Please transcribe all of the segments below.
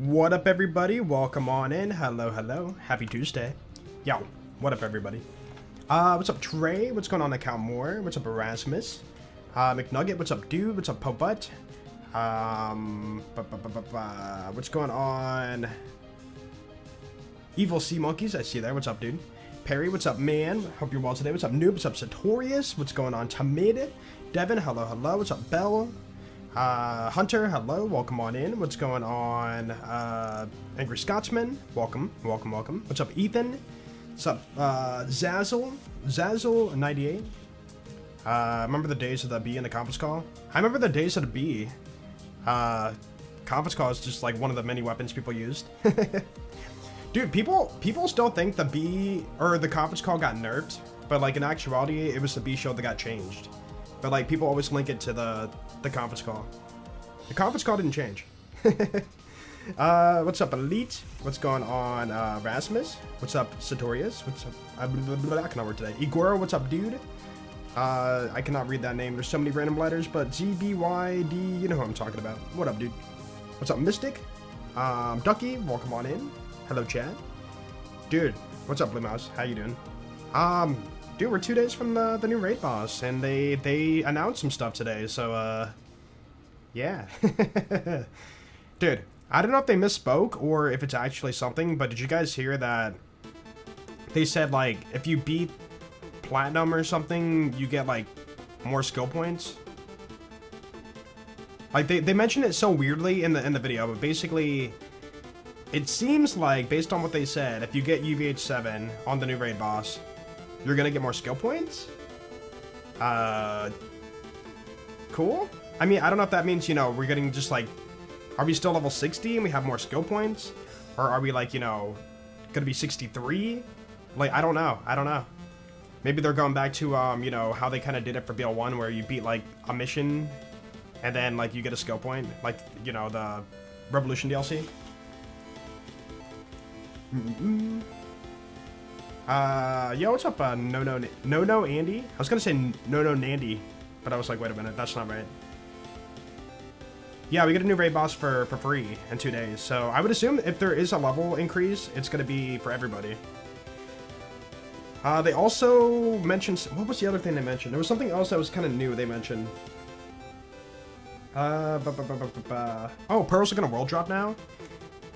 What up, everybody? Welcome on in. Hello, hello. Happy Tuesday. Yo, what up, everybody? What's up, Trey? What's going on, Account More? What's up, Erasmus? McNugget, what's up, dude? What's up, Poput? What's going on? Evil Sea Monkeys, I see there. What's up, dude? Perry, what's up, man? Hope you're well today. What's up, Noob? What's up, Sartorius? What's going on, Tamid? Devin, hello, hello. What's up, Bell? Hunter, hello, welcome on in. What's going on? Angry Scotsman, welcome, welcome, welcome. What's up, Ethan? What's up, Zazzle98? Remember the days of the B in the conference call? I remember the days of the B. Conference call is just like one of the many weapons people used. Dude, people still think the B, or the conference call got nerfed, but like in actuality, it was the B shield that got changed. But like people always link it to the conference call. The conference call didn't change. What's up, Elite? What's going on, Rasmus? What's up, Sartorius? What's up? I cannot work today. Igor, what's up, dude? I cannot read that name. There's so many random letters, but ZBYD, you know who I'm talking about. What up, dude? What's up, Mystic? Ducky, welcome on in. Hello, Chad. Dude, what's up, Blue Mouse? How you doing? Dude, we're 2 days from the new raid boss, and they announced some stuff today, so, yeah. Dude, I don't know if they misspoke or if it's actually something, but did you guys hear that they said, like, if you beat Platinum or something, you get, like, more skill points? Like, they mentioned it so weirdly in the video, but basically, it seems like, based on what they said, if you get UVH 7 on the new raid boss, you're gonna get more skill points? Cool? I mean, I don't know if that means, you know, we're getting just like, are we still level 60 and we have more skill points? Or are we like, you know, gonna be 63? Like, I don't know. Maybe they're going back to, you know, how they kind of did it for BL1, where you beat like a mission and then like you get a skill point, like, you know, the Revolution DLC. Yo, what's up, no Andy? I was gonna say no Nandy, but I was like, wait a minute, that's not right. Yeah, we get a new raid boss for free in 2 days, so I would assume if there is a level increase, it's gonna be for everybody. They also mentioned, what was the other thing they mentioned? There was something else that was kind of new they mentioned. Oh, pearls are gonna world drop now?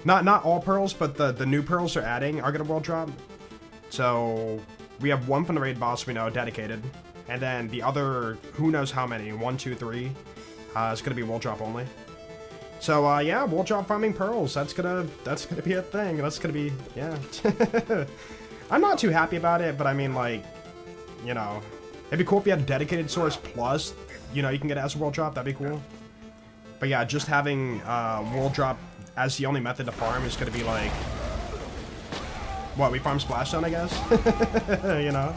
Not all pearls, but the new pearls they're adding are gonna world drop. So we have one from the raid boss we know, dedicated, and then the other, who knows how many, 1, 2, 3, is gonna be world drop only. So yeah, world drop farming pearls. That's gonna be a thing. That's gonna be, yeah. I'm not too happy about it, but I mean, like, you know, it'd be cool if you had a dedicated source plus, you know, you can get it as a world drop. That'd be cool. But yeah, just having world drop as the only method to farm is gonna be like, what, we farm Splash Zone, I guess? You know?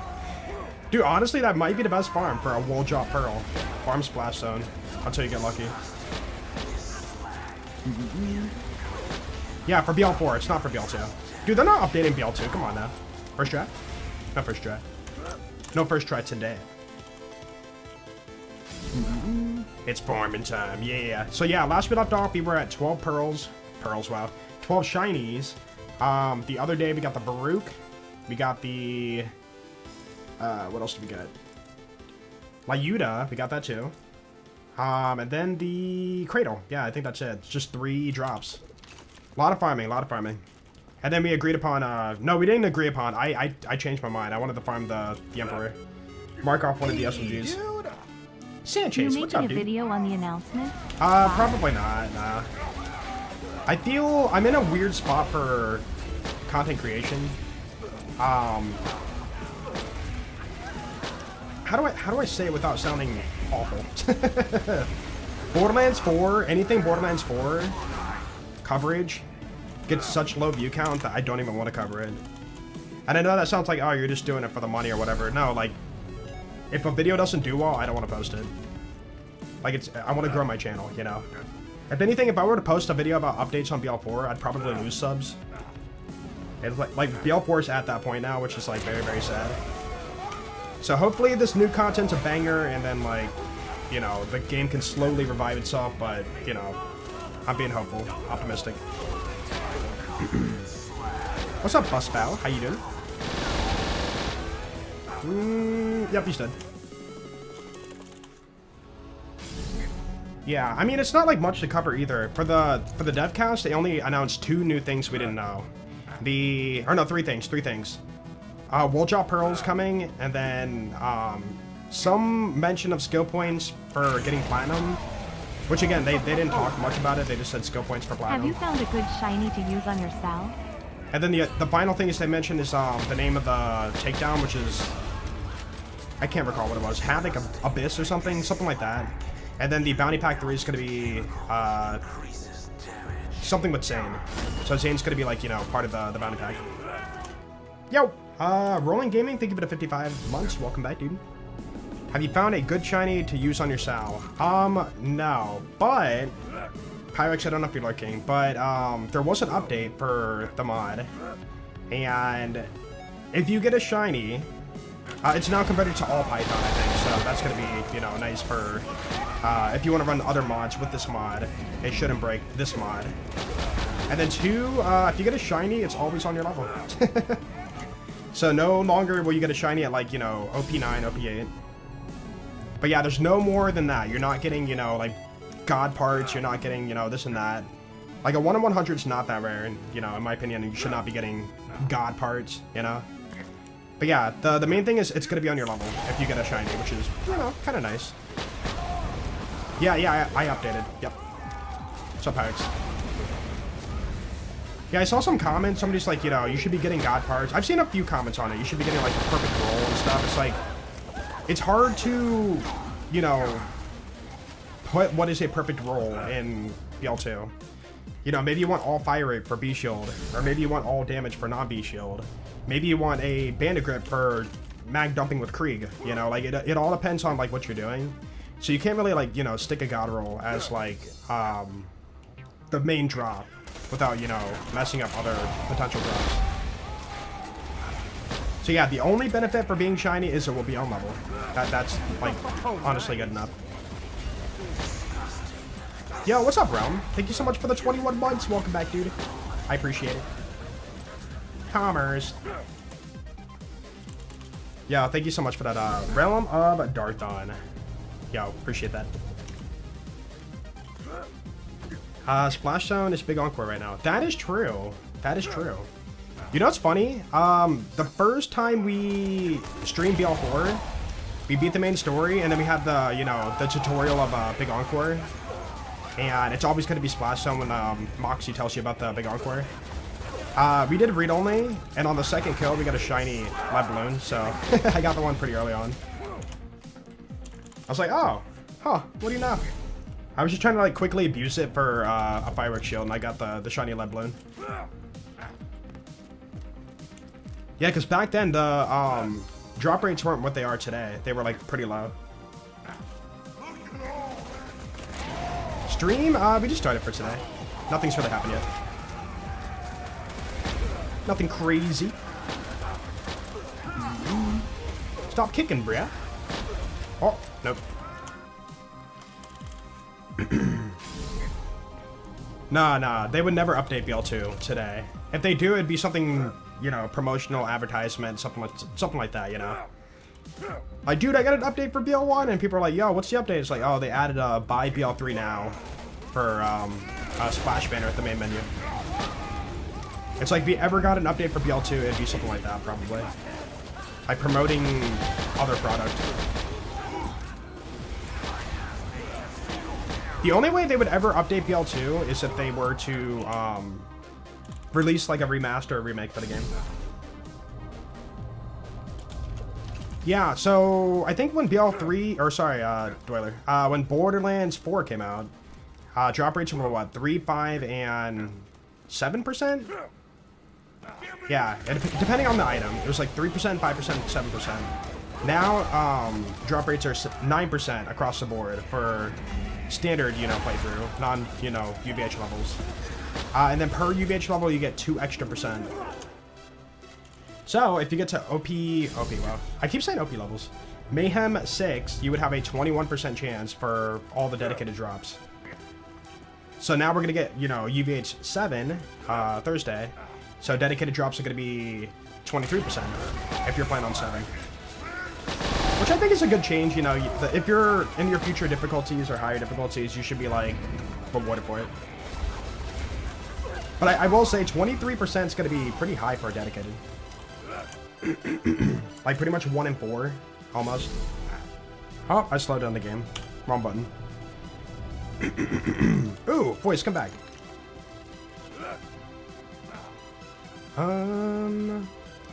Dude, honestly, that might be the best farm for a world drop pearl. Farm Splash Zone until you get lucky. Yeah, for BL4, it's not for BL2. Dude, they're not updating BL2, come on now. First try? Not first try. No first try today. It's farming time, yeah. So yeah, last we left off, we were at 12 pearls. Wow. 12 shinies. The other day we got the Baruch, we got the, what else did we get? Lyuda, we got that too. And then the Cradle. Yeah, I think that's it. It's just 3 drops. A lot of farming. And then we agreed upon, no, we didn't agree upon, I changed my mind. I wanted to farm the Emperor. Mark off one of the SMGs. Sanchez, what's up, dude? You making a video on the announcement? Probably not, nah. I feel I'm in a weird spot for content creation. How do I say it without sounding awful? Borderlands 4, anything Borderlands 4 coverage gets such low view count that I don't even want to cover it. And I know that sounds like, oh, you're just doing it for the money or whatever. No, like, if a video doesn't do well, I don't want to post it. Like, I want to grow my channel, you know? If anything, if I were to post a video about updates on BL4, I'd probably lose subs. It's like BL4 is at that point now, which is like very, very sad. So hopefully this new content's a banger, and then like, you know, the game can slowly revive itself, but, you know, I'm being hopeful, optimistic. What's up, Busbow? How you doing? Yep, he's dead. Yeah, I mean, it's not like much to cover either. For the devcast, they only announced 2 new things we didn't know. Three things. World Drop Pearls coming, and then some mention of skill points for getting Platinum. Which again, they didn't talk much about it, they just said skill points for Platinum. Have you found a good shiny to use on your Sal? And then the final thing is they mentioned is the name of the takedown, which is... I can't recall what it was. Havoc Abyss or something like that. And then the Bounty Pack 3 is going to be something with Zane. So Zane's going to be like, you know, part of the Bounty Pack. Yo! Rolling Gaming, thank you for the 55 months. Welcome back, dude. Have you found a good shiny to use on your Sal? No. But... Pyrex, I don't know if you're looking, but there was an update for the mod. And if you get a shiny, it's now converted to all Python, I think. So that's going to be, you know, nice for... if you want to run other mods with this mod, it shouldn't break this mod. And then 2, if you get a shiny, it's always on your level. So no longer will you get a shiny at, like, you know, OP9, OP8. But yeah, there's no more than that. You're not getting, you know, like, God parts. You're not getting, you know, this and that. Like, a 1 in 100 is not that rare, and, you know, in my opinion, you should not be getting God parts, you know? But yeah, the main thing is it's going to be on your level if you get a shiny, which is, you know, kind of nice. Yeah, I updated. Yep. What's up, Alex? Yeah, I saw some comments. Somebody's like, you know, you should be getting God parts. I've seen a few comments on it. You should be getting, like, a perfect roll and stuff. It's like, it's hard to, you know, put what is a perfect roll in BL2. You know, maybe you want all fire rate for B shield, or maybe you want all damage for non-B shield. Maybe you want a bandit grip for mag dumping with Krieg. You know, like, it all depends on, like, what you're doing. So you can't really, like, you know, stick a God roll as, like, the main drop without, you know, messing up other potential drops. So yeah, the only benefit for being shiny is it will be on level. That's, like, honestly good enough. Yo, what's up, Realm? Thank you so much for the 21 months. Welcome back, dude. I appreciate it. Commerce. Yeah, thank you so much for that, Realm of Darthon. Yo, appreciate that. Splash Zone is big Encore right now. That is true. That is true. You know what's funny? The first time we streamed BL4, we beat the main story, and then we had the, you know, the tutorial of Big Encore. And it's always going to be Splash Zone when Moxie tells you about the Big Encore. We did read only, and on the second kill, we got a shiny lead balloon, so I got the one pretty early on. I was like, oh, huh, what do you know? I was just trying to, like, quickly abuse it for a fireworks shield, and I got the shiny lead balloon. Yeah, because back then, the drop rates weren't what they are today. They were, like, pretty low. Stream? We just started for today. Nothing's really happened yet. Nothing crazy. Stop kicking, bruh. Oh, nope. Nah, they would never update BL2 today. If they do, it'd be something, you know, promotional advertisement, something like that, you know. Like, dude, I got an update for BL1, and people are like, yo, what's the update? It's like, oh, they added a buy BL3 now for a splash banner at the main menu. It's like, if you ever got an update for BL2, it'd be something like that, probably. Like, promoting other product. The only way they would ever update BL2 is if they were to release, like, a remaster or remake for the game. Yeah, so I think when BL3, or sorry, Dweller, when Borderlands 4 came out, drop rates were what, 3, 5, and 7%? Yeah, depending on the item, it was like 3%, 5%, 7%. Now, drop rates are 9% across the board for standard, you know, playthrough, non, you know, UVH levels. And then per UVH level, you get 2 extra %. So, if you get to OP, well, I keep saying OP levels. Mayhem 6, you would have a 21% chance for all the dedicated drops. So now we're gonna get, you know, UVH 7 Thursday. So dedicated drops are gonna be 23% if you're playing on 7. Which I think is a good change, you know, if you're in your future difficulties or higher difficulties, you should be, like, rewarded for it. But I will say 23% is going to be pretty high for a dedicated. Like, pretty much 1 in 4, almost. Oh, I slowed down the game. Wrong button. Ooh, voice, come back.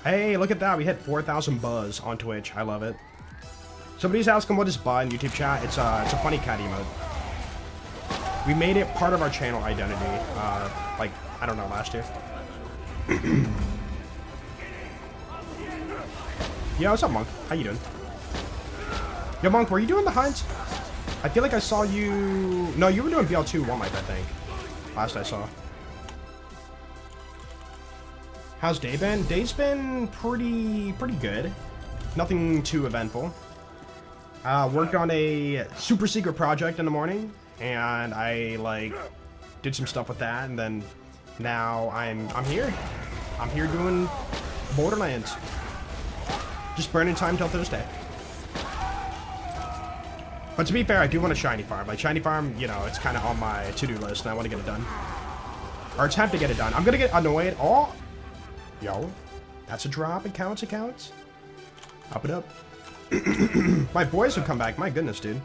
Hey, look at that. We hit 4,000 buzz on Twitch. I love it. Somebody's asking what is Ba in YouTube chat. It's a funny cat emote. We made it part of our channel identity, like, I don't know, last year. Yo, what's up, Monk? How you doing? Yo, Monk, were you doing the hunt? I feel like I saw you... No, you were doing BL2 One Life, I think. Last I saw. How's day been? Day's been pretty good. Nothing too eventful. Worked on a super secret project in the morning, and I, like, did some stuff with that, and then now I'm here. I'm here doing Borderlands. Just burning time till Thursday. But to be fair, I do want a shiny farm. Like, shiny farm, you know, it's kind of on my to-do list, and I want to get it done. Or attempt to get it done. I'm gonna get annoyed. Oh! Yo. That's a drop. It counts, it counts. Up it up. My boys have come back. My goodness, dude.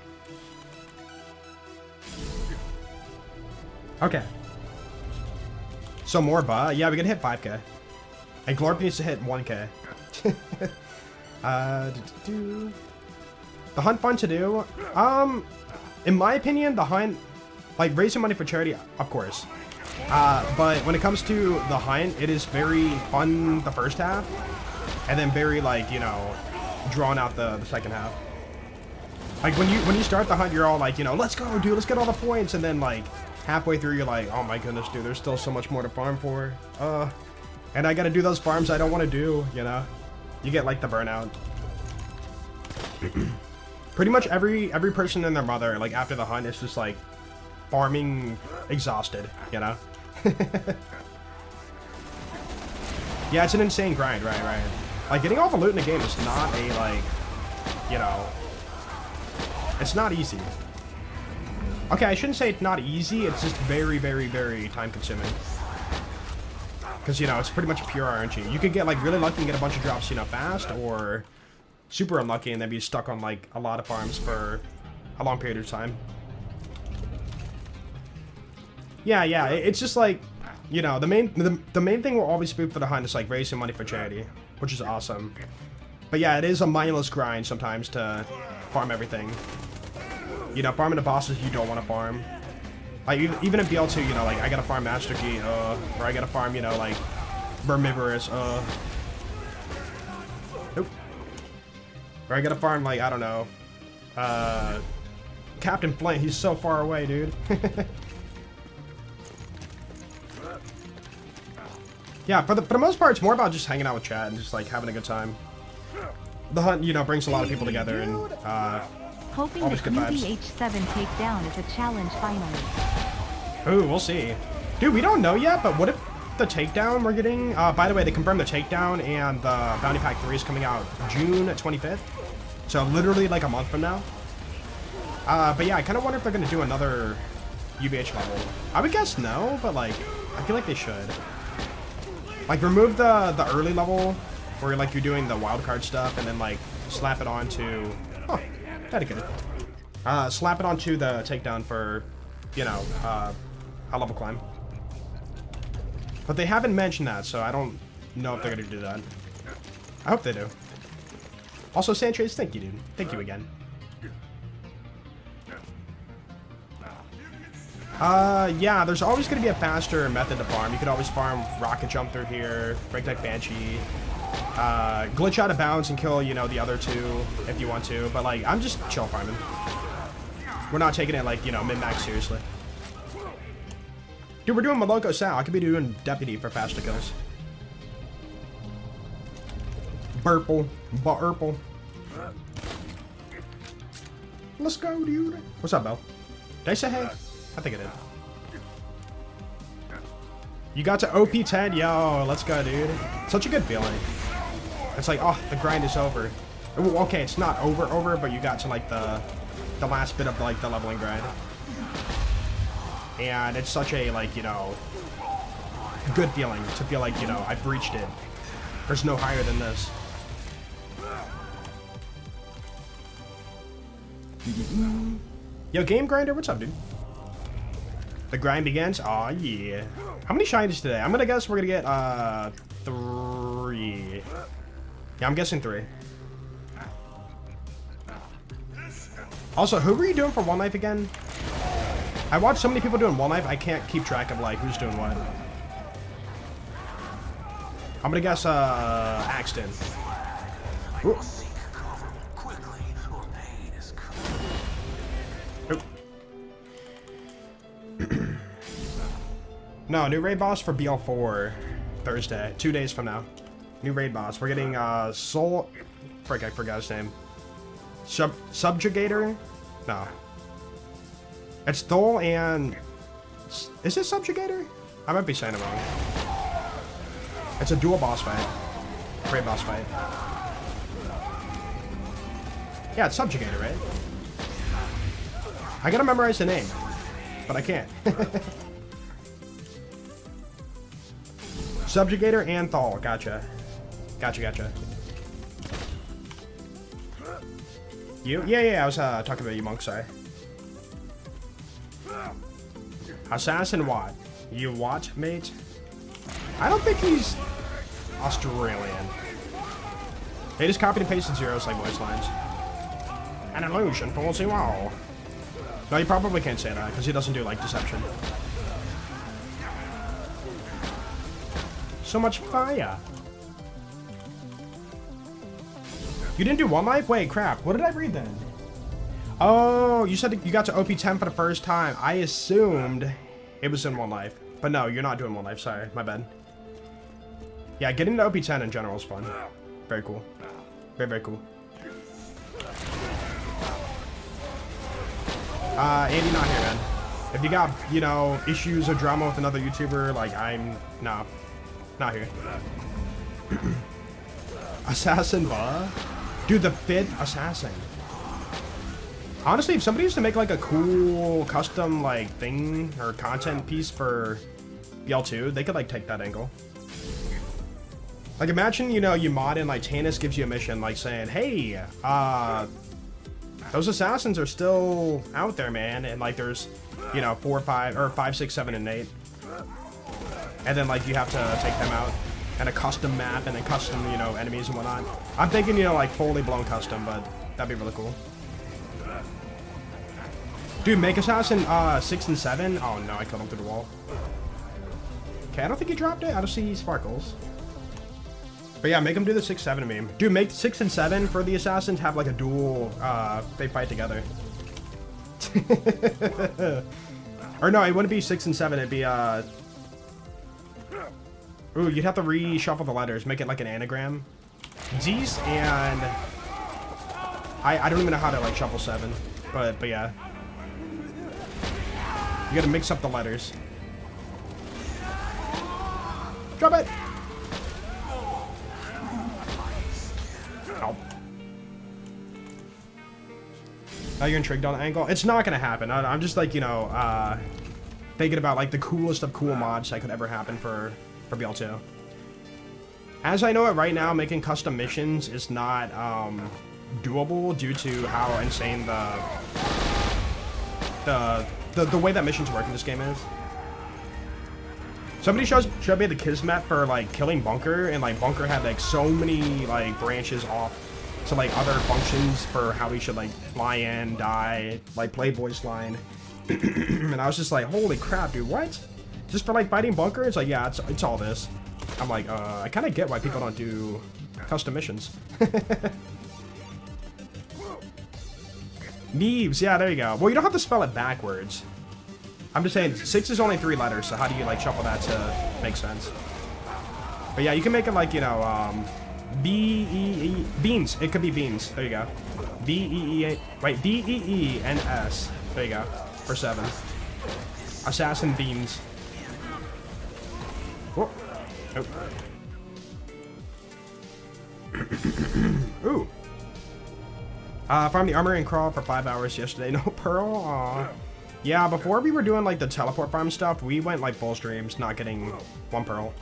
Okay. So more Ba. Yeah, we can hit 5k. And Glorp needs to hit 1k. The hunt fun to do. In my opinion, the hunt, like, raising money for charity, of course. But when it comes to the hunt, it is very fun the first half. And then very, like, you know, drawn out the second half. Like, when you start the hunt, you're all like, you know, let's go, dude, let's get all the points. And then, like, halfway through, you're like, oh my goodness, dude, there's still so much more to farm for. And I gotta do those farms I don't want to do, you know? You get, like, the burnout. Pretty much every person and their mother, like, after the hunt, is just, like, farming exhausted, you know? Yeah, it's an insane grind, right. Like, getting all the loot in the game is not a, like, you know... It's not easy. Okay, I shouldn't say it's not easy, it's just very, very, very time-consuming. Because, you know, it's pretty much pure RNG. You could get, like, really lucky and get a bunch of drops, you know, fast, or super unlucky and then be stuck on, like, a lot of farms for a long period of time. Yeah, it's just, like, you know, the main thing will always be for the hunt is, like, raising money for charity, which is awesome. But yeah, it is a mindless grind sometimes to farm everything. You know, farming the bosses you don't want to farm. Like, even in BL2, you know, like, I gotta farm Master Key, or I gotta farm, you know, like, Vermivorous, nope. Or I gotta farm, like, I don't know, Captain Flint, he's so far away, dude. Yeah, for the most part, it's more about just hanging out with chat and just, like, having a good time. The hunt, you know, brings a lot of people together and, hoping always that good vibes. UVH7 takedown is a challenge finally. Ooh, we'll see. Dude, we don't know yet, but what if the takedown we're getting... by the way, they confirmed the takedown and the Bounty Pack 3 is coming out June 25th. So literally like a month from now. But yeah, I kind of wonder if they're going to do another UVH level. I would guess no, but like, I feel like they should. Like, remove the early level where like you're doing the wildcard stuff and then like slap it onto... Oh, dedicated. Slap it onto the takedown for, you know, high level climb. But they haven't mentioned that, so I don't know if they're gonna do that. I hope they do. Also, Sanchez, thank you, dude. Thank you again. Yeah, there's always gonna be a faster method to farm. You could always farm Rocket Jump through here, Breakneck Banshee, glitch out of bounds and kill, you know, the other two if you want to. But, like, I'm just chill farming. We're not taking it, like, you know, min-max seriously. Dude, we're doing Maloko Sal. I could be doing Deputy for faster kills. Burple. Burple. Let's go, dude. What's up, Belle? Did I say hey? I think I did. You got to OP 10, yo, let's go, dude. Such a good feeling. It's like, oh, the grind is over. Okay, it's not over, but you got to like the last bit of like the leveling grind. And it's such a like, you know, good feeling to feel like, you know, I've reached it. There's no higher than this. Yo, Game Grinder, what's up, dude? The grind begins? Aw, yeah. How many shinies today? I'm gonna guess we're gonna get, 3. Yeah, I'm guessing 3. Also, who were you doing for One Life again? I watched so many people doing One Life, I can't keep track of, like, who's doing what. I'm gonna guess, Axton. Ooh. No, new raid boss for BL4 Thursday, 2 days from now. New raid boss. We're getting Soul. Frick, I forgot his name. Subjugator? No. It's Thol and. Is it Subjugator? I might be saying it wrong. It's a dual boss fight. Raid boss fight. Yeah, it's Subjugator, right? I gotta memorize the name, but I can't. Subjugator and Thol, gotcha. Gotcha. You? Yeah, I was talking about you, Monk, sorry. Assassin Watt. You what, mate? I don't think he's Australian. They just copied and pasted zeros like voice lines. An illusion fools you all. No, you probably can't say that, because he doesn't do, like, deception. So much fire. You didn't do One Life? Wait, crap. What did I read then? Oh, you said that you got to OP 10 for the first time. I assumed it was in One Life. But no, you're not doing One Life. Sorry, my bad. Yeah, getting to OP 10 in general is fun. Very cool. Very cool. Andy not here, man. If you got, you know, issues or drama with another YouTuber, like, nah. Not here. Assassin Ba? Dude, the 5th Assassin. Honestly, if somebody used to make like a cool custom like thing or content piece for BL2, they could like take that angle. Like imagine, you know, you mod in like Tannis gives you a mission like saying, hey, those assassins are still out there, man, and like there's, you know, 4, 5, or 5, 6, 7, and 8. And then, like, you have to take them out. And a custom map, and then custom, you know, enemies and whatnot. I'm thinking, you know, like, fully blown custom, but that'd be really cool. Dude, make Assassin 6 and 7? Oh, no, I killed him through the wall. Okay, I don't think he dropped it. I don't see sparkles. But yeah, make him do the 6-7 meme. Dude, make 6 and 7 for the Assassins have, like, a duel, they fight together. Or no, it wouldn't be 6 and 7, it'd be, ooh, you'd have to reshuffle the letters, make it like an anagram. Z's and I don't even know how to like shuffle 7, but yeah. You gotta mix up the letters. Drop it! Ow. Now you're intrigued on the angle? It's not gonna happen. I'm just like, you know, thinking about like the coolest of cool mods that could ever happen for BL2. As I know it right now, making custom missions is not doable due to how insane the way that missions work in this game is. Somebody showed me the Kismet for like killing Bunker, and like Bunker had like so many like branches off to like other functions for how he should like fly in, die, like play voice line. And I was just like, holy crap, dude, what? Just for like fighting Bunker? It's like, yeah, it's all this. I'm like, I kind of get why people don't do custom missions. Neves, yeah, there you go. Well, you don't have to spell it backwards. I'm just saying, 6 is only 3 letters, so how do you like shuffle that to make sense? But yeah, you can make it like, you know, B-E-E, beans. It could be beans. There you go. B-E-E, wait, B-E-E-N-S. There you go. For 7. Assassin beans. Oh. Ooh. Farmed the armory and crawl for 5 hours yesterday. No pearl? Aw. Yeah, before we were doing like the teleport farm stuff, we went like full streams not getting 1 pearl.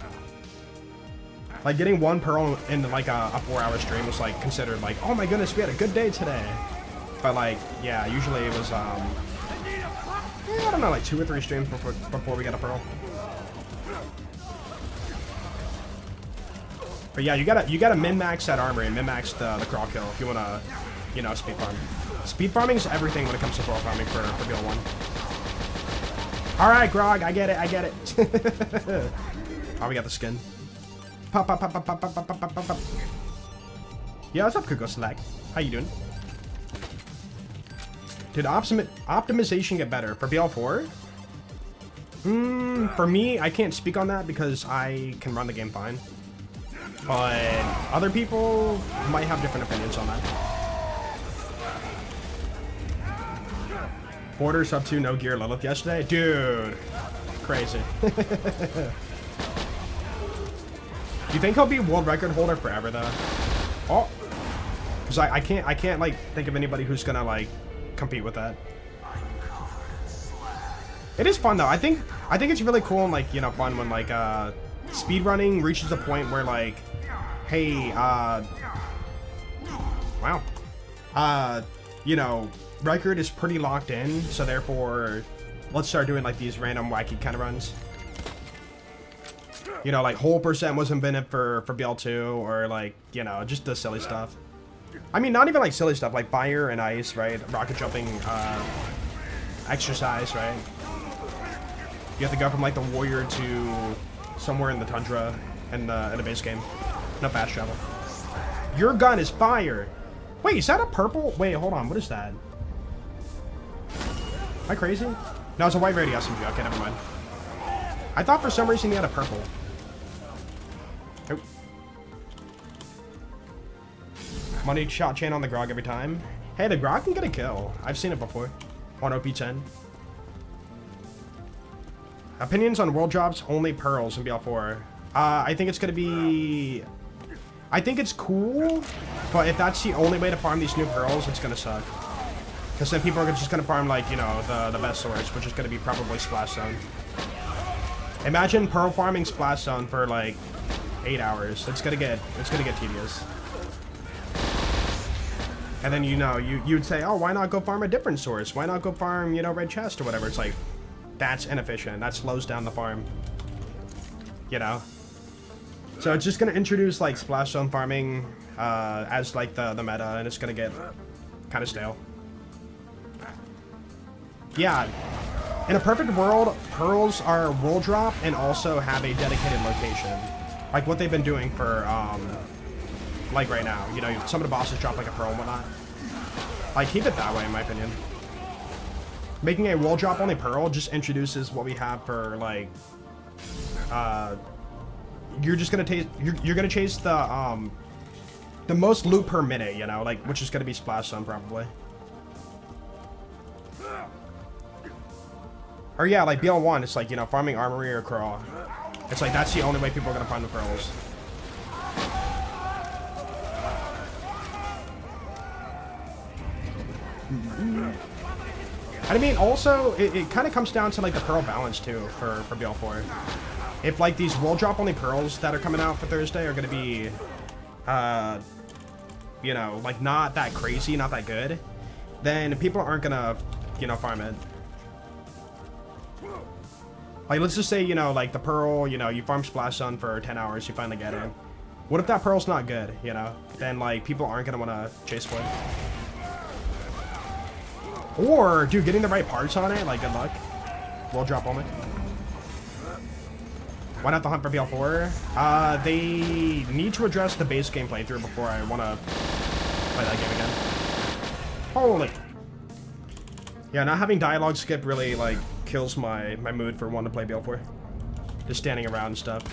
Like getting 1 pearl in like a 4-hour stream was like considered like, oh my goodness, we had a good day today. But like, yeah, usually it was I don't know, like 2 or 3 streams before we got a pearl. But yeah, you gotta min-max that armory and min-max the crawl kill if you wanna, you know, speed farm. Speed farming is everything when it comes to pearl farming for BL1. Alright, Grog, I get it, I get it. Oh, we got the skin. Pop, pop, pop, pop, pop, pop, pop, pop, pop, pop. Yeah, what's up, Kuko Slack? How you doing? Did optimization get better for BL4? For me, I can't speak on that because I can run the game fine. But other people might have different opinions on that. Border sub 2, no gear Lilith yesterday? Dude, crazy. You think he'll be world record holder forever though? Oh, because I can't like think of anybody who's gonna like compete with that. It is fun though. I think it's really cool and like, you know, fun when like speedrunning reaches a point where like, hey, wow, you know, record is pretty locked in, so therefore let's start doing like these random wacky kind of runs. You know, like whole percent wasn't been it for BL2, or like, you know, just the silly stuff. I mean, not even like silly stuff, like fire and ice, right? Rocket jumping, exercise, right? You have to go from like the warrior to somewhere in the tundra in the base game. No fast travel. Your gun is fire. Wait, is that a purple? Wait, hold on. What is that? Am I crazy? No, it's a white radius SMG. Okay, never mind. I thought for some reason he had a purple. Oh. Money shot chain on the Grog every time. Hey, the Grog can get a kill. I've seen it before. On OP10. Opinions on world drops, only pearls in BL4. I think it's gonna be... I think it's cool, but if that's the only way to farm these new pearls, it's gonna suck. Because then people are just gonna farm, like, you know, the best source, which is gonna be probably Splash Zone. Imagine pearl farming Splash Zone for, like, 8 hours. It's gonna get tedious. And then, you know, you'd say, oh, why not go farm a different source? Why not go farm, you know, red chest or whatever? It's like, that's inefficient. That slows down the farm. You know? So it's just gonna introduce like Splash Zone farming as like the meta, and it's gonna get kind of stale. Yeah, in a perfect world, pearls are world drop and also have a dedicated location, like what they've been doing for like right now. You know, some of the bosses drop like a pearl and whatnot. Like, keep it that way, in my opinion. Making a world drop only pearl just introduces what we have for like you're just gonna you're gonna chase the most loot per minute, you know, like, which is gonna be Splash Zone probably. Or yeah, like BL1, it's like, you know, farming armory or crawl. It's like that's the only way people are gonna find the pearls. I mean, also it kind of comes down to like the pearl balance too for BL4. If like these world drop only pearls that are coming out for Thursday are gonna be, you know, like not that crazy, not that good, then people aren't gonna, you know, farm it. Like, let's just say, you know, like the pearl, you know, you farm Splash Zone for 10 hours, you finally get it. What if that pearl's not good, you know? Then like people aren't gonna wanna chase for it. Or, dude, getting the right parts on it, like, good luck. World drop only. Why not the hunt for BL4? They need to address the base game playthrough before I want to play that game again. Holy. Yeah, not having dialogue skip really, like, kills my mood for wanting to play BL4. Just standing around and stuff.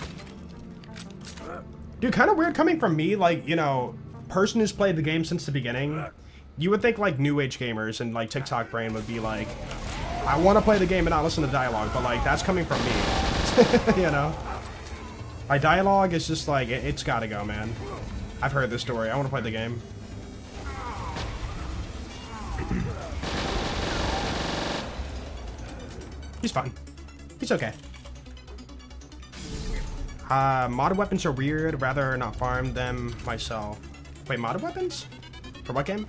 Dude, kind of weird coming from me, like, you know, person who's played the game since the beginning. You would think, like, new age gamers and, like, TikTok brain would be like, I want to play the game and not listen to dialogue, but, like, that's coming from me. You know? My dialogue is just like, it's gotta go, man. I've heard this story. I want to play the game. He's fine. He's okay. Modded weapons are weird. Rather not farm them myself. Wait, modded weapons? For what game?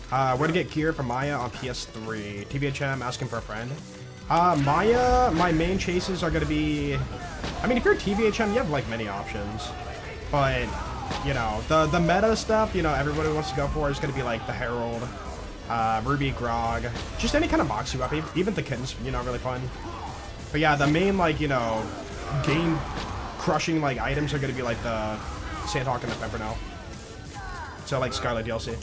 Where to get gear for Maya on PS3. TVHM asking for a friend. Maya, my main chases are gonna be... I mean, if you're TVHM, you have, like, many options. But, you know, the meta stuff, you know, everybody wants to go for is gonna be, like, the Herald, Ruby, Grog, just any kind of box you up. Even the kittens, you know, really fun. But yeah, the main, like, you know, game-crushing, like, items are gonna be, like, the Sandhawk and the Pimpernel. So, like, Scarlet DLC.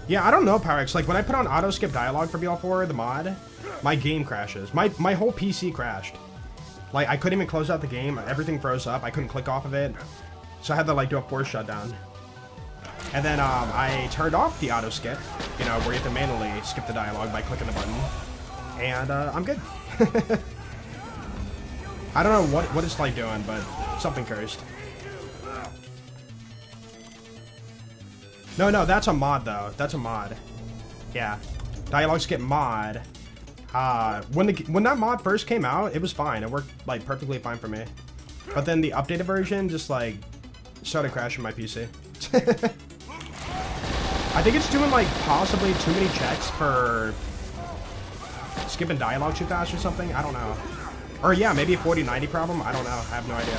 Yeah, I don't know, Pyrex. Like, when I put on auto-skip dialogue for BL4, the mod, my game crashes. My whole PC crashed. Like, I couldn't even close out the game. Everything froze up. I couldn't click off of it. So I had to, like, do a force shutdown. And then, I turned off the auto-skip, you know, where you have to manually skip the dialogue by clicking the button. And, I'm good. I don't know what it's, like, doing, but something cursed. No, that's a mod, though. That's a mod. Yeah. Dialogue skip mod. When that mod first came out, it was fine. It worked, like, perfectly fine for me. But then the updated version just, like, started crashing my PC. I think it's doing, like, possibly too many checks for skipping dialogue too fast or something. I don't know. Or, yeah, maybe a 4090 problem. I don't know. I have no idea.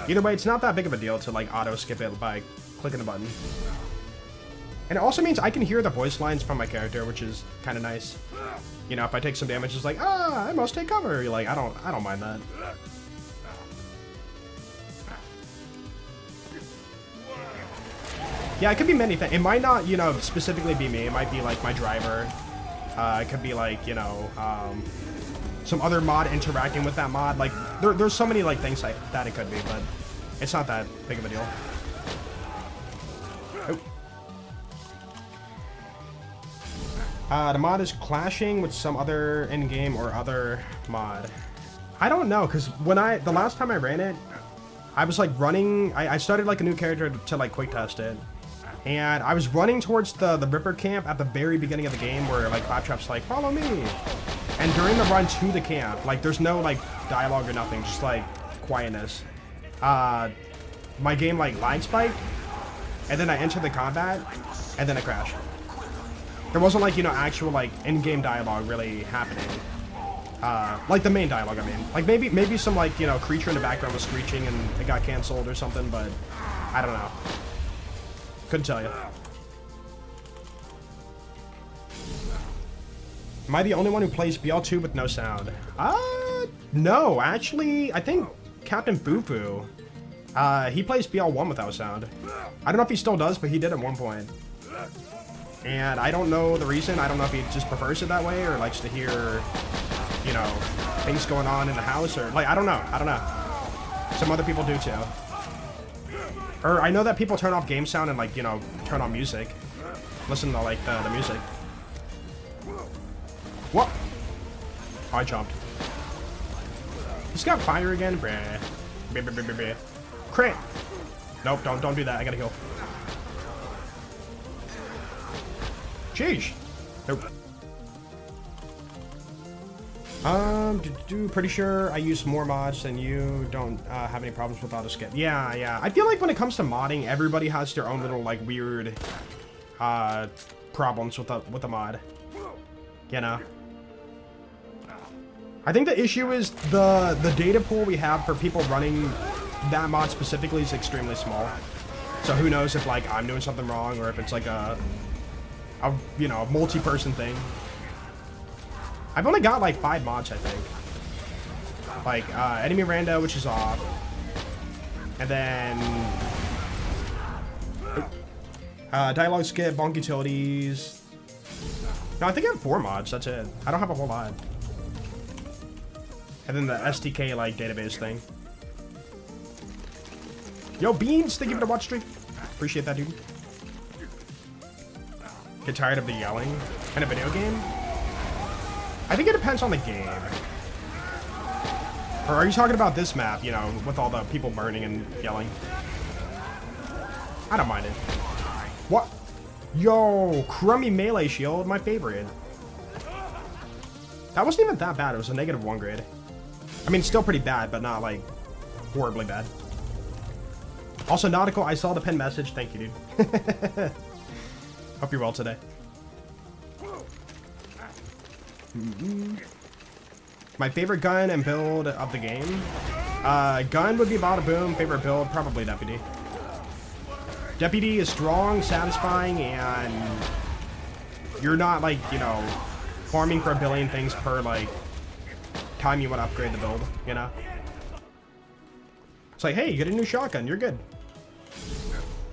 Either way, it's not that big of a deal to, like, auto-skip it by clicking the button. And it also means I can hear the voice lines from my character, which is kind of nice. You know, if I take some damage, it's like, I must take cover. You're like, I don't mind that. Yeah, it could be many things. It might not, you know, specifically be me. It might be, like, my driver. It could be, like, you know, some other mod interacting with that mod. Like, there's so many, like, things like that it could be, but it's not that big of a deal. Oh. The mod is clashing with some other in-game or other mod. I don't know, because the last time I ran it, I was, like, running... I started, like, a new character to like, quick test it. And I was running towards the Ripper camp at the very beginning of the game where, like, Claptrap's like, follow me! And during the run to the camp, like, there's no, like, dialogue or nothing, just, like, quietness. My game, like, lag spiked, and then I entered the combat, and then it crashed. There wasn't, like, you know, actual, like, in-game dialogue really happening. Like, the main dialogue, I mean. Like, maybe some, like, you know, creature in the background was screeching and it got canceled or something, but I don't know. Couldn't tell you. Am I the only one who plays BL2 with no sound? No, actually, I think Captain Fufu, he plays BL1 without sound. I don't know if he still does, but he did at one point. And I don't know the reason. I don't know if he just prefers it that way or likes to hear, you know, things going on in the house or, like, I don't know. Some other people do too. Or I know that people turn off game sound and, like, you know, turn on music. Listen to, like, the music. What? Oh, I jumped. He's got fire again? Bruh. Crit! Nope, don't do that. I gotta heal. Jeez. Nope. Pretty sure I use more mods than you. Don't have any problems with auto skip. Yeah. I feel like when it comes to modding, everybody has their own little, like, weird problems with the mod. You know. I think the issue is the data pool we have for people running that mod specifically is extremely small. So who knows if, like, I'm doing something wrong or if it's like a you know, multi-person thing. I've only got, like, 5 mods, I think. Like, Enemy Rando, which is off. And then... Dialogue Skip, Bonk Utilities. No, I think I have 4 mods, that's it. I don't have a whole lot. And then the STK, like, database thing. Yo, Beans, thank you for the watch stream. Appreciate that, dude. get tired of the yelling in a video game? I think it depends on the game. Or are you talking about this map, you know, with all the people burning and yelling? I don't mind it. What? Yo, crummy melee shield, my favorite. That wasn't even that bad. It was a -1 grade. I mean, still pretty bad, but not, like, horribly bad. Also, Nautical, I saw the pinned message. Thank you, dude. Hope you're well today. My favorite gun and build of the game? Gun would be Bada Boom. Favorite build, probably Deputy. Deputy is strong, satisfying, and you're not, like, you know, farming for a billion things per, like, time you want to upgrade the build, you know? It's like, hey, you get a new shotgun, you're good.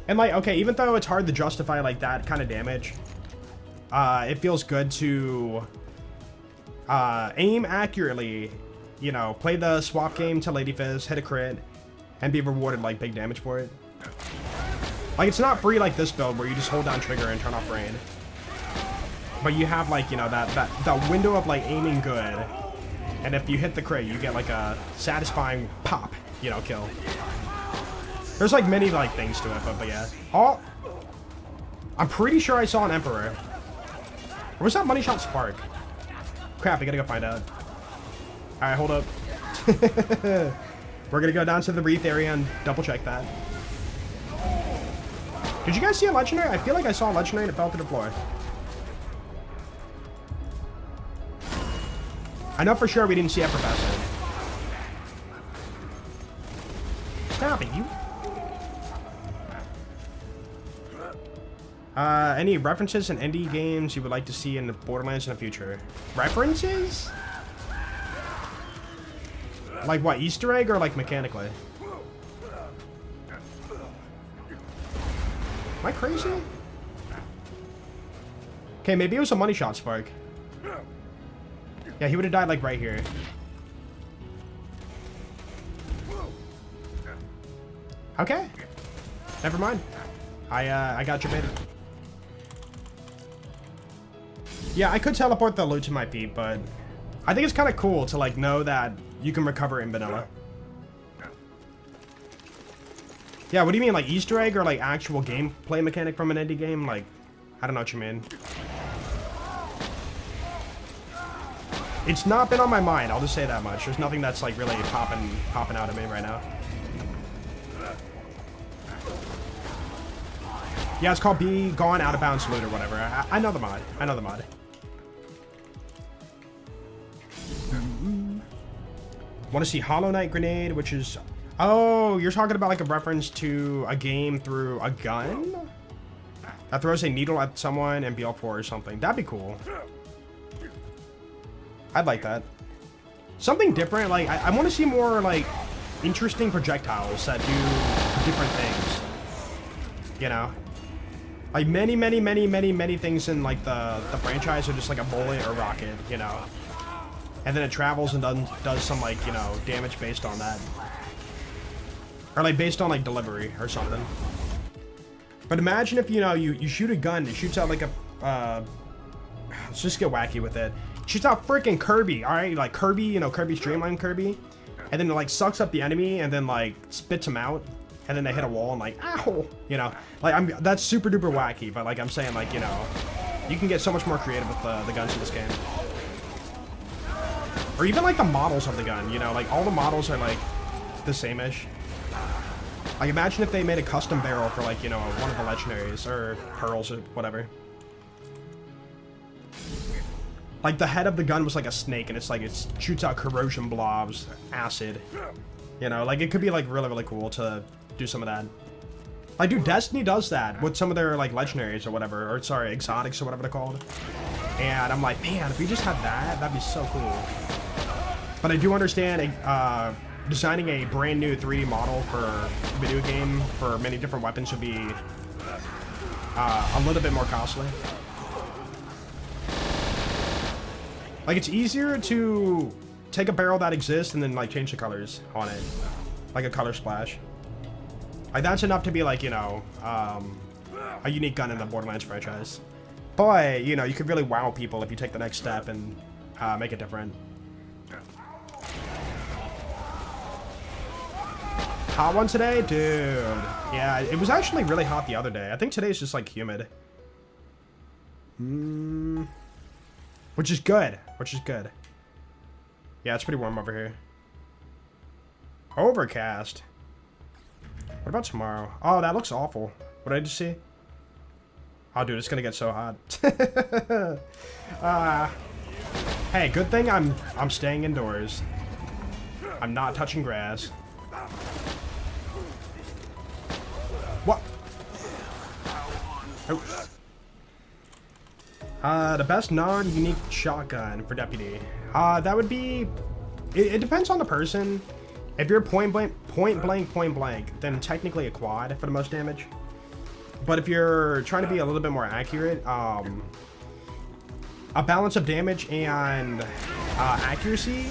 And, like, okay, even though it's hard to justify, like, that kind of damage, it feels good to aim accurately, you know, play the swap game to Lady Fizz, hit a crit, and be rewarded, like, big damage for it. Like, it's not free like this build where you just hold down trigger and turn off rain. But you have, like, you know, that window of, like, aiming good. And if you hit the crit, you get, like, a satisfying pop, you know, kill. There's, like, many, like, things to it, but yeah. Oh! I'm pretty sure I saw an Emperor. Or was that Money Shot Spark? Crap, I gotta go find out. Alright, hold up. We're gonna go down to the Wreath area and double check that. Did you guys see a legendary? I feel like I saw a legendary and it fell to the floor. I know for sure we didn't see Effervescent. Stop it, you. Any references in indie games you would like to see in the Borderlands in the future? References? Like what, Easter egg or like mechanically? Am I crazy? Okay, maybe it was a Money Shot Spark. Yeah, he would have died like right here. Okay. Never mind. I got your bait. Yeah, I could teleport the loot to my feet, but I think it's kind of cool to like know that you can recover in vanilla. Yeah, what do you mean, like Easter egg or like actual gameplay mechanic from an indie game? Like, I don't know what you mean. It's not been on my mind, I'll just say that much. There's nothing that's like really popping out at me right now. Yeah, it's called Be Gone Out of Bounds Loot or whatever. I know the mod. I know the mod. Want to see Hollow Knight Grenade, which is... Oh, you're talking about like a reference to a game through a gun? That throws a needle at someone and BL4 or something. That'd be cool. I'd like that. Something different. Like, I want to see more like interesting projectiles that do different things. You know? Like many things in like the franchise are just like a bullet or rocket, you know? And then it travels and does some like, you know, damage based on that. Or like based on like delivery or something. But imagine if, you know, you shoot a gun, it shoots out like a, let's just get wacky with it. Shoots out freaking Kirby, alright? Like Kirby, you know, Kirby Streamline Kirby. And then it like sucks up the enemy and then like spits them out. And then they hit a wall and like, ow! You know, like that's super duper wacky, but like I'm saying, like, you know, you can get so much more creative with the guns in this game. Or even like the models of the gun, you know, like all the models are like the same-ish. Like imagine if they made a custom barrel for like, you know, one of the legendaries or pearls or whatever. Like the head of the gun was like a snake and it's like it shoots out corrosion blobs, acid. You know, like it could be like really cool to do some of that. Like, dude, Destiny does that with some of their like legendaries or whatever, or sorry, exotics or whatever they're called. And I'm like, man, if we just had that, that'd be so cool. But I do understand designing a brand new 3D model for a video game for many different weapons would be a little bit more costly. Like, it's easier to take a barrel that exists and then like change the colors on it, like a color splash. Like that's enough to be like, you know, a unique gun in the Borderlands franchise. But, you know, you could really wow people if you take the next step and make it different. Hot one today? Dude. Yeah, it was actually really hot the other day. I think today's just, like, humid. Which is good. Which is good. Yeah, it's pretty warm over here. Overcast. What about tomorrow? Oh, that looks awful. What did I just see? Oh, dude, it's gonna get so hot. Hey, good thing I'm staying indoors. I'm not touching grass. What? Oh. The best non-unique shotgun for deputy. That would be. It depends on the person. If you're point blank, then technically a quad for the most damage. But if you're trying to be a little bit more accurate, a balance of damage and accuracy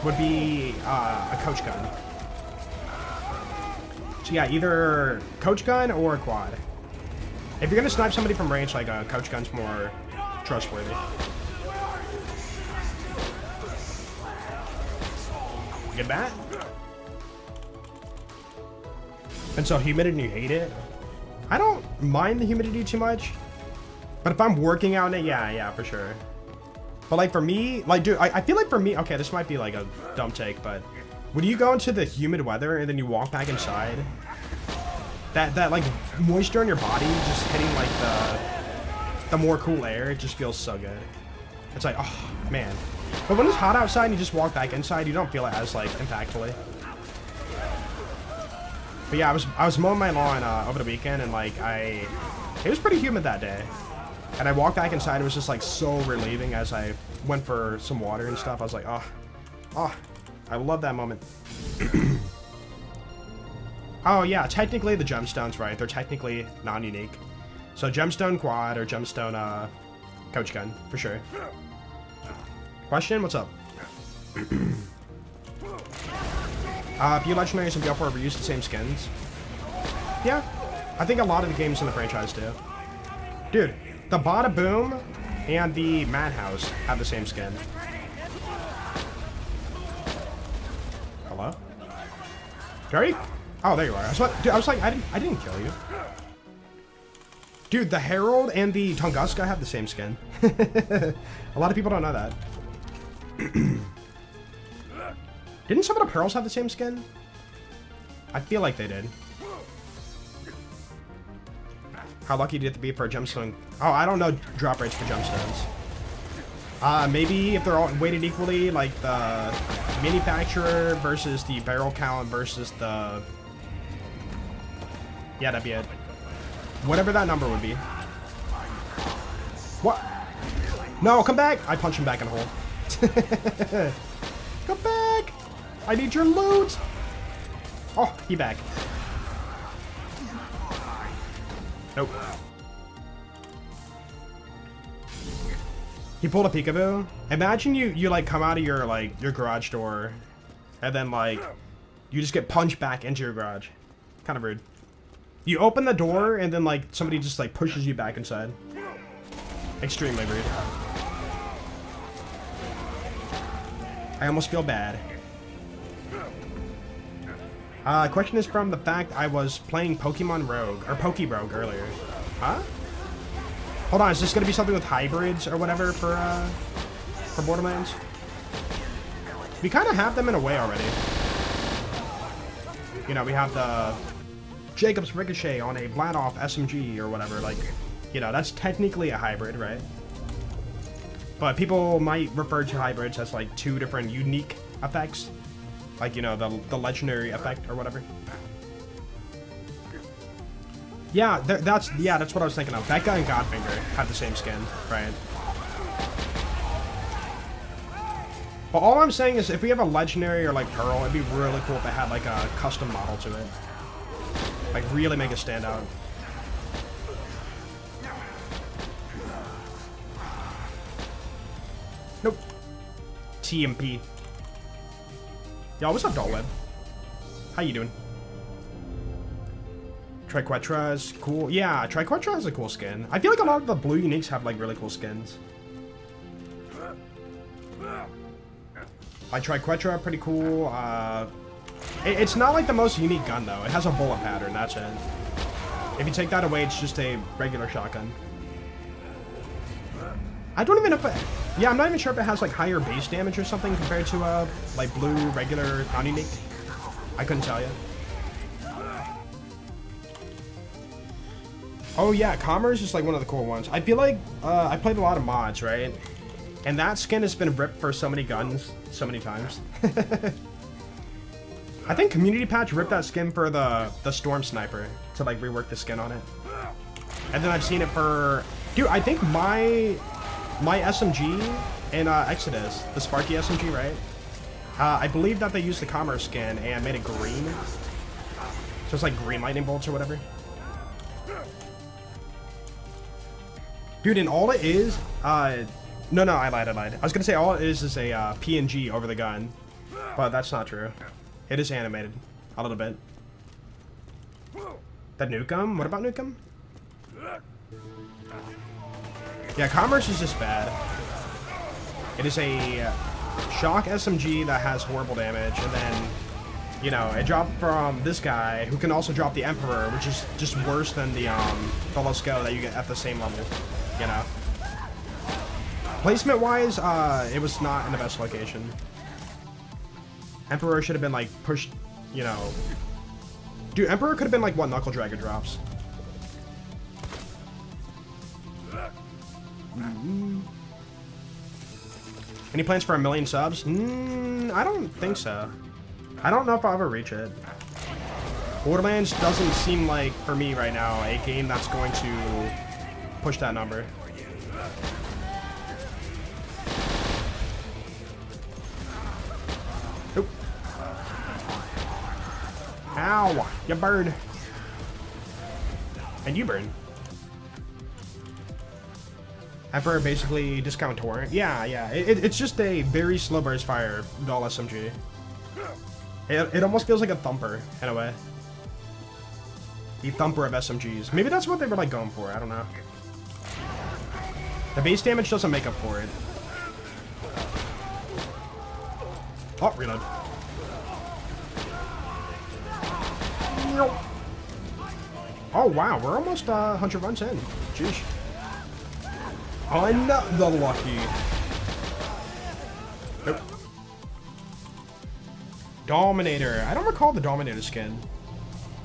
would be a coach gun. So yeah, either coach gun or a quad. If you're gonna snipe somebody from range, like a coach gun's more trustworthy. Get that? And so humidity, you hate it? I don't mind the humidity too much, but if I'm working out in it, yeah, for sure. But like for me, like dude, I feel like for me, okay, this might be like a dumb take, but when you go into the humid weather and then you walk back inside, that like moisture in your body just hitting like the more cool air, it just feels so good. It's like, oh man. But when it's hot outside and you just walk back inside, you don't feel it as like impactfully. But yeah, I was mowing my lawn over the weekend, and like it was pretty humid that day. And I walked back inside, it was just like so relieving as I went for some water and stuff. I was like, oh, I love that moment. Oh yeah, technically the gemstones, right? They're technically non-unique. So gemstone quad or gemstone coach gun, for sure. Question, what's up? A few legendaries in BL4 reuse the same skins. Yeah, I think a lot of the games in the franchise do. Dude, the Bada Boom and the Madhouse have the same skin. Hello? Jerry? Oh, there you are. I was like, I didn't kill you. Dude, the Herald and the Tunguska have the same skin. A lot of people don't know that. Didn't some of the pearls have the same skin? I feel like they did. How lucky do you have to be for a gemstone? Oh, I don't know drop rates for gemstones. Maybe if they're all weighted equally, like the manufacturer versus the barrel count versus the... Yeah, that'd be it. Whatever that number would be. What? No, come back! I punch him back in the hole. Come back! I need your loot! Oh, he back. Nope. He pulled a peekaboo. Imagine you like come out of your your garage door, and then like you just get punched back into your garage. Kind of rude. You open the door and then like somebody just like pushes you back inside. Extremely rude. I almost feel bad. Question is from the fact I was playing Pokemon Rogue, or Rogue earlier. Huh? Hold on, is this gonna be something with hybrids or whatever for Borderlands? We kind of have them in a way already. You know, we have the Jacob's Ricochet on a Bladoff SMG or whatever, like, you know, that's technically a hybrid, right? But people might refer to hybrids as like two different unique effects. Like, you know, the legendary effect or whatever. Yeah, that's what I was thinking of. Becca and Godfinger have the same skin, right? But all I'm saying is if we have a legendary or like Pearl, it'd be really cool if they had like a custom model to it. Like really make it stand out. Nope. TMP. Yo, what's up, Dollweb? How you doing? Triquetra is cool. Yeah, Triquetra is a cool skin. I feel like a lot of the blue uniques have like really cool skins. Like Triquetra, pretty cool. It's not like the most unique gun though. It has a bullet pattern, that's it. If you take that away, it's just a regular shotgun. I don't even know if it... Yeah, I'm not even sure if it has like higher base damage or something compared to like blue regular non-unique. I couldn't tell you. Oh yeah, Commerce is like one of the cool ones. I feel like I played a lot of mods, right? And that skin has been ripped for so many guns, so many times. I think Community Patch ripped that skin for the Storm Sniper to like rework the skin on it. And then I've seen it for... Dude, I think my SMG in Exodus, the Sparky SMG, right? I believe that they used the Commerce skin and made it green. So it's like green lightning bolts or whatever. Dude, and all it is... No, I lied. I was gonna say all it is a PNG over the gun. But that's not true. It is animated. A little bit. That Nukem? What about Nukem? Yeah, Commerce is just bad. It is a shock SMG that has horrible damage, and then, you know, it dropped from this guy, who can also drop the Emperor, which is just worse than the Let's Go that you get at the same level, you know. Placement-wise, it was not in the best location. Emperor should have been, like, pushed, you know... Dude, Emperor could have been, like, what Knuckle Dragger drops. Any plans for 1 million subs? I don't think so. I don't know if I'll ever reach it. Borderlands doesn't seem like, for me right now, a game that's going to push that number. Oop. Ow! You burn. And you burn. Emperor basically discount torrent. Yeah. It's just a very slow burst fire dual SMG. It almost feels like a thumper in a way. The thumper of SMGs. Maybe that's what they were like going for. I don't know. The base damage doesn't make up for it. Oh, reload. Oh wow, we're almost 100 runs in. Jeez. I'm not the lucky. Nope. Dominator. I don't recall the Dominator skin.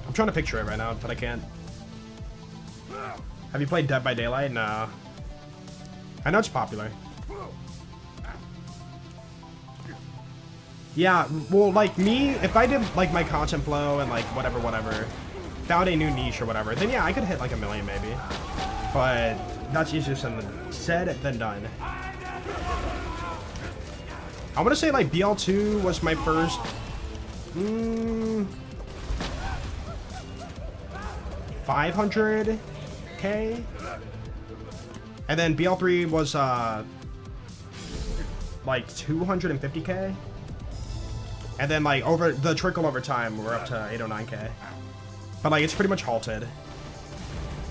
I'm trying to picture it right now, but I can't. Have you played Dead by Daylight? No. I know it's popular. Yeah, well, like me, if I did like my content flow and like whatever, found a new niche or whatever, then yeah, I could hit like 1 million maybe. But that's easier said than done. I want to say like BL2 was my first 500k, and then BL3 was like 250k, and then like over the trickle over time we're up to 809k, but like it's pretty much halted.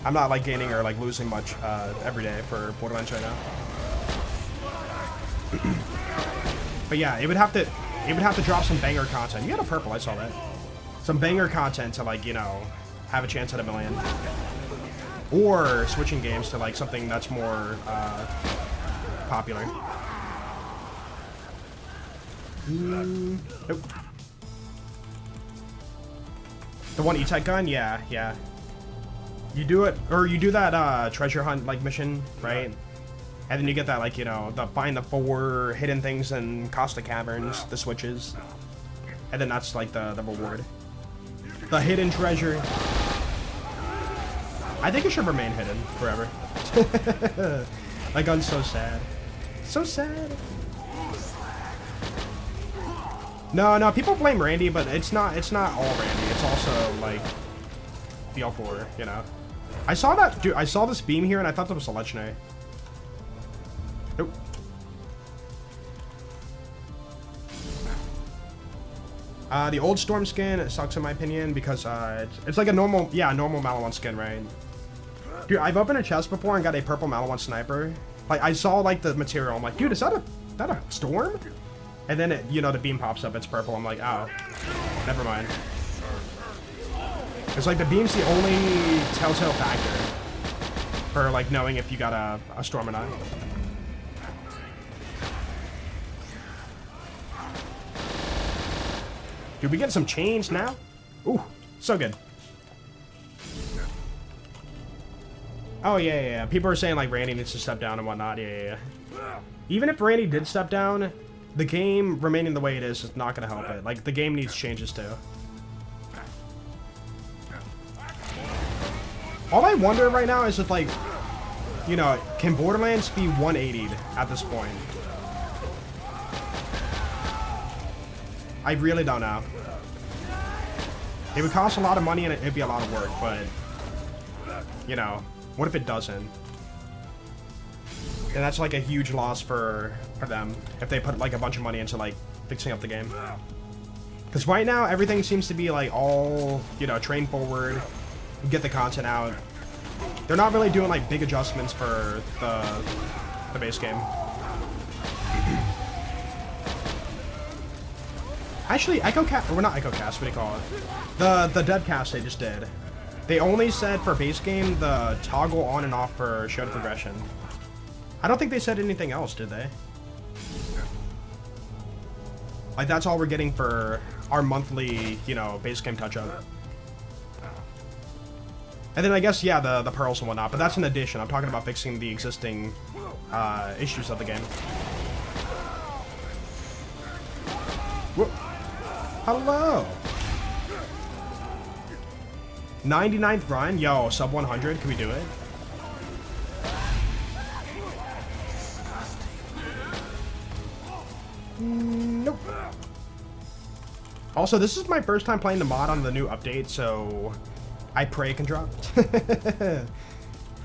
I'm not like gaining or like losing much every day for Borderlands right now. But yeah, it would have to drop some banger content. You got a purple, I saw that. Some banger content to like, you know, have a chance at 1 million. Or switching games to like something that's more popular. Nope. The one E-Tech gun? Yeah. You do it, or you do that treasure hunt like mission, right? And then you get that like, you know, the find the 4 hidden things in Costa Caverns, the switches. And then that's like the reward. The hidden treasure. I think it should remain hidden forever. That gun's so sad. So sad. No, people blame Randy, but it's not all Randy. It's also like BL4, you know. I saw that, dude, I saw this beam here and I thought that was a legendary. Nope. The old Storm skin sucks in my opinion because it's like a normal, normal Maliwan skin, right? Dude, I've opened a chest before and got a purple Maliwan sniper. Like, I saw like the material. I'm like, dude, is that a Storm? And then it, the beam pops up. It's purple. I'm like, oh, never mind. It's like the beam's the only telltale factor for like knowing if you got a Storm or not. Dude, we get some chains now? Ooh, so good. Oh, yeah. People are saying, like, Randy needs to step down and whatnot. Yeah. Even if Randy did step down, the game remaining the way it is not going to help it. Like, the game needs changes, too. All I wonder right now is if, like, can Borderlands be 180'd at this point? I really don't know. It would cost a lot of money and it'd be a lot of work, but, what if it doesn't? And that's like a huge loss for them if they put like a bunch of money into like fixing up the game. Because right now everything seems to be like all, train forward, get the content out. They're not really doing like big adjustments for the base game. Actually, EchoCast, or not EchoCast, what do you call it? The Deadcast they just did. They only said for base game the toggle on and off for showed progression. I don't think they said anything else, did they? Like, that's all we're getting for our monthly, base game touch-up. And then I guess, yeah, the pearls and whatnot, but that's an addition. I'm talking about fixing the existing issues of the game. Whoop. Hello! 99th run? Yo, sub 100, can we do it? Nope. Also, this is my first time playing the mod on the new update, so I pray it can drop.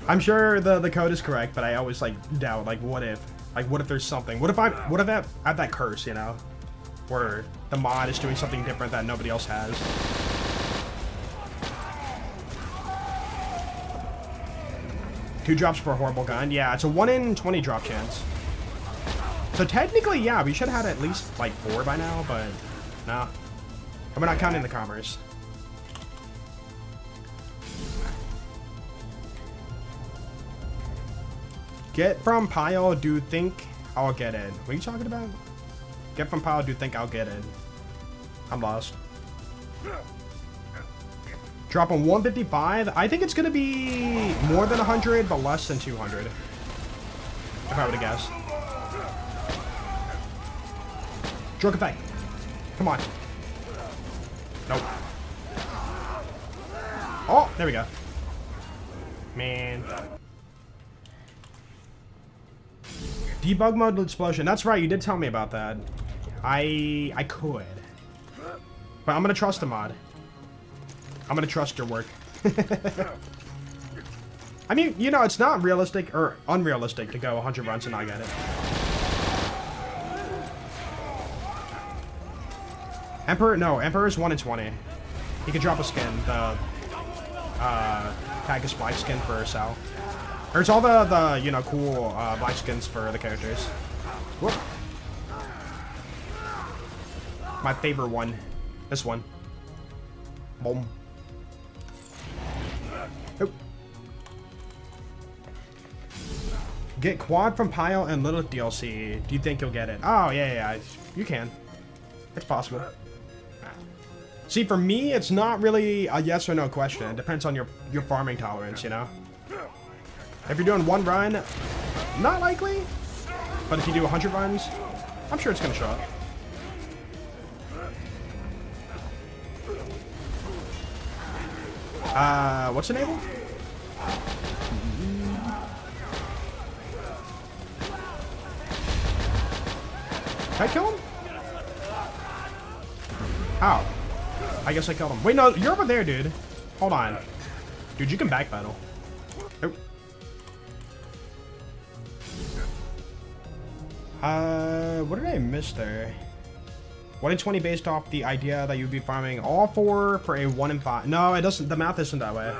I'm sure the code is correct, but I always like doubt, like what if? Like what if there's something? What if I have that curse, where the mod is doing something different that nobody else has. 2 drops for a horrible gun. Yeah, it's a 1 in 20 drop chance. So technically, yeah, we should have had at least like 4 by now, but no. And we're not counting the commerce. Get from pile, do think I'll get it. What are you talking about? Get from pile, do think I'll get it. I'm lost. Drop on 155. I think it's gonna be more than 100, but less than 200. If I were to guess. Stroke effect. Come on. Nope. Oh, there we go. Man. Debug mode explosion. That's right, you did tell me about that. I could. But I'm gonna trust the mod. I'm gonna trust your work. I mean, it's not realistic or unrealistic to go 100 runs and not get it. Emperor's 1 in 20. He could drop a skin, the Pagus Black skin for Sal. Or it's all the cool black skins for the characters. Whoop. My favorite one. This one. Boom. Oop. Get quad from Pile and Lilith DLC. Do you think you'll get it? Oh, yeah. You can. It's possible. See, for me, it's not really a yes or no question. It depends on your farming tolerance, If you're doing 1 run, not likely. But if you do 100 runs, I'm sure it's going to show up. What's enabled? Did I kill him? How? I guess I killed him. Wait, no, you're over there, dude. Hold on. Dude, you can back battle. Oh. What did I miss there? 1 in 20 based off the idea that you'd be farming all 4 for a 1 in 5. No, it doesn't. The math isn't that way.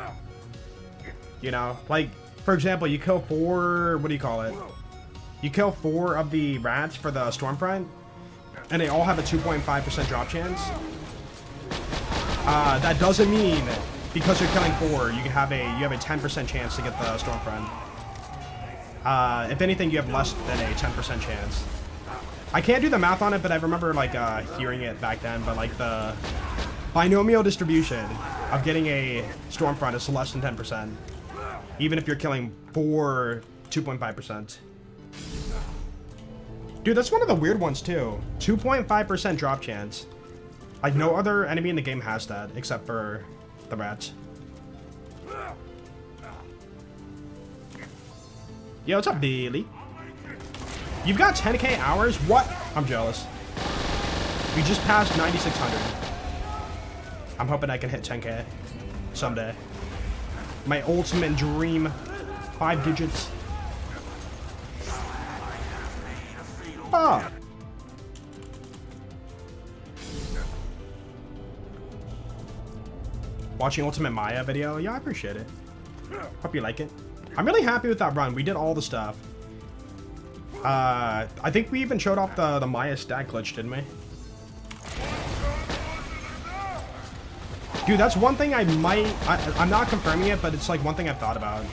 You know, like, for example, you kill 4, what do you call it? You kill 4 of the rats for the Stormfront, and they all have a 2.5% drop chance. That doesn't mean because you're killing 4, you have a 10% chance to get the Stormfront. If anything, you have less than a 10% chance. I can't do the math on it, but I remember like hearing it back then. But like the binomial distribution of getting a Stormfront is less than 10%, even if you're killing 4 2.5%. Dude, that's one of the weird ones too. 2.5% drop chance. Like no other enemy in the game has that except for the rats. Yo, what's up, Billy? You've got 10k hours? What? I'm jealous. We just passed 9,600. I'm hoping I can hit 10k someday. My ultimate dream. 5 digits. Ah. Watching Ultimate Maya video? Yeah, I appreciate it. Hope you like it. I'm really happy with that run. We did all the stuff. I think we even showed off the Maya stat glitch, didn't we? Dude, that's one thing I might... I'm not confirming it, but it's like one thing I've thought about.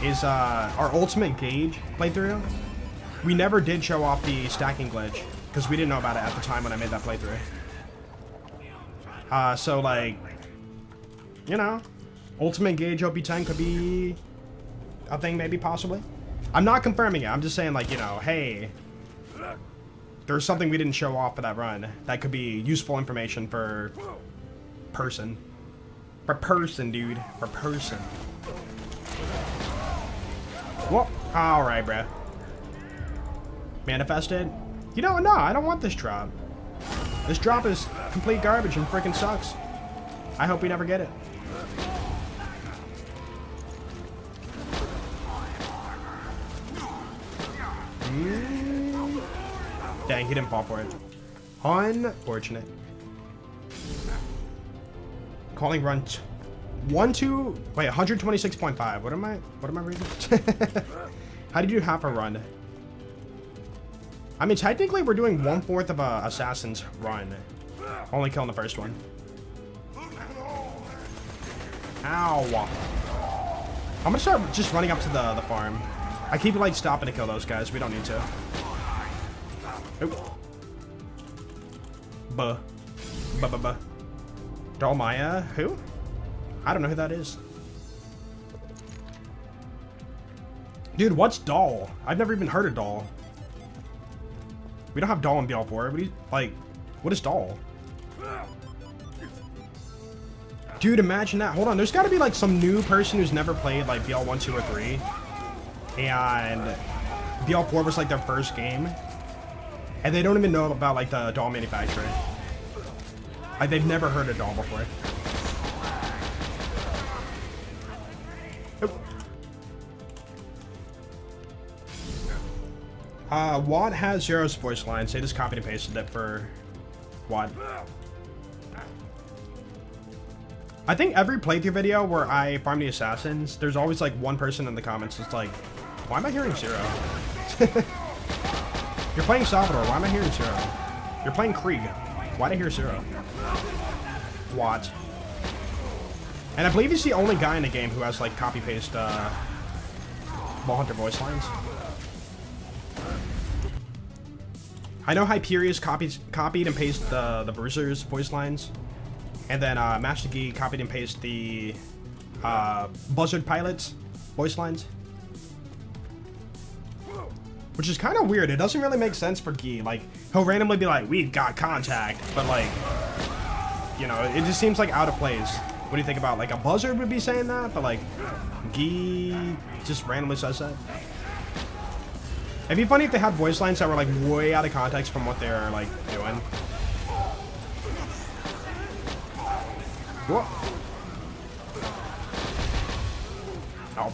Is our Ultimate Gauge playthrough. We never did show off the stacking glitch. Because we didn't know about it at the time when I made that playthrough. So like... You know, Ultimate Gauge OP10 could be a thing, maybe, possibly. I'm not confirming it. I'm just saying, like, you know, hey, there's something we didn't show off for that run that could be useful information for person. For person, dude. For person. Well, alright, bruh. Manifested? You know, no, I don't want this drop. This drop is complete garbage and freaking sucks. I hope we never get it. Dang, he didn't fall for it. Unfortunate. Calling run 126.5. What am I reading? How do you do half a run? I mean, technically we're doing 1/4 of a assassin's run. Only killing the first one. Ow. I'm gonna start just running up to the farm. I keep like stopping to kill those guys. We don't need to. Oh. Buh. Doll Maya? Who? I don't know who that is. Dude, what's Doll? I've never even heard of Doll. We don't have Doll in BL4. What do you, like, what is Doll? Dude, imagine that. Hold on, there's gotta be like some new person who's never played like BL1, 2, or 3. And BL4 was like their first game. And they don't even know about like the doll manufacturer. Like they've never heard of Doll before. Watt has Zero's voice lines. They just copied and pasted it for Watt. I think every playthrough video where I farm the assassins, there's always like one person in the comments that's like, why am I hearing Zero? You're playing Salvador, why am I hearing Zero? You're playing Krieg, why did I hear Zero? Watt. And I believe he's the only guy in the game who has like copy-paste Ball Hunter voice lines. I know Hyperius copied and pasted the Bruiser's voice lines. And then Master Gi copied and pasted the Buzzard Pilot's voice lines. Which is kind of weird. It doesn't really make sense for Gi. Like, he'll randomly be like, we've got contact. But like, you know, it just seems like out of place. What do you think about, like, a Buzzard would be saying that? But like, Gi just randomly says that. It'd be funny if they had voice lines that were like way out of context from what they're like doing. Whoa. Oh.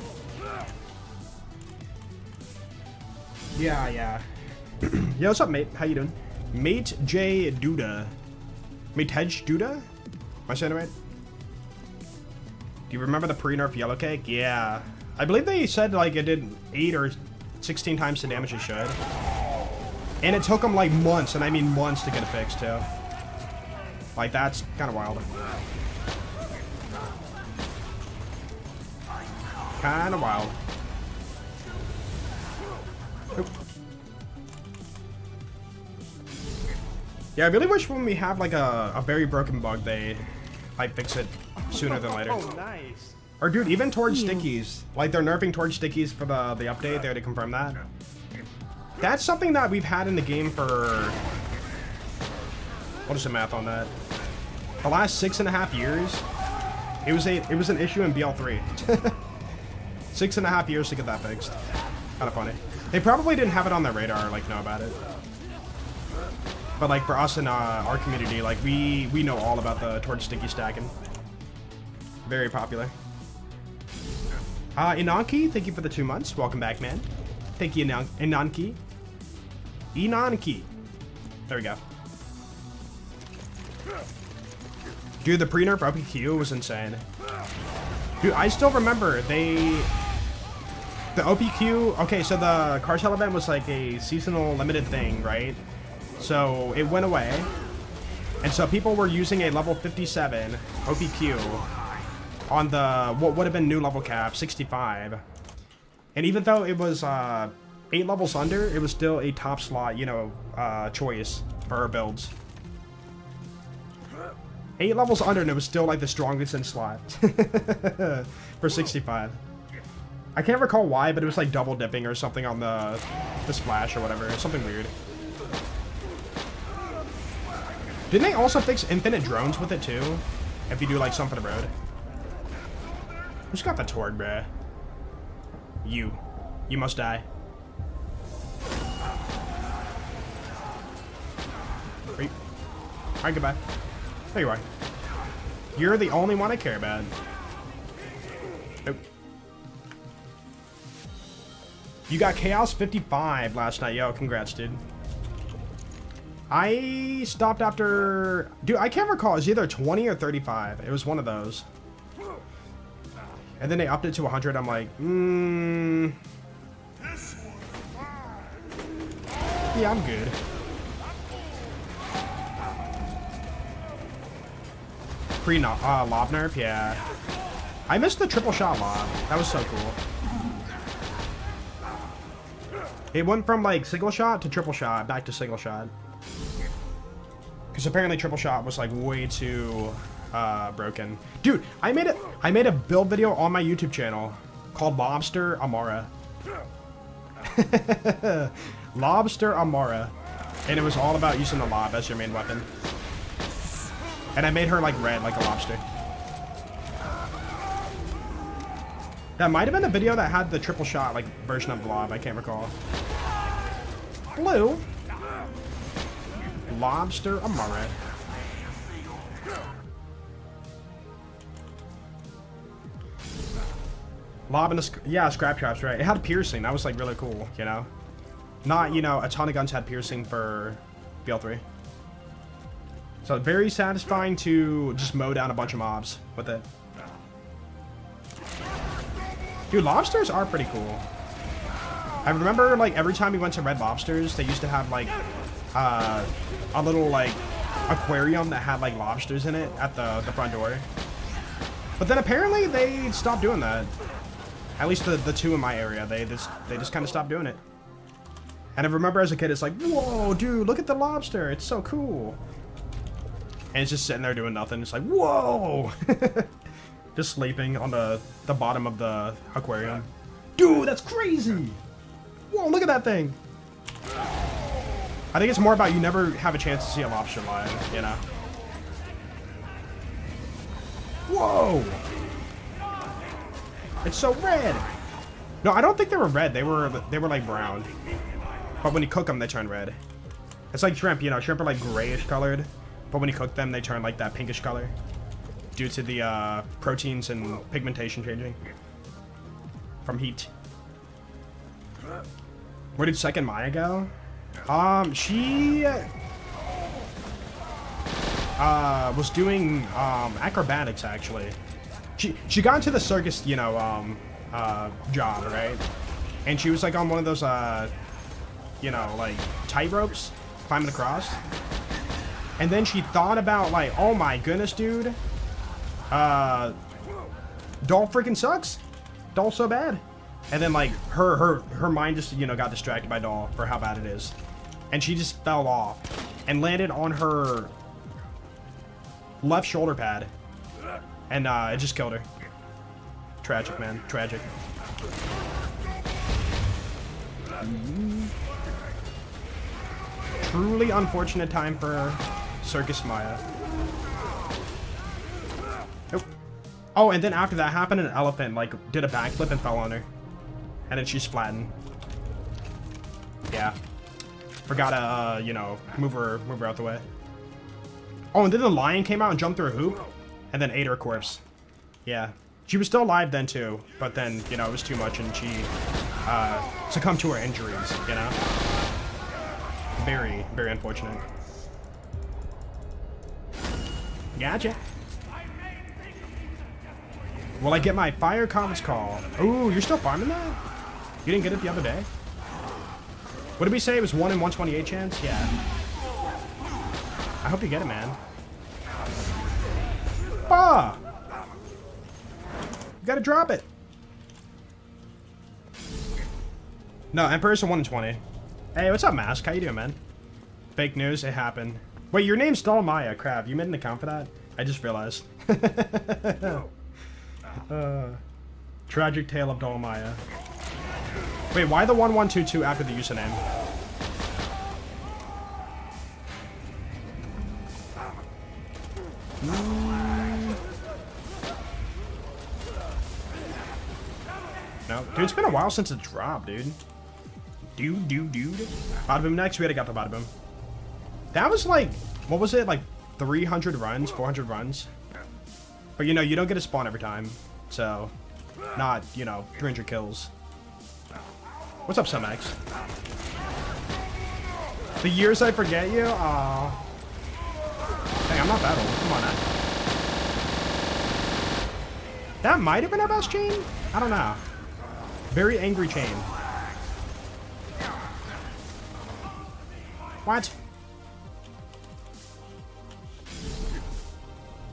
Yeah. Yo, what's up, mate? How you doing? Mate J Duda. Matej Duda? Am I saying it right? Do you remember the pre-nerf yellow cake? Yeah. I believe they said like it did 8 or 16 times the damage it should. And it took them like months, and I mean months to get it fixed too. Like that's kind of wild. Kind of wild. Oop. Yeah, I really wish when we have like a very broken bug, they like fix it sooner than later. Oh, nice. Or dude, even towards stickies. Like they're nerfing towards stickies for the update. They already confirmed that. That's something that we've had in the game for... What is the math on that? The last 6.5 years. It was an issue in BL3. 6.5 years to get that fixed. Kind of funny. They probably didn't have it on their radar or like know about it. But like for us in our community, like we know all about the torch sticky stacking. Very popular. Inanki, thank you for the 2 months. Welcome back, man. Thank you, Inanki. Inanki. There we go. Dude, the pre-nerf OPQ was insane. Dude, I still remember the OPQ, okay, so the cartel event was like a seasonal limited thing, right? So it went away. And so people were using a level 57 OPQ on the, what would have been new level cap, 65. And even though it was 8 levels under, it was still a top slot, you know, choice for our builds. 8 levels under, and it was still like the strongest in slot for 65. I can't recall why, but it was like double dipping or something on the splash or whatever. Something weird. Didn't they also fix infinite drones with it too? If you do like some for the road. Who's got the Tord, bruh? You. You must die. Alright, goodbye. There you are. You're the only one I care about. Nope. You got Chaos 55 last night. Yo, congrats, dude. I stopped after... Dude, I can't recall. It was either 20 or 35. It was one of those. And then they upped it to 100. I'm like, yeah, I'm good. Lob nerf, yeah. I missed the triple shot lob. That was so cool. It went from like single shot to triple shot, back to single shot. Because apparently triple shot was like way too broken. Dude, I made a build video on my YouTube channel called Lobster Amara. Lobster Amara. And it was all about using the lob as your main weapon. And I made her like red, like a lobster. That might have been the video that had the triple shot like version of the lob. I can't recall. Blue. Lobster Amara. Lob and a yeah, scrap traps, right? It had piercing. That was like really cool, you know? Not, you know, a ton of guns had piercing for BL3. So very satisfying to just mow down a bunch of mobs with it. Dude, lobsters are pretty cool. I remember like every time we went to Red Lobsters, they used to have like a little like aquarium that had like lobsters in it at the front door. But then apparently they stopped doing that. At least the two in my area, they just kind of stopped doing it. And I remember as a kid, it's like, whoa, dude, look at the lobster. It's so cool. And it's just sitting there doing nothing. It's like, whoa. Just sleeping on the bottom of the aquarium. Dude, that's crazy. Whoa, look at that thing. I think it's more about you never have a chance to see a lobster live, you know? Whoa. It's so red. No, I don't think they were red. They were like brown. But when you cook them, they turn red. It's like shrimp, you know. Shrimp are like grayish colored. But when you cook them, they turn like that pinkish color. Due to the proteins and pigmentation changing. From heat. Where did second Maya go? She was doing acrobatics actually. She got into the circus, you know, job, right? And she was like on one of those you know, like tight ropes, climbing across. And then she thought about like, oh my goodness, dude, doll freaking sucks. Doll's so bad. And then like her mind just, you know, got distracted by doll for how bad it is, and she just fell off and landed on her left shoulder pad, and it just killed her. Tragic, man, tragic. Truly unfortunate time for Circus Maya. Oh. Oh, and then after that happened, an elephant like did a backflip and fell on her, and then she's flattened. Yeah, forgot to you know, move her out the way. Oh, and then the lion came out and jumped through a hoop, and then ate her corpse. Yeah, she was still alive then too, but then, you know, it was too much and she succumbed to her injuries. You know, very, very unfortunate. Gotcha. Will I get my fire conference call? Ooh, you're still farming that? You didn't get it the other day? What did we say? It was 1 in 128 chance? Yeah. I hope you get it, man. Ah! You gotta drop it. No, Emperor's a 1 in 20. Hey, what's up, Mask? How you doing, man? Fake news, it happened. Wait, your name's Doll Maya. Crap, you made an account for that? I just realized. Tragic tale of Doll Maya. Wait, why the 1122 after the username? No, dude, it's been a while since it dropped, dude. Dude. Bada boom next. We gotta get to Bada boom. That was like, what was it? Like 300 runs, 400 runs. But you know, you don't get a spawn every time, so not, you know, 300 kills. What's up, Sumex? The years I forget you? Aw. Dang, I'm not that old. Come on, now. That might have been our best chain? I don't know. Very angry chain. What?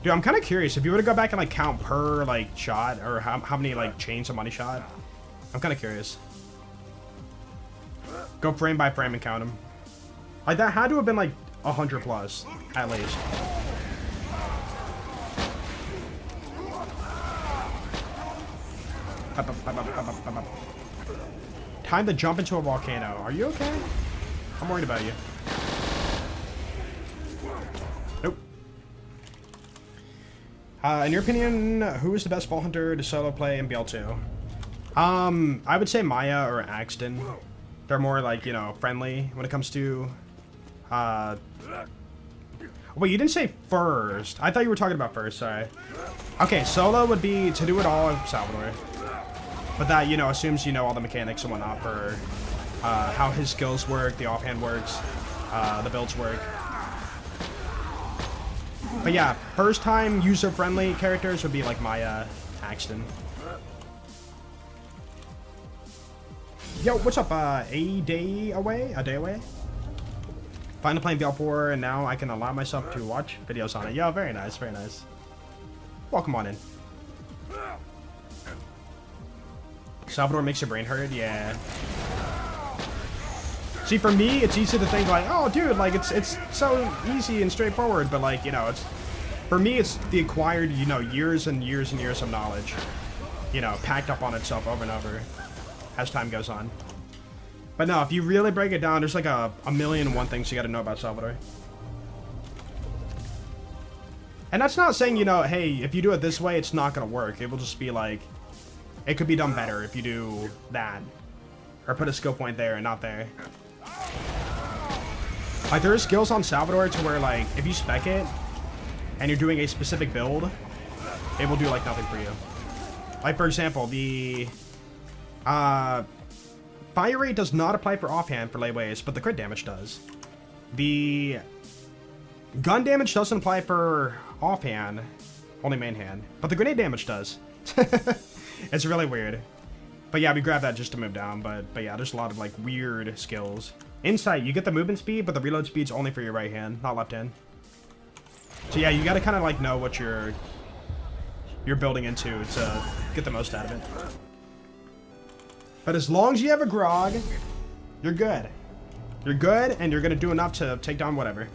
Dude, I'm kind of curious. If you were to go back and like count per like shot, or how many like chains somebody shot, I'm kind of curious. Go frame by frame and count them. Like that had to have been like 100 plus, at least. Time to jump into a volcano. Are you okay? I'm worried about you. Nope. In your opinion, who is the best Vault Hunter to solo play in BL2? I would say Maya or Axton. They're more like, you know, friendly when it comes to, wait, you didn't say first. I thought you were talking about first, sorry. Okay, solo would be to do it all of Salvador. But that, you know, assumes you know all the mechanics and whatnot for how his skills work, the offhand works, the builds work. But yeah, first time user-friendly characters would be like Maya, Axton. Yo, what's up? A day away? Finally playing BL4, and now I can allow myself to watch videos on it. Yo, very nice, very nice. Welcome on in. Salvador makes your brain hurt? Yeah. See, for me, it's easy to think like, oh, dude, like, it's so easy and straightforward, but like, you know, it's, for me, it's the acquired, you know, years and years and years of knowledge, you know, packed up on itself over and over as time goes on. But no, if you really break it down, there's like a million and one things you gotta know about Salvador. And that's not saying, you know, hey, if you do it this way, it's not gonna work. It will just be like, it could be done better if you do that. Or put a skill point there and not there. Like, there are skills on Salvador to where, like, if you spec it, and you're doing a specific build, it will do, like, nothing for you. Like, for example, the, fire rate does not apply for offhand for layways, but the crit damage does. The Gun damage doesn't apply for offhand, only main hand, but the grenade damage does. It's really weird. But yeah, we grab that just to move down, but yeah, there's a lot of like weird skills. Insight, you get the movement speed, but the reload speed's only for your right hand, not left hand. So yeah, you gotta kind of like know what you're building into to get the most out of it. But as long as you have a grog, you're good. You're good, and you're gonna do enough to take down whatever.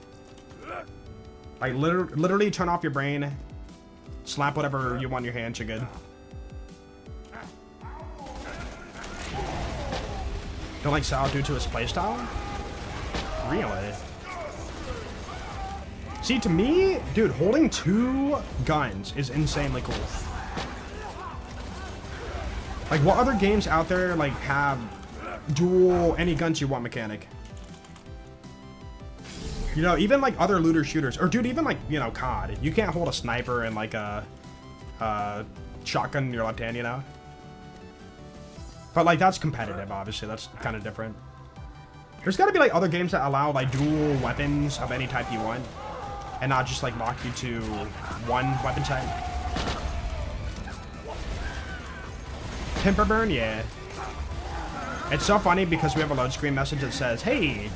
Like literally turn off your brain, slap whatever you want in your hand, you're good. Don't like Sal due to his playstyle? Really? See, to me, dude, holding 2 guns is insanely cool. Like, what other games out there, like, have dual any guns you want mechanic? You know, even, like, other looter shooters. Or, dude, even, like, you know, COD. You can't hold a sniper and, like, a shotgun in your left hand, you know? But, like, that's competitive, obviously. That's kind of different. There's got to be, like, other games that allow, like, dual weapons of any type you want. And not just, like, lock you to one weapon type. Pimper burn, yeah. It's so funny because we have a load screen message that says, hey,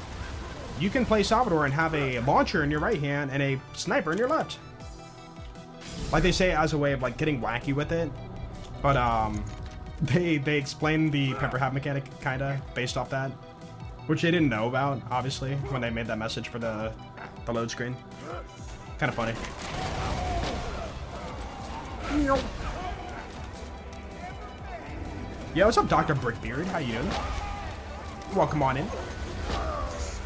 you can play Salvador and have a launcher in your right hand and a sniper in your left. Like, they say it as a way of, like, getting wacky with it. But, they explain the pepper hat mechanic kind of based off that, which they didn't know about, obviously, when they made that message for the load screen. Kind of funny. Yo, what's up, Dr. Brickbeard? How you doing? Welcome on in.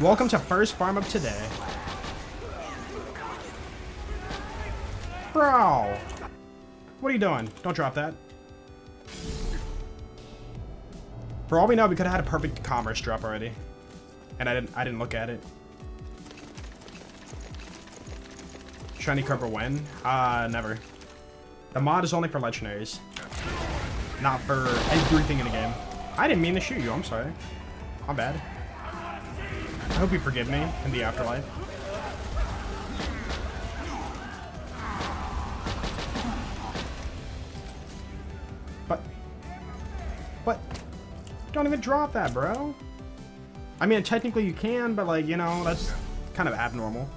Welcome to first farm of today. Bro, what are you doing? Don't drop that. For all we know, we could have had a perfect commerce drop already, and I didn't look at it. Shiny Cobra when? Never. The mod is only for legendaries, not for everything in the game. I didn't mean to shoot you. I'm sorry. My bad. I hope you forgive me in the afterlife. But. Don't even drop that, bro. I mean, technically you can, but like, you know, that's kind of abnormal.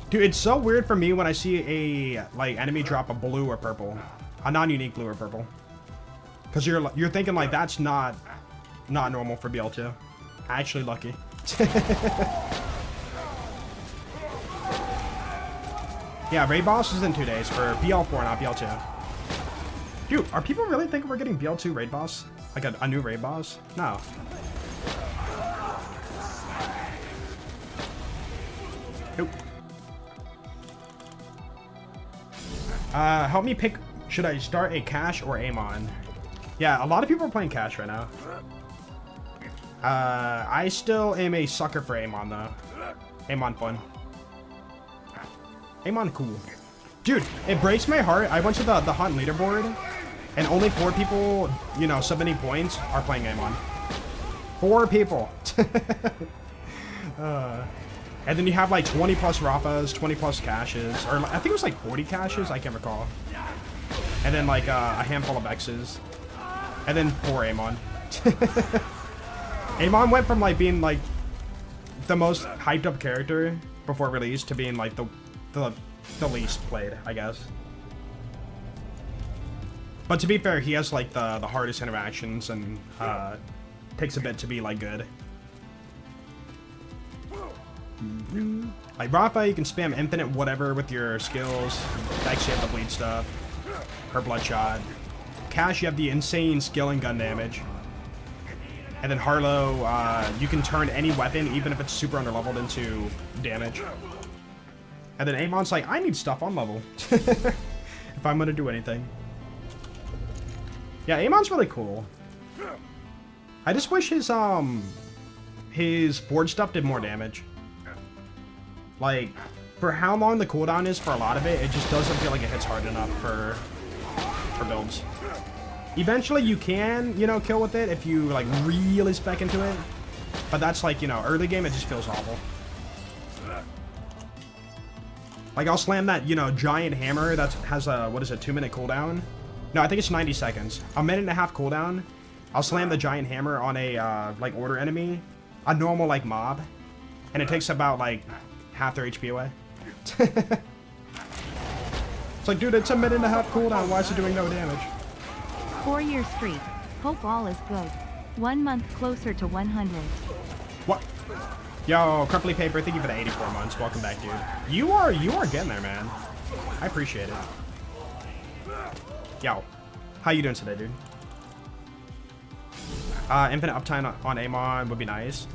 Dude, it's so weird for me when I see a like enemy drop a blue or purple, a non-unique blue or purple, because you're thinking like that's not normal for BL2. Actually, lucky. Yeah, raid boss is in 2 days for BL4, not BL2. Dude, are people really thinking we're getting BL2 raid boss? Like a new raid boss? No. Nope. Help me pick, should I start a Cash or Amon? Yeah, a lot of people are playing Cash right now. I still am a sucker for Amon though. Amon fun. Amon cool. Dude, it breaks my heart. I went to the hunt leaderboard, and only 4 people, you know, 70 points are playing Amon. 4 people. And then you have like 20 plus Rafas, 20 plus caches, or I think it was like 40 caches, I can't recall. And then like a handful of X's. And then 4 Amon. Amon went from like being like the most hyped up character before release to being like the least played, I guess. But to be fair, he has like the hardest interactions and takes a bit to be like good. Like Rafa, you can spam infinite whatever with your skills. Dex, you have the bleed stuff. Her bloodshot. Cash, you have the insane skill and gun damage. And then Harlow, you can turn any weapon, even if it's super underleveled, into damage. And then Amon's like, I need stuff on level. If I'm gonna do anything. Yeah, Amon's really cool. I just wish his forge stuff did more damage. Like, for how long the cooldown is for a lot of it, it just doesn't feel like it hits hard enough for builds. Eventually you can, you know, kill with it if you, like, really spec into it. But that's like, you know, early game it just feels awful. Like, I'll slam that, you know, giant hammer that has a, what is it, 2-minute cooldown? No, I think it's 90 seconds. A minute and a half cooldown. I'll slam the giant hammer on a, like, order enemy. A normal, like, mob. And it takes about, like, half their HP away. It's like, dude, it's a minute and a half cooldown. Why is it doing no damage? 4-year streak. Hope all is good. 1 month closer to 100. What? Yo, Crumply Paper, thank you for the 84 months. Welcome back, dude. You are getting there, man. I appreciate it. Yo, how you doing today, dude? Infinite uptime on Amon would be nice.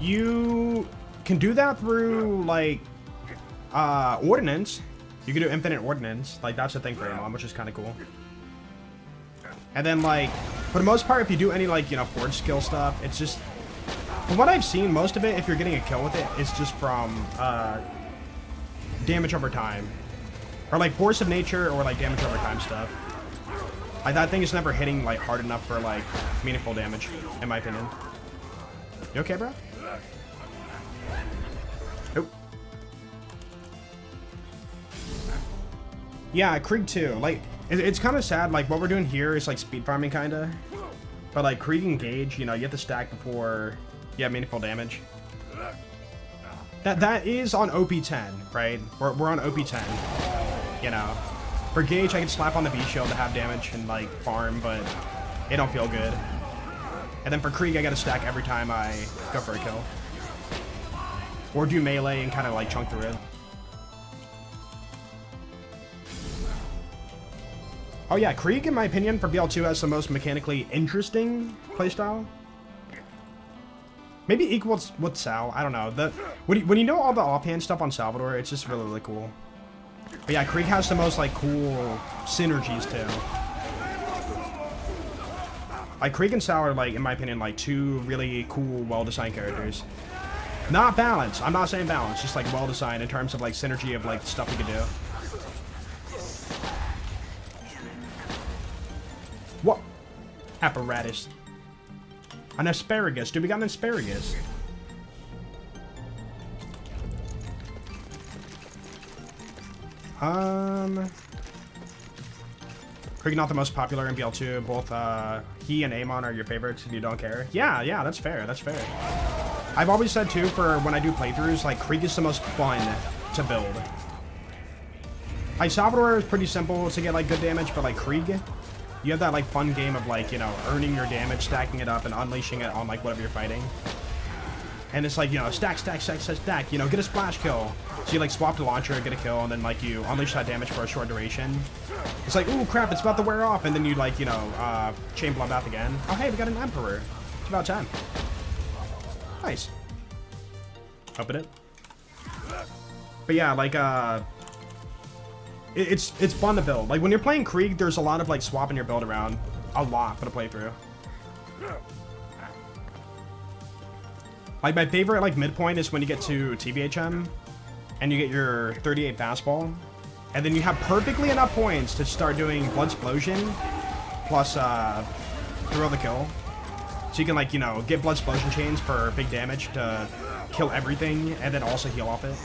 You can do that through, like, Ordnance. You can do infinite Ordnance. Like, that's the thing for Amon, which is kind of cool. And then, like, for the most part, if you do any, like, you know, forge skill stuff, it's just... From what I've seen, most of it, if you're getting a kill with it, is just from, damage over time. Or, like, force of nature or, like, damage over time stuff. Like, that thing is never hitting, like, hard enough for, like, meaningful damage, in my opinion. You okay, bro? Nope. Yeah, Krieg too. Like, it's kind of sad. Like, what we're doing here is, like, speed farming, kind of. But, like, Krieg and Gauge, you know, you have to stack before you have meaningful damage. That is on OP10, right? We're on OP10, you know. For Gauge, I can slap on the B-Shield to have damage and, like, farm, but it don't feel good. And then for Krieg, I gotta stack every time I go for a kill. Or do melee and kind of, like, chunk through it. Oh yeah, Krieg, in my opinion, for BL2 has the most mechanically interesting playstyle. Maybe equals with Sal, I don't know. When you know all the offhand stuff on Salvador, it's just really, really cool. But yeah, Krieg has the most, like, cool synergies, too. Like, Krieg and Sal are, like, in my opinion, like, two really cool, well-designed characters. Not balanced. I'm not saying balanced, just, like, well-designed in terms of, like, synergy of, like, stuff we can do. What? Apparatus. An asparagus. Dude, we got an asparagus. Krieg not the most popular in BL2. Both he and Amon are your favorites and you don't care. Yeah, that's fair. That's fair. I've always said too, for when I do playthroughs, like, Krieg is the most fun to build. Like, Salvador is pretty simple to get, like, good damage, but, like, Krieg, you have that, like, fun game of, like, you know, earning your damage, stacking it up, and unleashing it on, like, whatever you're fighting. And it's like, you know, stack, you know, get a splash kill. So you, like, swap the launcher, get a kill, and then, like, you unleash that damage for a short duration. It's like, ooh, crap, it's about to wear off, and then you, like, you know, chain bloodbath again. Oh, hey, we got an Emperor. It's about time. Nice. Open it. But yeah, like, it's fun to build. Like, when you're playing Krieg, there's a lot of, like, swapping your build around. A lot for the playthrough. Like, my favorite, like, midpoint is when you get to TVHM and you get your 38 fastball, and then you have perfectly enough points to start doing Blood Explosion plus throw the kill. So you can, like, you know, get Blood Explosion chains for big damage to kill everything and then also heal off it.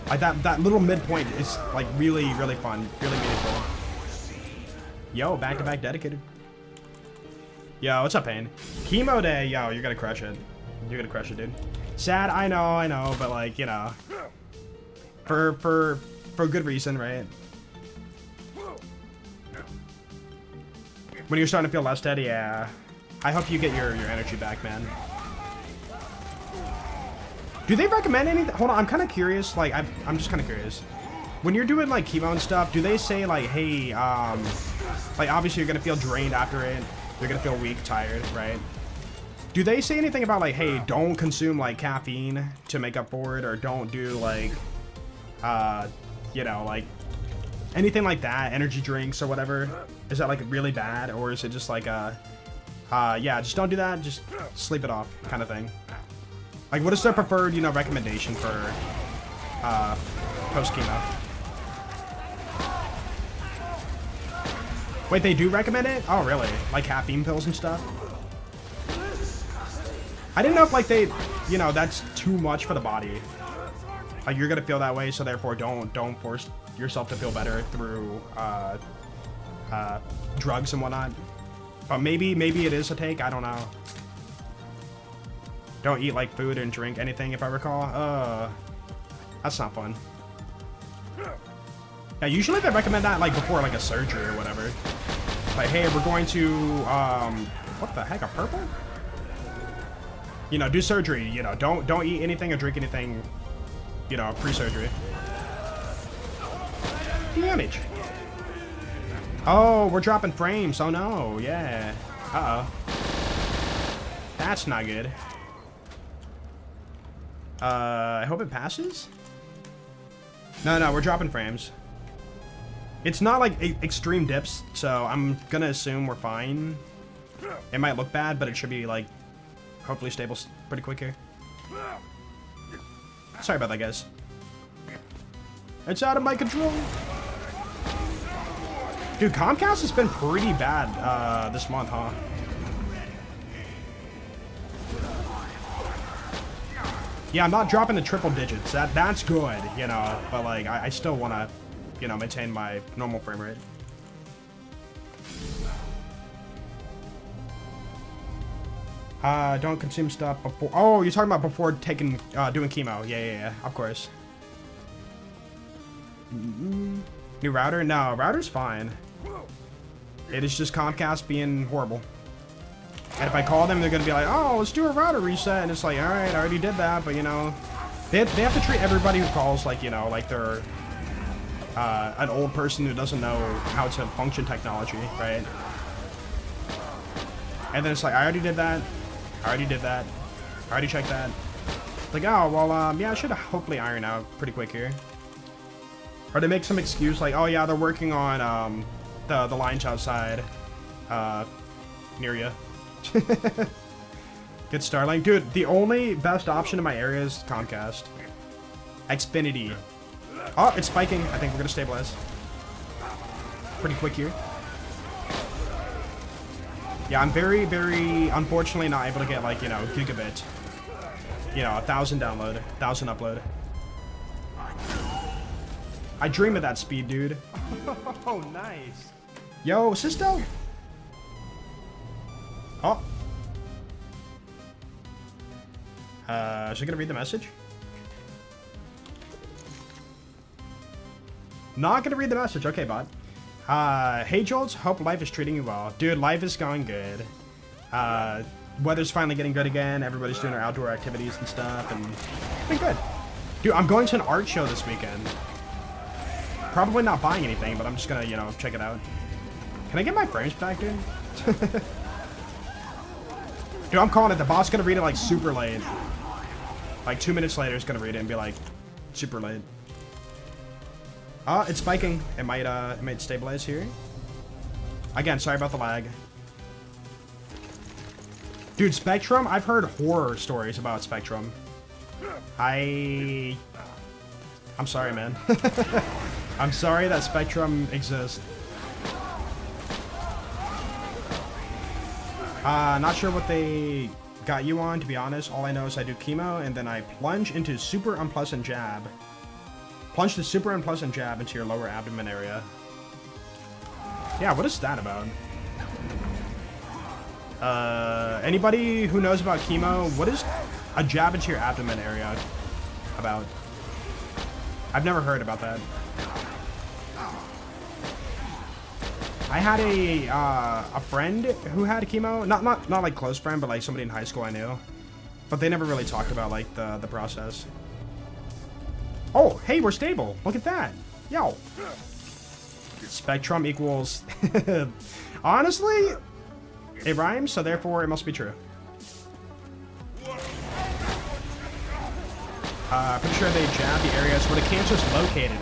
Like, that little midpoint is, like, really, really fun, really meaningful. Yo, back-to-back dedicated. Yo, what's up, Pain? Chemo day, yo, you're gonna crush it. You're gonna crush it, dude. Sad, I know, but, like, you know, for good reason, right? When you're starting to feel less dead, yeah. I hope you get your energy back, man. Do they recommend anything? Hold on, I'm kind of curious. Like, I'm just kind of curious. When you're doing, like, chemo and stuff, do they say, like, hey, like, obviously you're gonna feel drained after it. You're gonna feel weak, tired, right? Do they say anything about, like, hey, don't consume, like, caffeine to make up for it, or don't do, like, you know, like, anything like that, energy drinks or whatever? Is that, like, really bad, or is it just like yeah, just don't do that, just sleep it off kind of thing? Like, what is their preferred, you know, recommendation for post-chemo? Wait, they do recommend it? Oh, really? Like caffeine pills and stuff? I didn't know if, like, they, you know, that's too much for the body. Like, you're gonna feel that way, so therefore don't force yourself to feel better through drugs and whatnot. But maybe it is a take, I don't know. Don't eat like food and drink anything, if I recall. That's not fun. Yeah, usually they recommend that like before like a surgery or whatever. Like, hey, we're going to what the heck, a purple? You know, do surgery, you know, don't eat anything or drink anything, you know, pre-surgery. Damage. Oh, we're dropping frames. Oh no, yeah. Uh-oh. That's not good. I hope it passes? No, we're dropping frames. It's not like extreme dips, so I'm gonna assume we're fine. It might look bad, but it should be like hopefully stable pretty quick here. Sorry about that, guys. It's out of my control. Dude, Comcast has been pretty bad this month, huh? Yeah, I'm not dropping the triple digits. That's good, you know, but like I still want to, you know, maintain my normal frame rate. Don't consume stuff before. Oh, you're talking about before taking doing chemo? Yeah, of course. New router? No, router's fine. It is just Comcast being horrible. And if I call them, they're gonna be like, "Oh, let's do a router reset," and it's like, "All right, I already did that," but you know, they have to treat everybody who calls like, you know, like they're an old person who doesn't know how to function technology, right? And then it's like, I already did that. I already did that. I already checked that. Like, oh, well, yeah, I should hopefully iron out pretty quick here. Or they make some excuse like, oh yeah, they're working on the lines outside near you. Get Starlink. Dude, the only best option in my area is Comcast. Xfinity. Oh, it's spiking. I think we're gonna stabilize. Pretty quick here. Yeah, I'm very, very unfortunately not able to get like, you know, gigabit. You know, 1,000 download, 1,000 upload. I dream of that speed, dude. Oh, nice. Yo, Sisto. Oh. Is she gonna read the message? Not gonna read the message. Okay, bot. Hey, Jolts. Hope life is treating you well. Dude, life is going good. Weather's finally getting good again. Everybody's doing their outdoor activities and stuff, and it's been good. Dude, I'm going to an art show this weekend. Probably not buying anything, but I'm just gonna, you know, check it out. Can I get my frames back, dude? Dude, I'm calling it. The boss gonna read it like super late. Like 2 minutes later, it's gonna read it and be like super late. It's spiking. It might stabilize here. Again, sorry about the lag. Dude, Spectrum. I've heard horror stories about Spectrum. I'm sorry, man. I'm sorry that Spectrum exists. Not sure what they got you on, to be honest. All I know is I do chemo, and then I plunge into super unpleasant jab. Plunge the super unpleasant jab into your lower abdomen area. Yeah, what is that about? Anybody who knows about chemo, what is a jab into your abdomen area about? I've never heard about that. I had a friend who had chemo, not like close friend, but like somebody in high school I knew. But they never really talked about like the process. Oh, hey, we're stable. Look at that. Yo. Spectrum equals honestly, it rhymes, so therefore it must be true. Pretty sure they jab the areas where the cancer's located.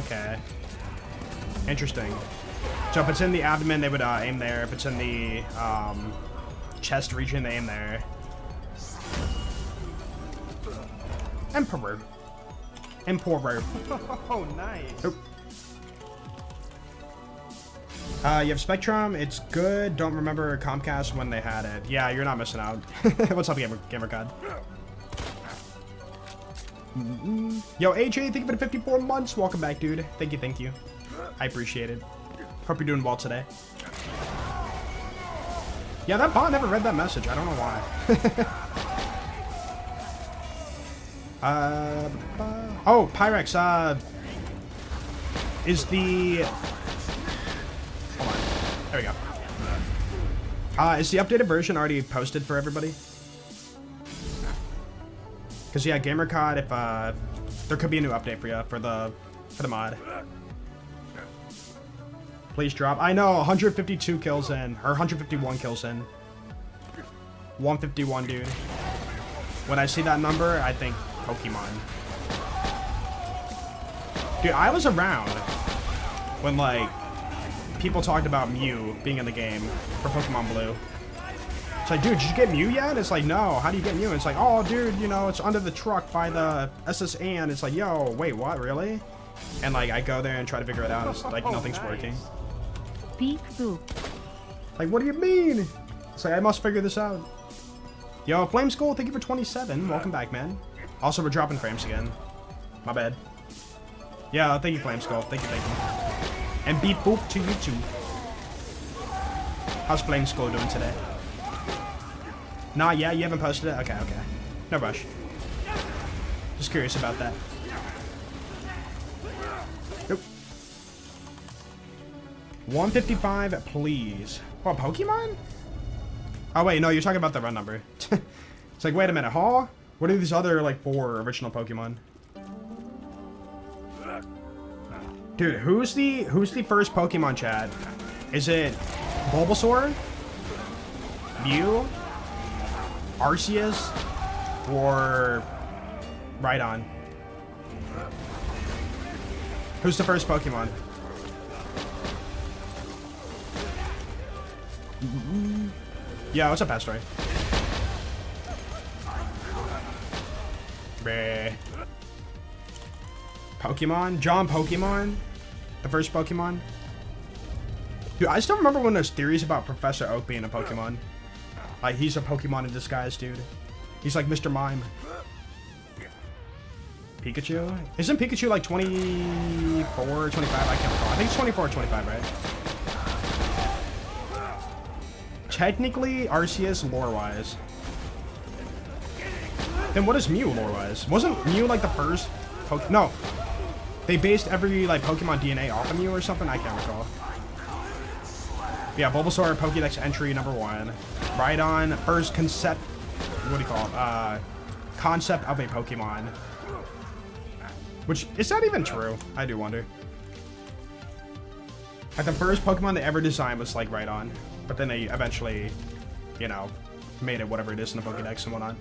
Okay. Interesting. So if it's in the abdomen, they would aim there. If it's in the chest region, they aim there. Emperor. Oh, nice. Oh. You have Spectrum. It's good. Don't remember Comcast when they had it. Yeah, you're not missing out. What's up, Gamer God? Yo, AJ, thank you for the 54 months. Welcome back, dude. Thank you, thank you. I appreciate it. Hope you're doing well today. Yeah, that bot never read that message. I don't know why. Oh, Pyrex, is the... Hold on. There we go. Is the updated version already posted for everybody? Because, yeah, GamerCod, if, there could be a new update for you, for the mod. Please drop. I know, 152 kills in, or 151 kills in. 151, dude. When I see that number, I think Pokemon. Dude, I was around when, like, people talked about Mew being in the game for Pokemon Blue. It's like, dude, did you get Mew yet? It's like, no. How do you get Mew? It's like, oh, dude, you know, it's under the truck by the SS Anne. It's like, yo, wait, what? Really? And, like, I go there and try to figure it out. It's like, nothing's working. Beep boop. Like, what do you mean? It's like, I must figure this out. Yo, Flame Skull, thank you for 27. Welcome back, man. Also, we're dropping frames again. My bad. Yeah, thank you, Flame Skull. Thank you, thank you. And beep boop to you too. How's Flame Skull doing today? Nah, yeah, you haven't posted it? Okay, okay. No rush. Just curious about that. Nope. 155, please. What, Pokemon? Oh, wait, no, you're talking about the run number. It's like, wait a minute, huh? What are these other, like, 4 original Pokemon? Dude, who's the first Pokemon, Chad? Is it Bulbasaur? Mew? Arceus? Or Rhydon? Who's the first Pokemon? Yeah, what's up, Asteroid? Bleh. Pokemon? John Pokemon? The first Pokemon? Dude, I still remember when there's theories about Professor Oak being a Pokemon. Like, he's a Pokemon in disguise, dude. He's like Mr. Mime. Pikachu? Isn't Pikachu like 24 or 25? I can't recall. I think it's 24 or 25, right? Technically, Arceus lore-wise. Then what is Mew lore-wise? Wasn't Mew like the first No. They based every like Pokemon DNA off of Mew or something? I can't recall. Yeah, Bulbasaur, Pokédex entry number 1. Rhydon, first concept... What do you call it? Concept of a Pokemon. Which, is that even true? I do wonder. Like, the first Pokemon they ever designed was like Rhydon. But then they eventually, you know, made it whatever it is in the Pokédex and whatnot.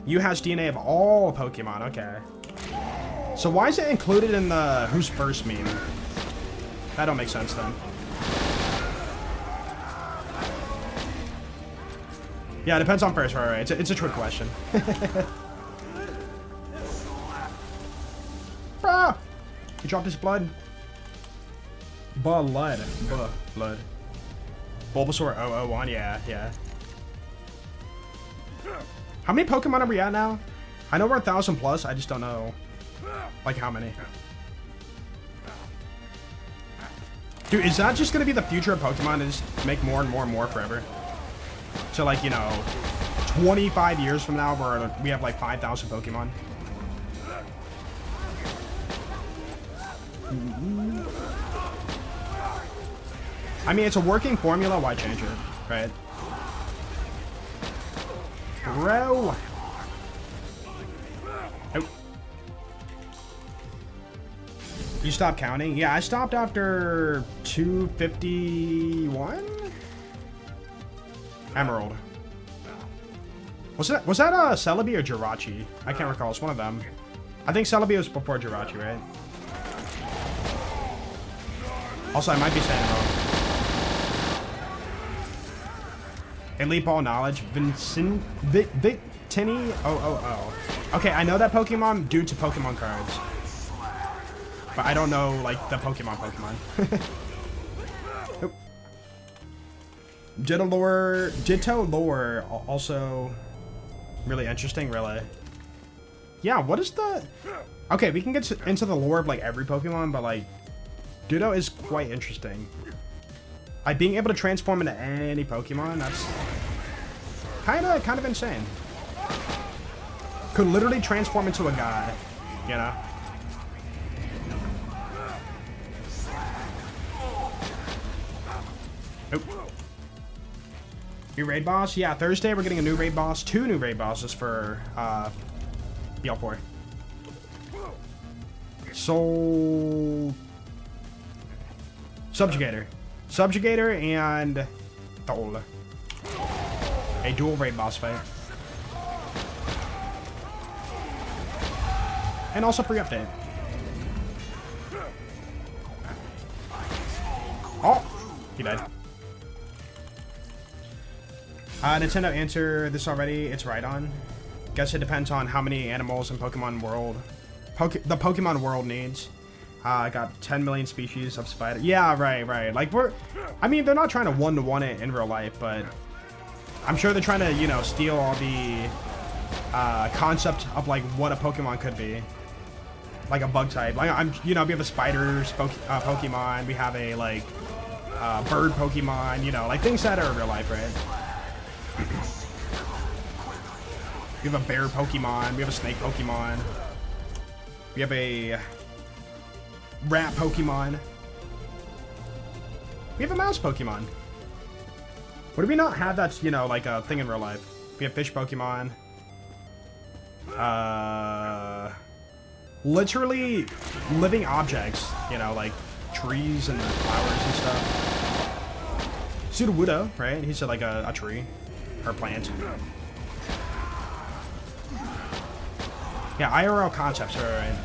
You has DNA of all Pokemon, okay. So why is it included in the who's first meme? That don't make sense then. Yeah, it depends on first, right? It's a trick question. Ah! He dropped his blood. Blood. Blood. Bulbasaur 001, yeah, yeah. How many Pokemon are we at now? I know we're 1,000 plus, I just don't know, like, how many. Dude, is that just gonna be the future of Pokemon, is make more and more and more forever? So, like, you know, 25 years from now, where we have, like, 5,000 Pokemon. I mean, it's a working formula, why change it, right? Bro! Oh. You stopped counting? Yeah, I stopped after 251? Emerald. Was that Celebi or Jirachi? I can't recall. It's one of them. I think Celebi was before Jirachi, right? Also, I might be saying it wrong. Elite Ball Knowledge. Victini 000. Okay, I know that Pokemon due to Pokemon cards. But I don't know, like, the Pokemon. Nope. Ditto lore also really interesting, really. Yeah, what is the... Okay, we can get into the lore of, like, every Pokemon, but, like, Ditto is quite interesting. Like, being able to transform into any Pokemon, that's kind of insane. Could literally transform into a god, you know? Nope. New raid boss? Yeah, Thursday we're getting a new raid boss. 2 new raid bosses for BL4. Soul... Subjugator. Subjugator and... Thol. A dual raid boss fight. And also free update. Oh! He died. Nintendo answer this already. It's right on. Guess it depends on how many animals in Pokemon World. The Pokemon World needs. I got 10 million species of spider. Yeah, right. Like, I mean, they're not trying to one-to-one it in real life, but I'm sure they're trying to, you know, steal all the concept of, like, what a Pokemon could be. Like a bug type. Like, you know, we have a spider Pokemon. We have a, like, bird Pokemon, you know, like things that are in real life, right? We have a bear Pokemon. We have a snake Pokemon. We have a rat Pokemon. We have a mouse Pokemon. What do we not have that's, you know, like a thing in real life? We have fish Pokemon. Literally living objects, you know, like trees and flowers and stuff. Sudowoodo, right? He said like a tree or plant. Yeah, IRL concepts, right.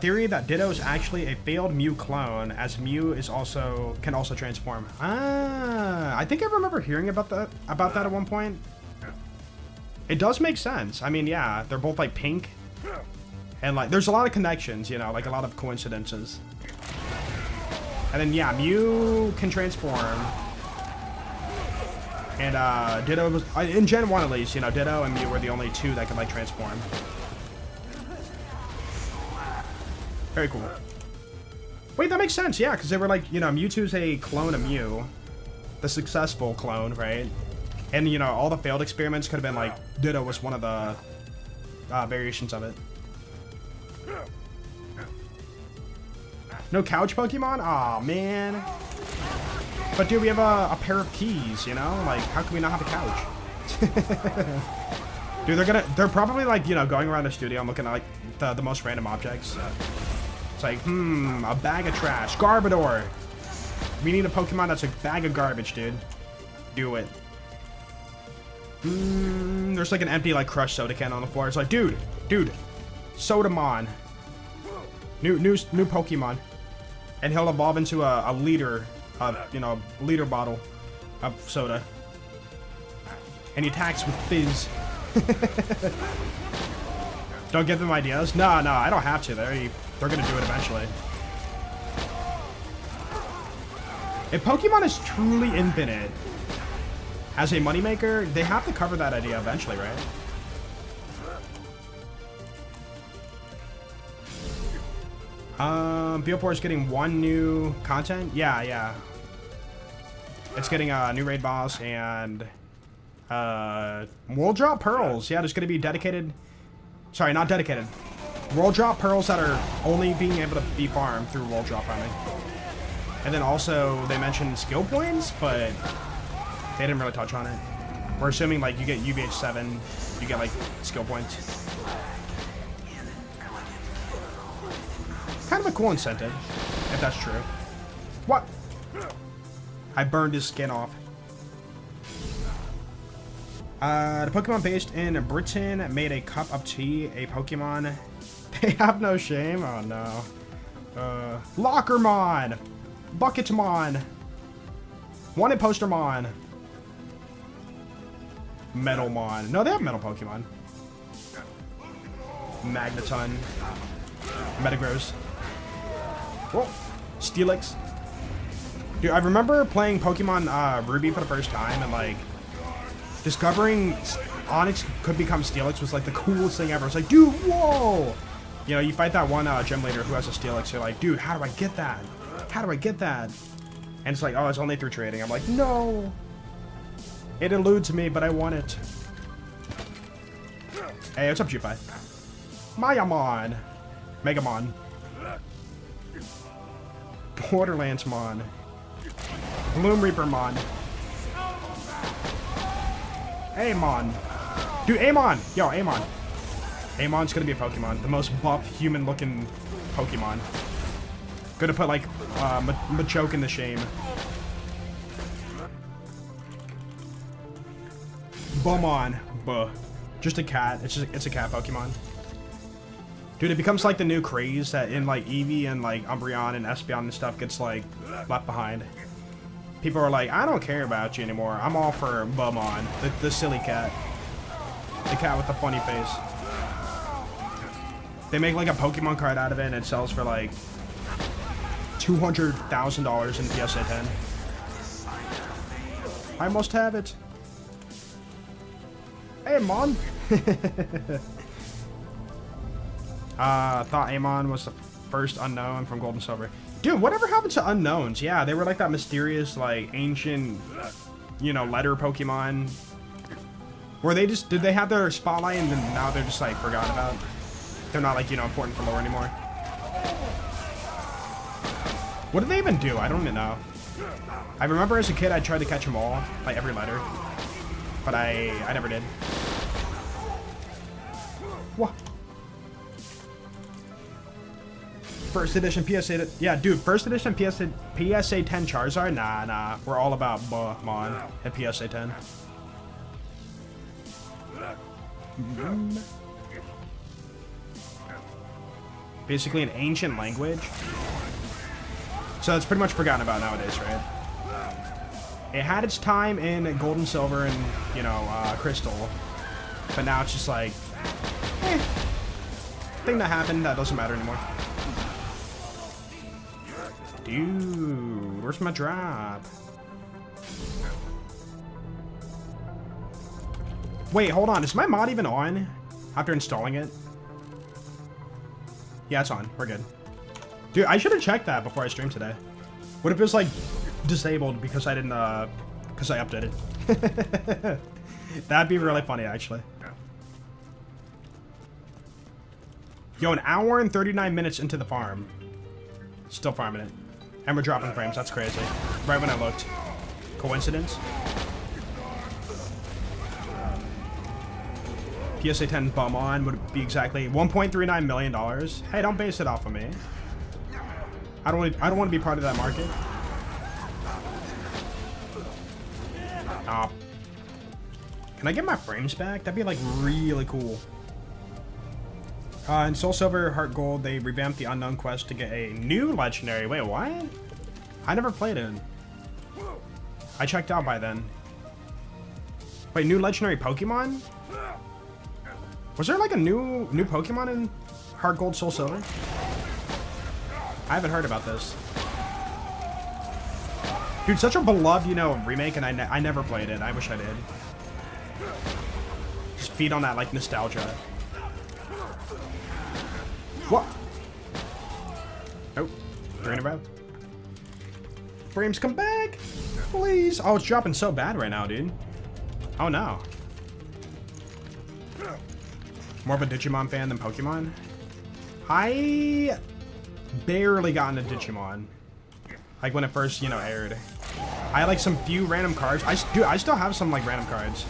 Theory that Ditto is actually a failed Mew clone, as Mew is can also transform. Ah, I think I remember hearing about that at one point. It does make sense. I mean, yeah, they're both like pink, and like there's a lot of connections, you know, like a lot of coincidences. And then yeah, Mew can transform, and Ditto was in Gen 1 at least. You know, Ditto and Mew were the only 2 that could like transform. Very cool. Wait, that makes sense, yeah, because they were like, you know, Mewtwo's a clone of Mew. The successful clone, right? And, you know, all the failed experiments could have been like, Ditto was one of the variations of it. No couch Pokemon? Aw, man. But dude, we have a pair of keys, you know? Like, how can we not have a couch? Dude, they're probably like, you know, going around the studio and looking at like the most random objects. It's like, a bag of trash. Garbodor! We need a Pokemon that's a bag of garbage, dude. Do it. There's like an empty, like, crushed soda can on the floor. It's like, dude, Sodamon. New Pokemon. And he'll evolve into a liter, you know, liter bottle of soda. And he attacks with fizz. Don't give them ideas? No, I don't have to. They're gonna do it eventually. If Pokemon is truly infinite as a moneymaker, they have to cover that idea eventually, right? BO4 is getting 1 new content? Yeah. It's getting a new raid boss and World Drop Pearls. Yeah, there's gonna be dedicated... Sorry, not dedicated. World Drop Pearls that are only being able to be farmed through World Drop farming. And then also, they mentioned skill points, but they didn't really touch on it. We're assuming, like, you get UVH 7, you get, like, skill points. Kind of a cool incentive, if that's true. What? I burned his skin off. The Pokemon based in Britain made a cup of tea, a Pokemon. They have no shame? Oh, no. Lockermon! Bucketmon! Wanted Postermon! Metalmon. No, they have metal Pokemon. Magneton. Metagross. Whoa. Steelix. Dude, I remember playing Pokemon Ruby for the first time, and like, discovering Onyx could become Steelix was like the coolest thing ever. It's like, dude, whoa! You know, you fight that one gym leader who has a Steelix. You're like, dude, how do I get that? How do I get that? And it's like, oh, it's only through trading. I'm like, no! It eludes me, but I want it. Hey, what's up, Jupai? Mayamon! Megamon. Borderlands Mon. Bloom Reaper Mon. Amon. Dude, Amon! Yo, Amon. Amon's gonna be a Pokemon. The most buff, human-looking Pokemon. Gonna put, like, Machoke in the shame. Bumon. Buh. Just a cat. It's a cat Pokemon. Dude, it becomes like the new craze that in like Eevee and like Umbreon and Espeon and stuff gets like left behind. People are like, I don't care about you anymore. I'm all for Bumon, the silly cat. The cat with the funny face. They make like a Pokemon card out of it and it sells for like $200,000 in PSA 10. I must have it. Hey, Mon. Thought Amon was the first unknown from Gold and Silver. Dude, whatever happened to unknowns? Yeah, they were like that mysterious, like, ancient, you know, letter Pokemon. Where they just, did they have their spotlight and then now they're just, like, forgotten about? They're not, like, you know, important for lore anymore. What did they even do? I don't even know. I remember as a kid I tried to catch them all, like, every letter. But I never did. What? First edition PSA... Yeah, dude, first edition PSA 10 Charizard? Nah. We're all about Mon at PSA 10. Basically an ancient language. So it's pretty much forgotten about nowadays, right? It had its time in Gold and Silver and, you know, Crystal. But now it's just like... thing that happened that doesn't matter anymore. Dude, where's my drop? Wait, hold on. Is my mod even on after installing it? Yeah, it's on. We're good. Dude, I should have checked that before I streamed today. What if it was like disabled because I didn't, because I updated? That'd be really funny, actually. Yo, an hour and 39 minutes into the farm. Still farming it. And we're dropping frames. That's crazy. Right when I looked. Coincidence? PSA 10 bum on would be exactly $1.39 million. Hey, don't base it off of me. I don't want to be part of that market. Can I get my frames back? That'd be like really cool. In Soul Silver, Heart Gold, they revamped the Unknown Quest to get a new legendary. Wait, what? I never played it. I checked out by then. Wait, new legendary Pokemon? Was there like a new Pokemon in Heart Gold, Soul Silver? I haven't heard about this. Dude, such a beloved, you know, remake, and I never played it. I wish I did. Just feed on that, like, nostalgia. What? Oh, 3 in a row. Frames, come back! Please! Oh, it's dropping so bad right now, dude. Oh, no. More of a Digimon fan than Pokemon? I barely got into Digimon. Like, when it first, you know, aired. I had, like, some few random cards. Dude, I still have some, like, random cards.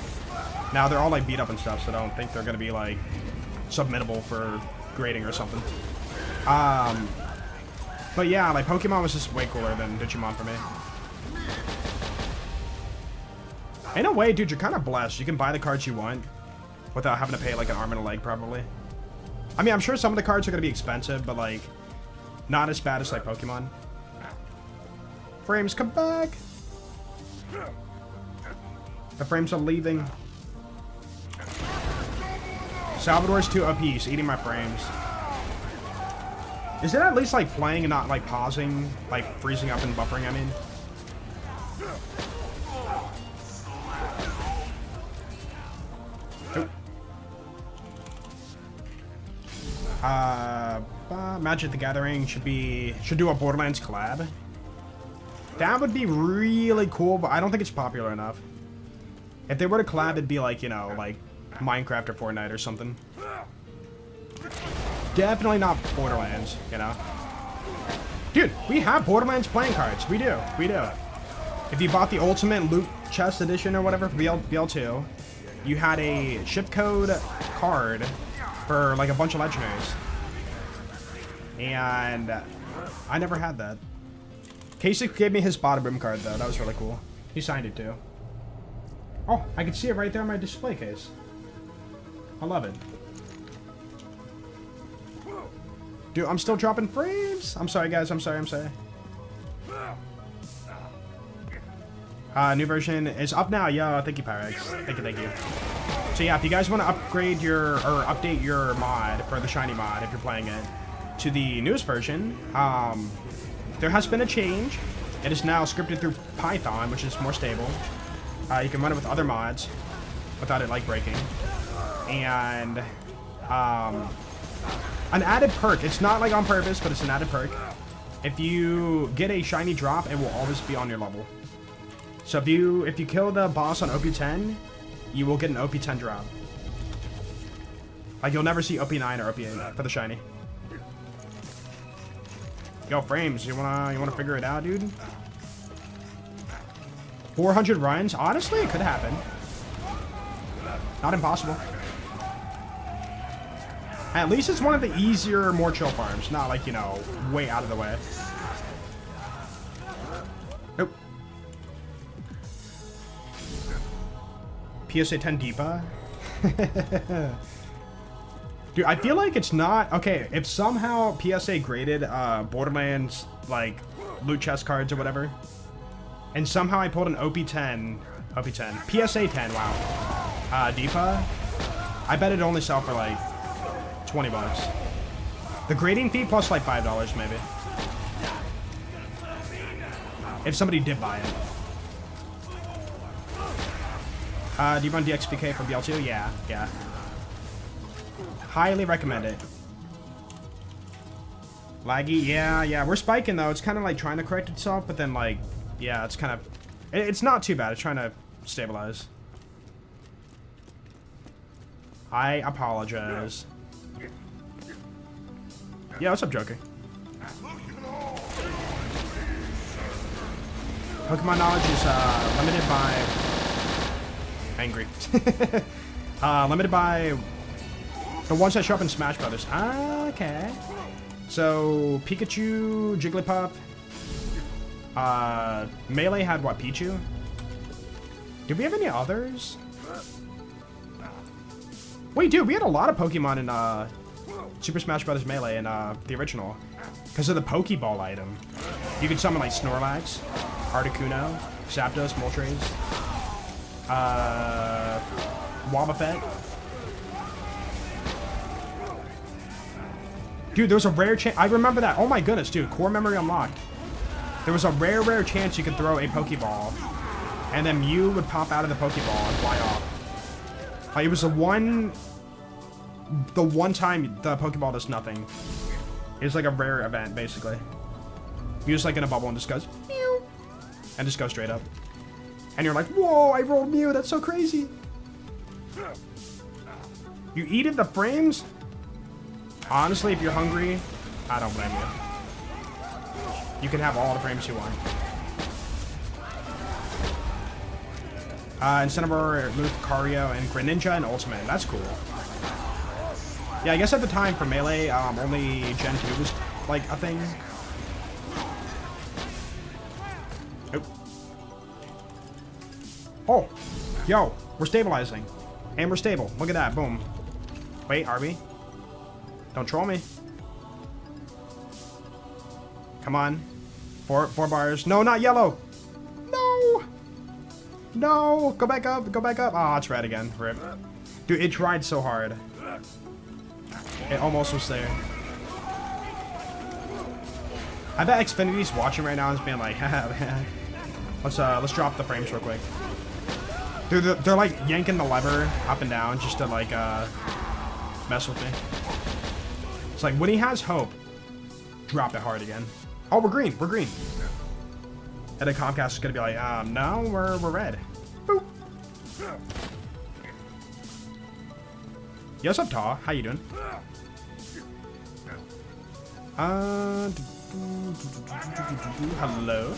Now, they're all, like, beat up and stuff, so I don't think they're gonna be, like, submittable for grading or something. But yeah, like, Pokemon was just way cooler than Digimon for me. In a way, dude, you're kind of blessed. You can buy the cards you want without having to pay, like, an arm and a leg, probably. I mean, I'm sure some of the cards are gonna be expensive, but, like, not as bad as, like, Pokemon. Frames, come back! The frames are leaving. Salvador's too OP, he's eating my frames. Is it at least, like, playing and not, like, pausing, like, freezing up and buffering, I mean? Magic the Gathering should do a Borderlands collab. That would be really cool, but I don't think it's popular enough. If they were to collab, it'd be like, you know, like Minecraft or Fortnite or something. Definitely not Borderlands, you know. Dude, we have Borderlands playing cards. We do. If you bought the Ultimate Loot Chest Edition or whatever for BL2, you had a ship code card for like a bunch of legendaries. And I never had that. Kasich gave me his Bada Boom card though. That was really cool. He signed it too. Oh, I can see it right there on my display case. I love it. Dude, I'm still dropping frames. I'm sorry, guys. I'm sorry. New version is up now. Yo, thank you, Pyrex. Thank you. So yeah, if you guys want to upgrade your, or update your mod for the Shiny mod, if you're playing it, to the newest version, there has been a change. It is now scripted through Python, which is more stable. You can run it with other mods without it like breaking. And an added perk. It's not like on purpose, but it's an added perk. If you get a shiny drop, it will always be on your level. So if you kill the boss on OP10, you will get an OP10 drop. Like you'll never see OP9 or OP8 for the shiny. Yo, frames, you wanna figure it out, dude? 400 runs? Honestly, it could happen. Not impossible. At least it's one of the easier, more chill farms. Not like, you know, way out of the way. Nope. PSA 10 Deepa? Dude, I feel like it's not... Okay, if somehow PSA graded Borderlands, like, loot chest cards or whatever, and somehow I pulled an OP10, PSA 10, wow, Deepa, I bet it'd only sell for, like, 20 bucks. The grading fee plus, like, $5 maybe. If somebody did buy it. Do you run DXPK for BL2? Yeah. Highly recommend it. Laggy? Yeah. We're spiking, though. It's kind of like trying to correct itself, but then, like, yeah, it's kind of... It's not too bad. It's trying to stabilize. I apologize. Yeah, what's up, Joker? Pokemon knowledge is limited by... Angry. Limited by the ones that show up in Smash Brothers. Okay. So, Pikachu, Jigglypuff. Melee had what, Pichu? Did we have any others? Wait, dude, we had a lot of Pokemon in Super Smash Bros. Melee in the original. Because of the Pokeball item. You could summon like Snorlax, Articuno, Zapdos, Moltres, Wobbuffet. Dude, there was a rare chance. I remember that. Oh my goodness, dude. Core memory unlocked. There was a rare chance you could throw a Pokeball, and then Mew would pop out of the Pokeball and fly off. Like, it was the one time the Pokeball does nothing. It was like a rare event, basically. Mew's like in a bubble and just goes, Mew, and just goes straight up. And you're like, whoa, I rolled Mew, that's so crazy. You eated the frames? Honestly, if you're hungry, I don't blame you. You can have all the frames you want. Incineroar, Lucario, and Greninja and Ultimate. That's cool. Yeah, I guess at the time for Melee, only Gen 2 was like a thing. Nope. Oh, yo, we're stabilizing. And we're stable. Look at that, boom. Wait, are we? Don't troll me. Come on. Four bars. No, not yellow. No. No. Go back up. Go back up. Oh, it's red again. Rip. Dude, it tried so hard. It almost was there. I bet Xfinity's watching right now and is being like, haha, man. Let's drop the frames real quick. Dude, they're like yanking the lever up and down just to like mess with me. It's like, when he has hope, drop it hard again. Oh, we're green. We're green. And then Comcast is going to be like, no, we're red. Boop. Yo, what's up, Taw? How you doing? Hello?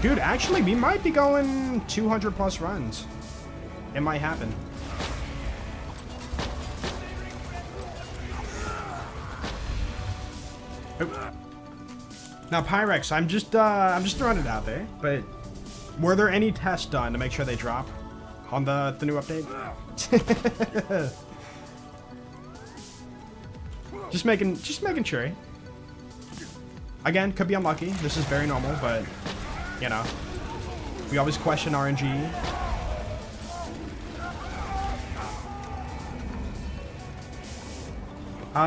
Dude, actually, we might be going 200 plus runs. It might happen. Oh. Now, Pyrex, I'm just throwing it out there, but were there any tests done to make sure they drop on the new update? just making sure. Again, could be unlucky. This is very normal, but you know, we always question RNG.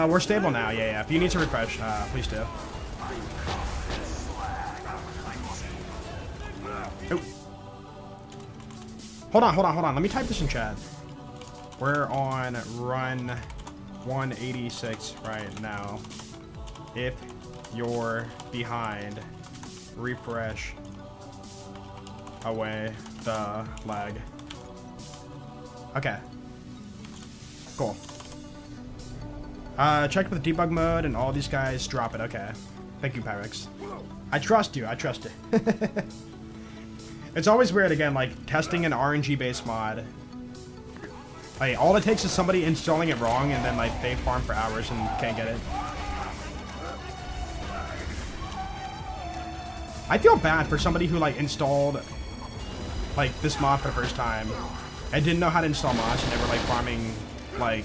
We're stable now. Yeah. If you need to refresh, please do. Oh. Hold on. Let me type this in chat. We're on run 186 right now. If you're behind, refresh away the lag. Okay. Cool. Check with the debug mode and all these guys drop it. Okay. Thank you, Pyrex. I trust you. It's always weird, again, like, testing an RNG-based mod. Like, all it takes is somebody installing it wrong, and then, like, they farm for hours and can't get it. I feel bad for somebody who, like, installed, like, this mod for the first time and didn't know how to install mods, and they were, like, farming, like,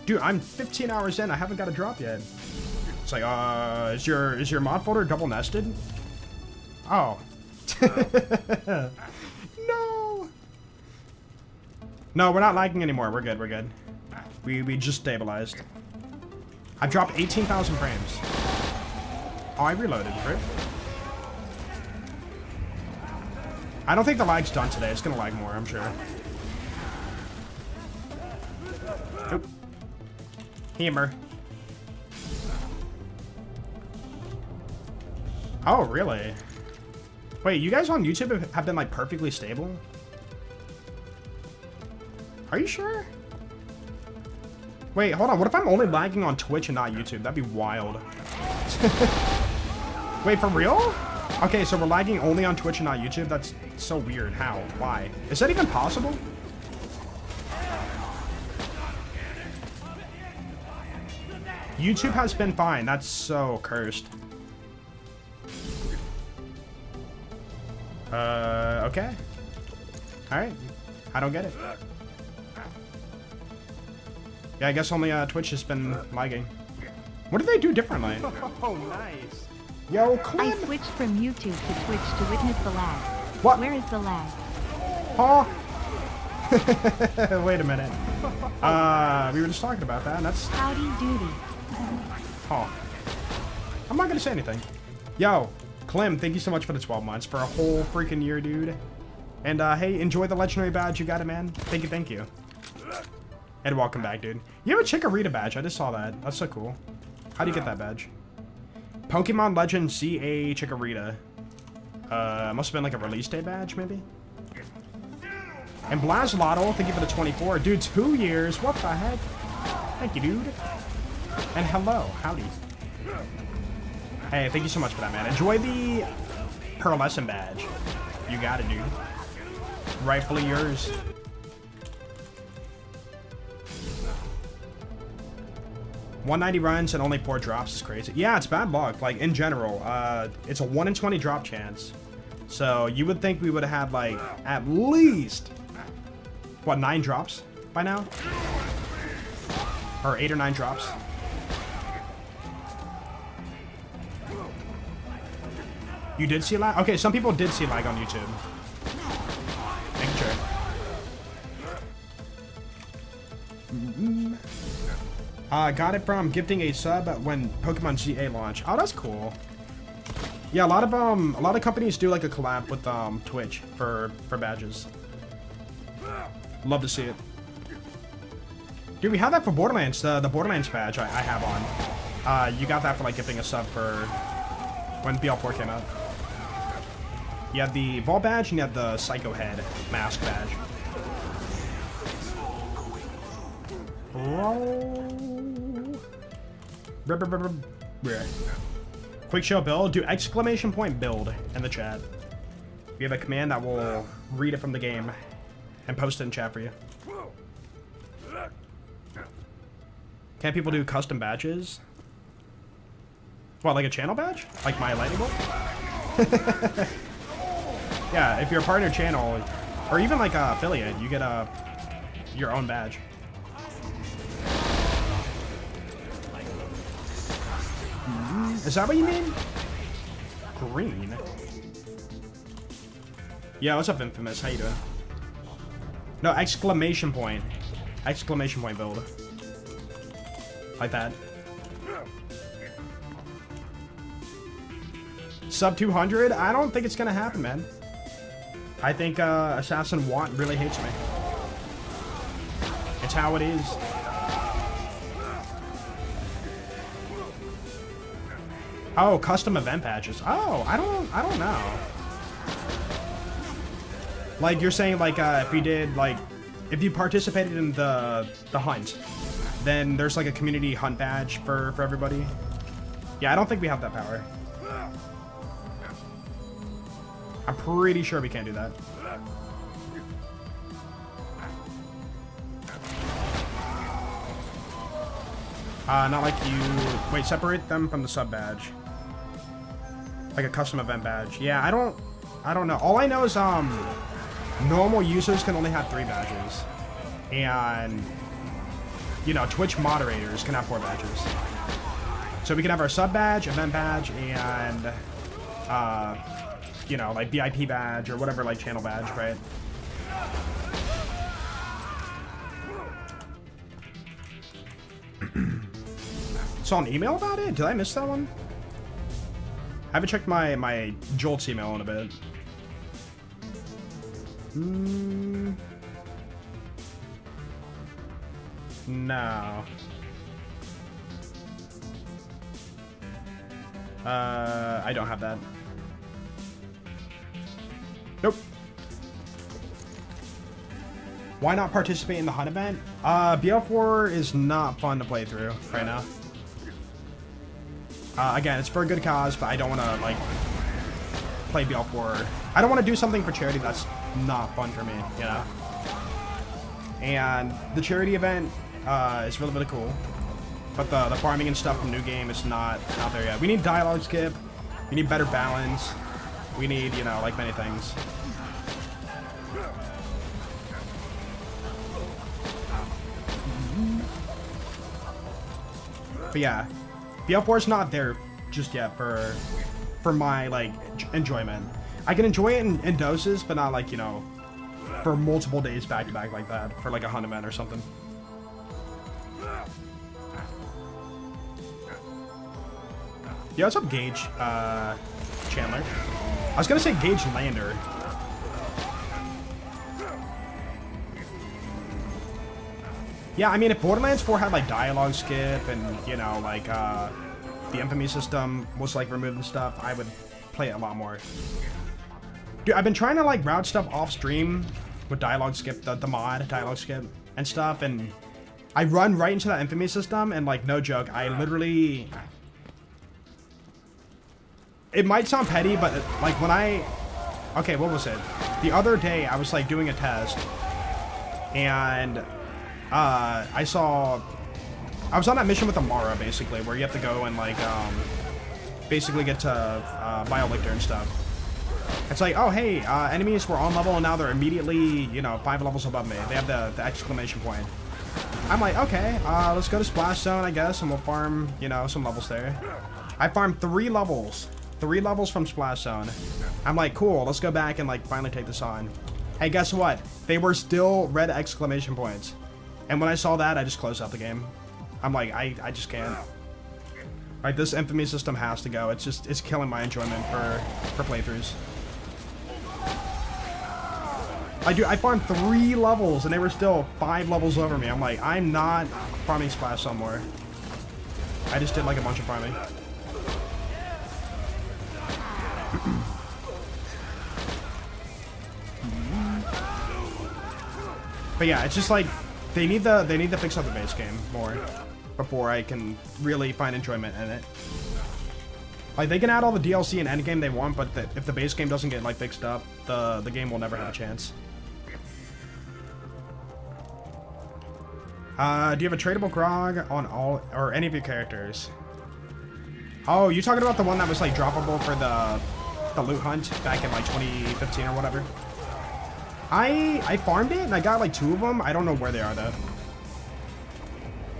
dude, I'm 15 hours in, I haven't got a drop yet. It's like, is your mod folder double nested? Oh. No, we're not lagging anymore. We're good. We just stabilized. I dropped 18,000 frames. Oh, I reloaded, right? I don't think the lag's done today. It's gonna lag more, I'm sure. Oop. Hammer. Oh, really? Wait, you guys on YouTube have been, like, perfectly stable? Are you sure? Wait, hold on. What if I'm only lagging on Twitch and not YouTube? That'd be wild. Wait, for real? Okay, so we're lagging only on Twitch and not YouTube? That's so weird. How? Why? Is that even possible? YouTube has been fine. That's so cursed. Okay. Alright. I don't get it. Yeah, I guess only Twitch has been lagging. What do they do differently? Oh, nice. Yo, Clem! I switched from YouTube to Twitch to witness the lag. What? Where is the lag? Huh? Wait a minute. We were just talking about that, and that's... Howdy doody. Huh. I'm not gonna say anything. Yo, Clem, thank you so much for the 12 months, for a whole freaking year, dude. And, hey, enjoy the legendary badge. You got it, man. Thank you. And welcome back, dude. You have a Chikorita badge. I just saw that. That's so cool. How do you get that badge? Pokemon Legend CA Chikorita. Must have been like a release day badge, maybe? And Blazlotto, thank you for the 24. Dude, 2 years. What the heck? Thank you, dude. And hello. Howdy. Hey, thank you so much for that, man. Enjoy the Pearlescent badge. You got it, dude. Rightfully yours. $190 runs and only 4 drops is crazy. Yeah, it's bad luck. Like, in general, it's a 1 in 20 drop chance. So you would think we would have had, like, at least, what, 9 drops by now? Or 8 or 9 drops. You did see lag? Okay, some people did see lag on YouTube. Making sure. Got it from gifting a sub when Pokemon GA launched. Oh, that's cool. Yeah, a lot of companies do like a collab with Twitch for badges. Love to see it. Dude, we have that for Borderlands. The Borderlands badge I have on. You got that for like gifting a sub for when BL4 came out. You had the Vault badge and you had the Psycho Head mask badge. Quick show build. Do exclamation point build in the chat. We have a command that will read it from the game and post it in chat for you. Can't people do custom badges? What, like a channel badge? Like my lightning bolt? Yeah, if you're a partner channel, or even like a affiliate, you get your own badge. Is that what you mean? Green? Yeah, what's up, Infamous? How you doing? No, exclamation point. Exclamation point build. Like that. Sub 200? I don't think it's gonna happen, man. I think Assassin Want really hates me. It's how it is. Oh, custom event patches. Oh, I don't know. Like you're saying, like if you did like, if you participated in the hunt, then there's like a community hunt badge for everybody. Yeah, I don't think we have that power. I'm pretty sure we can't do that. Not like you... Wait, separate them from the sub badge. Like a custom event badge. Yeah, I don't know. All I know is, normal users can only have 3 badges. And, you know, Twitch moderators can have 4 badges. So we can have our sub badge, event badge, and, you know, like VIP badge or whatever, like channel badge, right? Saw an email about it? Did I miss that one? I haven't checked my Jolt's email in a bit. No. I don't have that. Nope. Why not participate in the hunt event? BL4 is not fun to play through right now. Again, it's for a good cause, but I don't want to, like, play BL4. I don't want to do something for charity that's not fun for me, you know? And the charity event is really, really cool. But the farming and stuff in the new game is not there yet. We need dialogue skip. We need better balance. We need, you know, like many things. But yeah, BL4 is not there just yet for my, like, enjoyment. I can enjoy it in doses, but not, like, you know, for multiple days back to back like that, for like a hunt event or something. Yeah, what's up, Gage, Chandler? I was gonna say Gage Lander. Yeah, I mean, if Borderlands 4 had, like, dialogue skip and, you know, like, the infamy system was, like, removing stuff, I would play it a lot more. Dude, I've been trying to, like, route stuff off stream with dialogue skip, the mod, dialogue skip, and stuff, and I run right into that infamy system, and, like, no joke, I literally... It might sound petty, but, like, when I... Okay, what was it? The other day, I was, like, doing a test, and... I was on that mission with Amara, basically, where you have to go and, like, basically get to, Biolictor and stuff. It's like, oh, hey, enemies were on level and now they're immediately, you know, 5 levels above me. They have the exclamation point. I'm like, okay, let's go to Splash Zone, I guess, and we'll farm, you know, some levels there. I farmed 3 levels. 3 levels from Splash Zone. I'm like, cool, let's go back and, like, finally take this on. Hey, guess what? They were still red exclamation points. And when I saw that, I just closed out the game. I'm like, I just can't. Like, this infamy system has to go. It's killing my enjoyment for playthroughs. I farmed 3 levels and they were still 5 levels over me. I'm like, I'm not farming Splash somewhere. I just did like a bunch of farming. But yeah, it's just like they need to fix up the base game more before I can really find enjoyment in it. Like, they can add all the DLC and endgame they want, but if the base game doesn't get like fixed up, the game will never have a chance. Do you have a tradable grog on all or any of your characters? Oh, you talking about the one that was like droppable for the loot hunt back in like 2015 or whatever? I farmed it and I got like 2 of them. I don't know where they are though.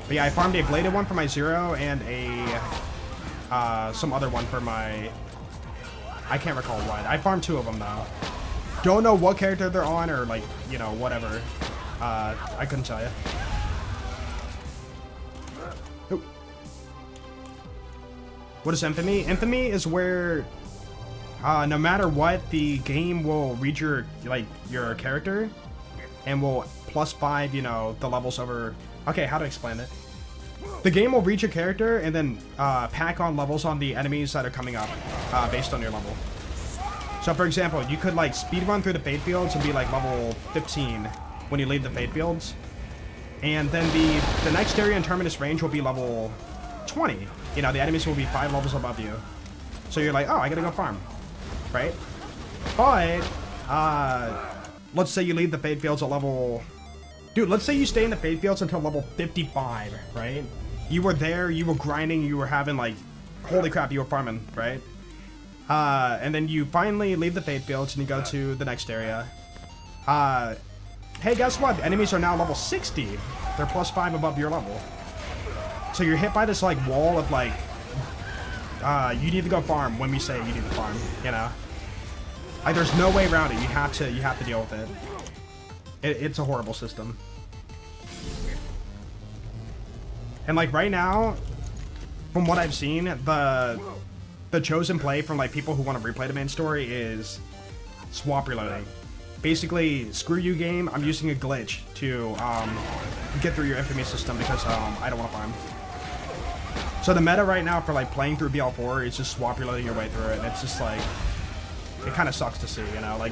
But yeah, I farmed a bladed one for my 0 and a some other one for my, I can't recall what. I farmed 2 of them though. Don't know what character they're on or like, you know, whatever. I couldn't tell you. Oop. What is infamy? Infamy is where no matter what, the game will read your character and will +5, you know, the levels over. Okay, how to explain it? The game will read your character and then pack on levels on the enemies that are coming up based on your level. So for example, you could like speedrun through the Fate Fields and be like level 15 when you leave the Fate Fields. And then the next area in Terminus Range will be level 20. You know, the enemies will be 5 levels above you. So you're like, oh, I gotta go farm. Right? But, let's say you leave the Fate Fields at level... Dude, let's say you stay in the Fate Fields until level 55, right? You were there, you were grinding, you were having like... Holy crap, you were farming, right? And then you finally leave the Fate Fields and you go to the next area. Hey, guess what? The enemies are now level 60. They're +5 above your level. So you're hit by this like wall of like... you need to go farm when we say you need to farm, you know? Like, there's no way around it. You have to deal with it. It's a horrible system. And like right now, from what I've seen, the chosen play from like people who want to replay the main story is swap reloading. Basically, screw you game, I'm using a glitch to get through your infamy system because I don't want to farm. So the meta right now for like playing through BL4 is just swap reloading your way through it, and it's just like, it kind of sucks to see, you know, like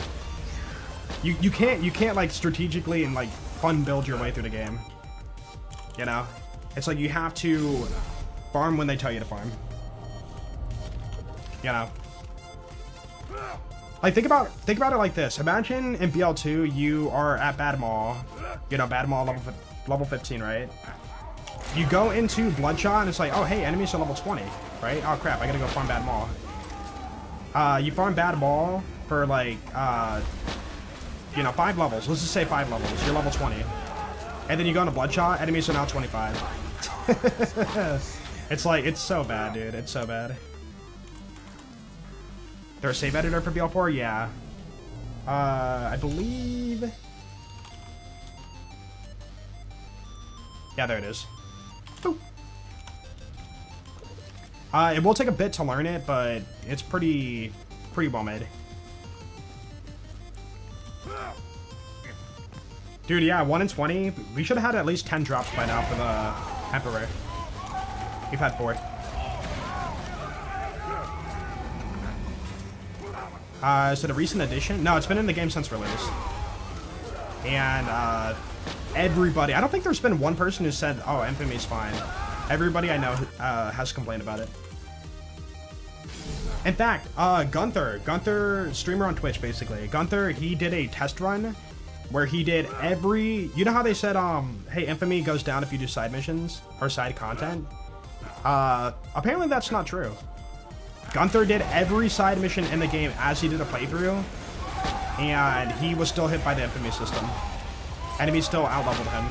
you can't like strategically and like fun build your way through the game, you know. It's like you have to farm when they tell you to farm, you know. Like think about it like this. Imagine in BL2 you are at Bad Maw, you know, Bad Maw level 15, right? You go into Bloodshot and it's like, oh hey, enemies are level 20, right? Oh crap, I gotta go farm Bad Maw. You farm Bad Maw for like, you know, 5 levels. Let's just say 5 levels. You're level 20. And then you go into Bloodshot, enemies are now 25. It's like, it's so bad, dude. It's so bad. There's a save editor for BL4? Yeah. I believe... Yeah, there it is. Boop. It will take a bit to learn it, but it's pretty well made. Dude, yeah, 1 in 20. We should have had at least 10 drops by now for the Emperor. We've had 4. Is it a recent addition? No, it's been in the game since release. And, everybody... I don't think there's been one person who said, oh, Infamy's fine. Everybody I know has complained about it. In fact, Gunther, streamer on Twitch, basically. Gunther, he did a test run where he did every... You know how they said, hey, Infamy goes down if you do side missions or side content? Apparently that's not true. Gunther did every side mission in the game as he did a playthrough, and he was still hit by the Infamy system. Enemies still outleveled him.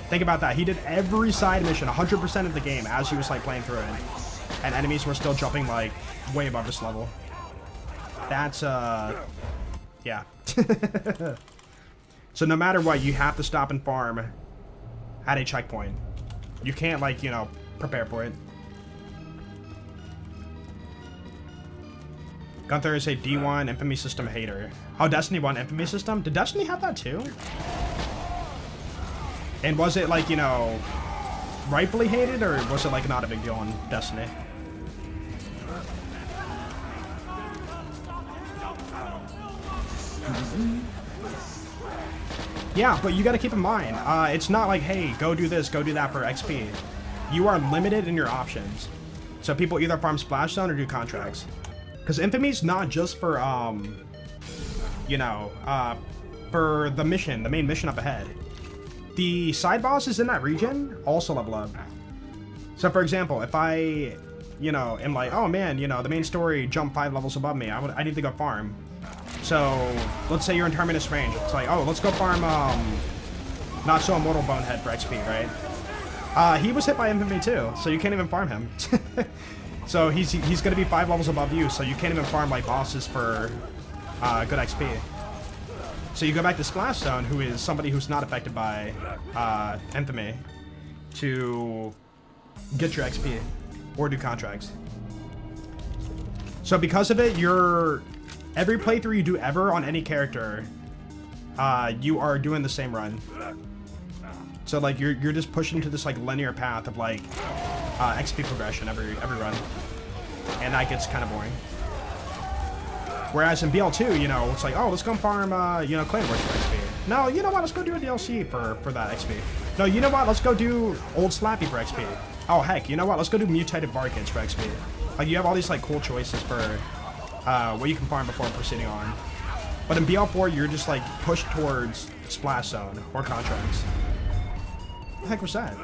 Think about that. He did every side mission, 100% of the game, as he was like playing through it, and enemies were still jumping like way above this level. That's yeah. So no matter what, you have to stop and farm at a checkpoint. You can't like, you know, prepare for it. Gunther is a D1 Infamy System hater. Oh, Destiny 1 Infamy System? Did Destiny have that too? And was it like, you know, rightfully hated, or was it like not a big deal on Destiny? Yeah, but you gotta keep in mind, it's not like, hey, go do this, go do that for XP. You are limited in your options. So people either farm Splash Zone or do contracts. Because Infamy's not just for, you know, for the mission, the main mission up ahead. The side bosses in that region also level up. So for example, if I, you know, am like, oh man, you know, the main story jumped 5 levels above me, I need to go farm. So let's say you're in Terminus range. It's like, oh, let's go farm, Not So Immortal Bonehead for XP, right? He was hit by Infamy too, so you can't even farm him. So he's gonna be 5 levels above you, so you can't even farm like bosses for good XP. So you go back to Splash Zone, who is somebody who's not affected by Infamy, to get your XP or do contracts. So because of it, every playthrough you do ever on any character, you are doing the same run. So like you're just pushing to this like linear path of like XP progression every run, and that gets kind of boring. Whereas in BL2, you know, it's like, oh, let's go farm, you know, Clan Wars for XP. No, you know what? Let's go do a DLC for that XP. No, you know what? Let's go do Old Slappy for XP. Oh heck, you know what? Let's go do Mutated Barkins for XP. Like you have all these like cool choices for what you can farm before proceeding on. But in BL4, you're just like pushed towards Splash Zone or contracts. What the heck was that?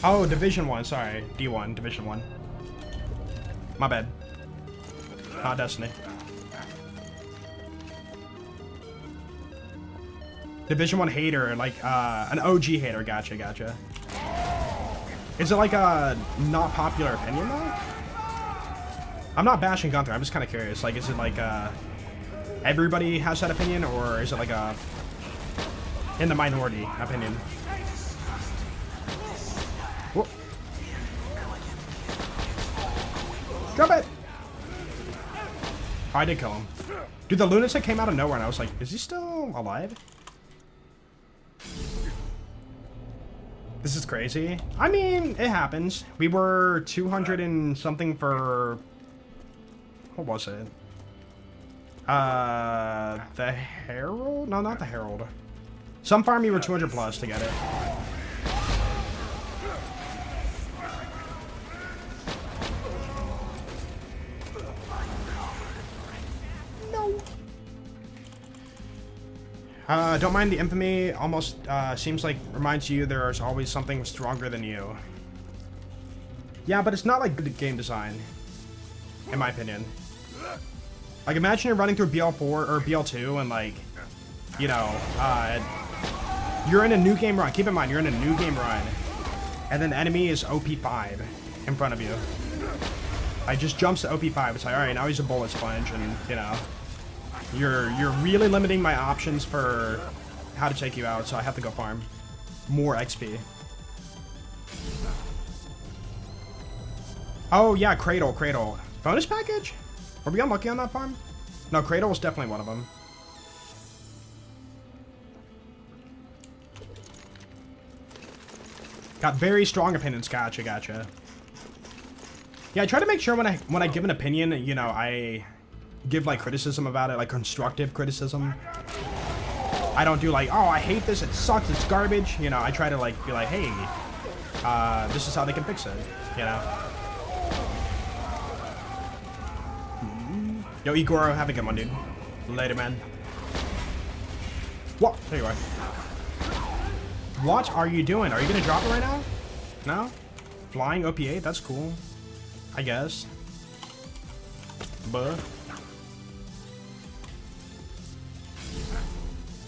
Oh, Division 1, sorry. D1, Division 1. My bad. Not Destiny. Division 1 hater, like, an OG hater, gotcha. Is it like a not popular opinion, though? I'm not bashing Gunther, I'm just kind of curious. Like, is it like, everybody has that opinion, or is it like a in the minority opinion? Whoa. Drop it! Oh, I did kill him. Dude, the lunatic came out of nowhere and I was like, is he still alive? This is crazy. I mean, it happens. We were 200 and something for... What was it? The Herald? No, not the Herald. Some farm you were 200 plus to get it. Don't mind the infamy. Almost seems like reminds you there's always something stronger than you. Yeah, but it's not like good game design, in my opinion. Like, imagine you're running through BL4 or BL2 and like, you know, you're in a new game run. Keep in mind, you're in a new game run, and then the enemy is OP5 in front of you. I just jumps to OP5. It's like, all right, now he's a bullet sponge, and you know. You're really limiting my options for how to take you out, so I have to go farm more XP. Oh yeah, Cradle. Bonus package? Were we unlucky on that farm? No, Cradle was definitely one of them. Got very strong opinions. Gotcha. Yeah, I try to make sure when I give an opinion, you know, I give like criticism about it, like constructive criticism. I don't do like, oh, I hate this, it sucks, it's garbage. You know, I try to like be like, hey, this is how they can fix it, you know. Yo, Igor, have a good one, dude. Later, man. What? There you are. What are you doing? Are you gonna drop it right now? No? Flying OP8? That's cool. I guess. Buh.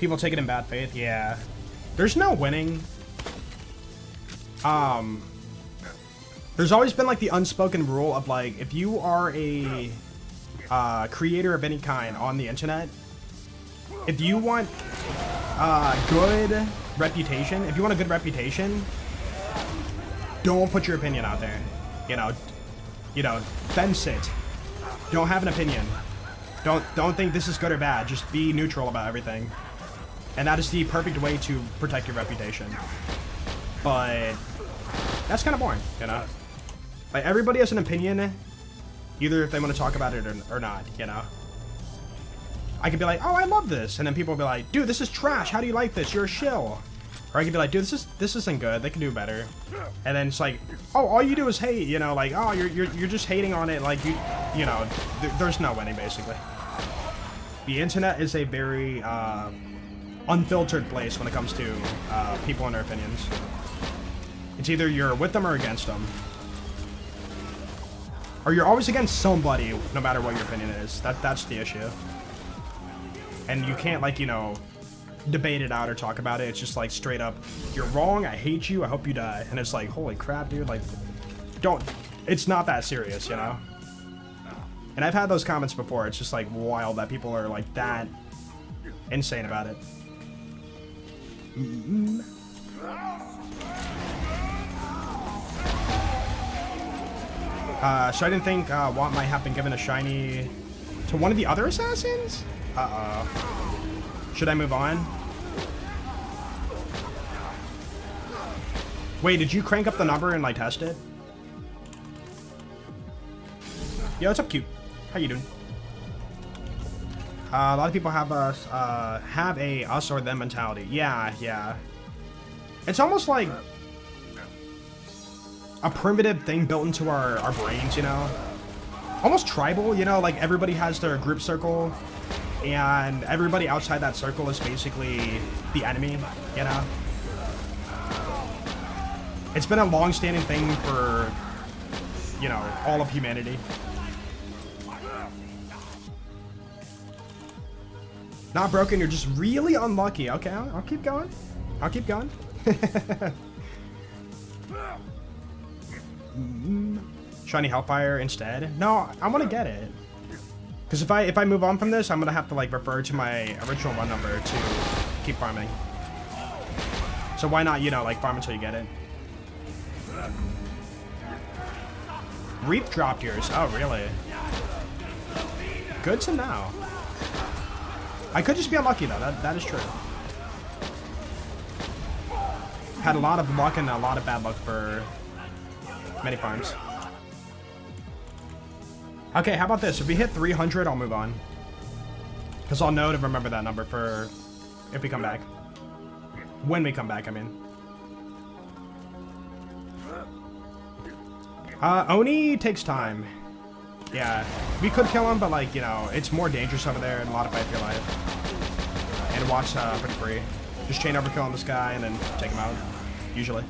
People take it in bad faith. Yeah. There's no winning. There's always been like the unspoken rule of like, if you are a creator of any kind on the internet, if you want good reputation, if you want a good reputation, don't put your opinion out there. You know, You know, fence it. Don't have an opinion. Don't think this is good or bad. Just be neutral about everything. And that is the perfect way to protect your reputation. But that's kind of boring, you know? Like, everybody has an opinion, either if they want to talk about it or not, you know? I could be like, oh, I love this. And then people will be like, dude, this is trash. How do you like this? You're a shill. Or I could be like, dude, this isn't good. They can do better. And then it's like, oh, all you do is hate, you know? Like, oh, you're just hating on it. Like, you know, there's no winning, basically. The internet is a very unfiltered place when it comes to people and their opinions. It's either you're with them or against them. Or you're always against somebody, no matter what your opinion is. That's the issue. And you can't, like, you know, debate it out or talk about it. It's just like straight up, you're wrong, I hate you, I hope you die. And it's like, holy crap, dude, like, it's not that serious, you know? And I've had those comments before. It's just like wild that people are like that insane about it. So I didn't think Watt might have been given a shiny to one of the other assassins? Uh-oh. Should I move on? Wait, did you crank up the number and like test it? Yo, what's up, cute? How you doing? A lot of people have a us or them mentality. Yeah. It's almost like a primitive thing built into our brains, you know? Almost tribal, you know? Like, everybody has their group circle, and everybody outside that circle is basically the enemy, you know? It's been a long-standing thing for, you know, all of humanity. Not broken, you're just really unlucky. Okay, I'll keep going. I'll keep going. Shiny Hellfire instead? No, I want to get it. Because if I move on from this, I'm going to have to like refer to my original run number to keep farming. So why not, you know, like farm until you get it. Wreath dropped yours. Oh, really? Good to know. I could just be unlucky though, that is true. Had a lot of luck and a lot of bad luck for many farms. Okay, how about this? If we hit 300, I'll move on. Because I'll know to remember that number for if we come back. When we come back, I mean. Oni takes time. Yeah, we could kill him, but like, you know, it's more dangerous over there and a lot of fight for your life. And watch pretty free. Just chain overkill on this guy and then take him out, usually.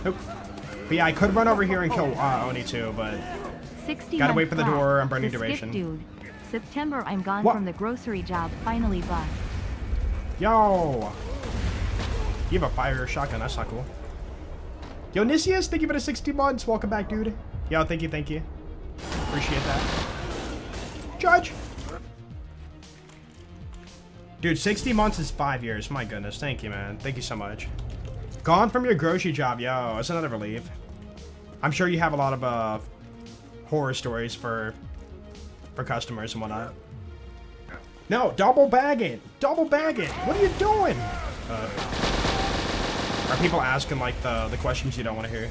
Nope. But yeah, I could run over here and kill Oni too, but gotta wait for the door. I'm burning duration. Dude. September, I'm gone what? From the grocery job, finally bust. Yo! You have a fire shotgun, that's not cool. Yo, Nisius, thank you for the 60 months. Welcome back, dude. Yo, thank you. Appreciate that. Judge! Dude, 60 months is 5 years. My goodness, thank you, man. Thank you so much. Gone from your grocery job, yo. It's another relief. I'm sure you have a lot of horror stories for customers and whatnot. No, double bag it. Double bag it. What are you doing? Are people asking like the questions you don't want to hear?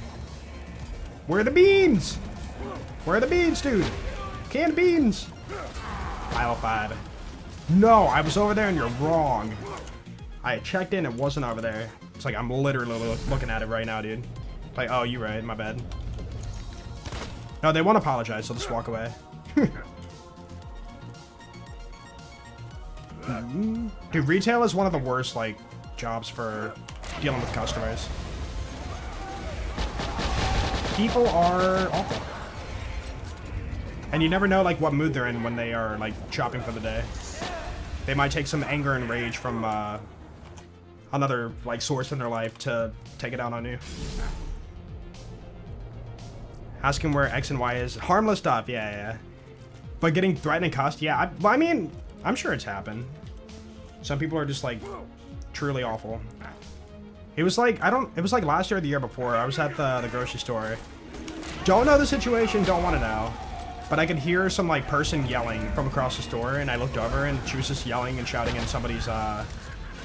Where are the beans? Where are the beans, dude? Canned beans. Aisle 5. No, I was over there and you're wrong. I checked in, it wasn't over there. It's like I'm literally looking at it right now, dude. Like, oh, you're right, my bad. No, they won't apologize, so just walk away. Dude, retail is one of the worst, like, jobs for dealing with customers. People are awful. And you never know, like, what mood they're in when they are, like, shopping for the day. They might take some anger and rage from, another, like, source in their life to take it out on you. Ask him where X and Y is. Harmless stuff, yeah. But getting threatened and cussed, yeah. I mean, I'm sure it's happened. Some people are just, like, truly awful. It was like, it was like last year or the year before. I was at the grocery store. Don't know the situation, don't want to know. But I could hear some like person yelling from across the store, and I looked over and she was just yelling and shouting in somebody's,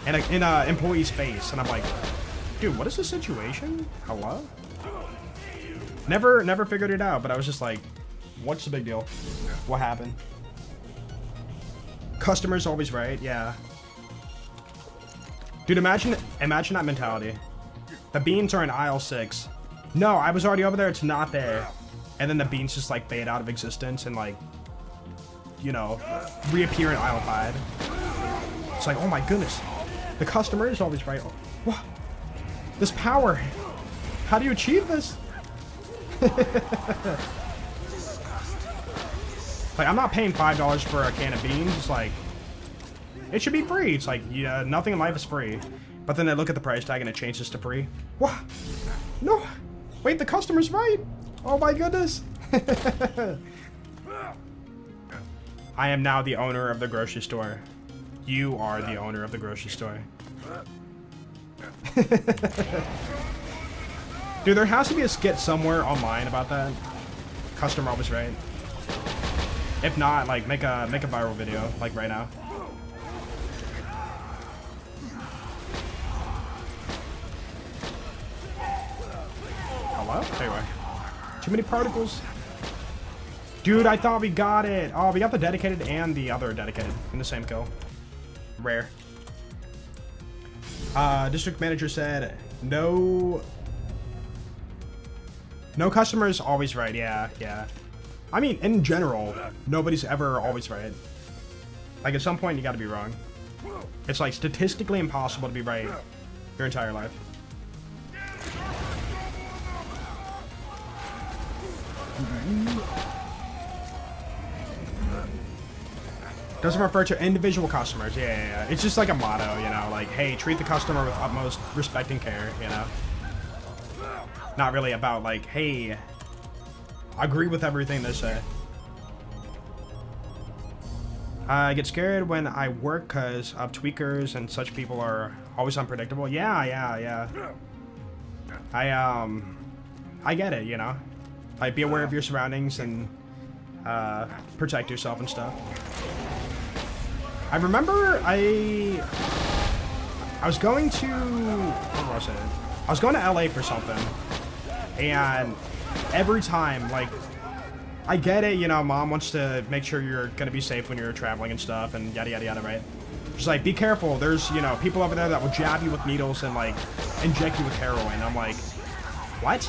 in a employee's face. And I'm like, dude, what is the situation? Hello? Never figured it out, but I was just like, what's the big deal? What happened? Customer's always right, yeah. Dude, imagine that mentality. The beans are in aisle 6. No, I was already over there, it's not there. And then the beans just like fade out of existence and like, you know, reappear in aisle 5. It's like, oh my goodness. The customer is always right. What? This power. How do you achieve this? Like, I'm not paying $5 for a can of beans. It's like, it should be free. It's like, yeah, nothing in life is free. But then I look at the price tag and it changes to free. What? No. Wait, the customer's right. Oh my goodness. I am now the owner of the grocery store. You are the owner of the grocery store. Dude, there has to be a skit somewhere online about that. Customer always right. If not, like, make a viral video, like right now. Hello? There you are. Too many particles. Dude, I thought we got it. Oh, we got the dedicated and the other dedicated in the same kill. Rare. District manager said, no customer's always right. Yeah. I mean, in general, nobody's ever always right. Like, at some point, you gotta be wrong. It's, like, statistically impossible to be right your entire life. Doesn't refer to individual customers. Yeah. It's just like a motto, you know, like, hey, treat the customer with utmost respect and care, you know? Not really about, like, hey, agree with everything they say. I get scared when I work because of tweakers and such people are always unpredictable. Yeah. I get it, you know? Like, be aware of your surroundings and protect yourself and stuff. I remember I was going to, what was it? I was going to LA for something, and every time, like, I get it, you know, mom wants to make sure you're gonna be safe when you're traveling and stuff, and yada yada yada, right? Just like, be careful, there's, you know, people over there that will jab you with needles and, like, inject you with heroin. I'm like, what?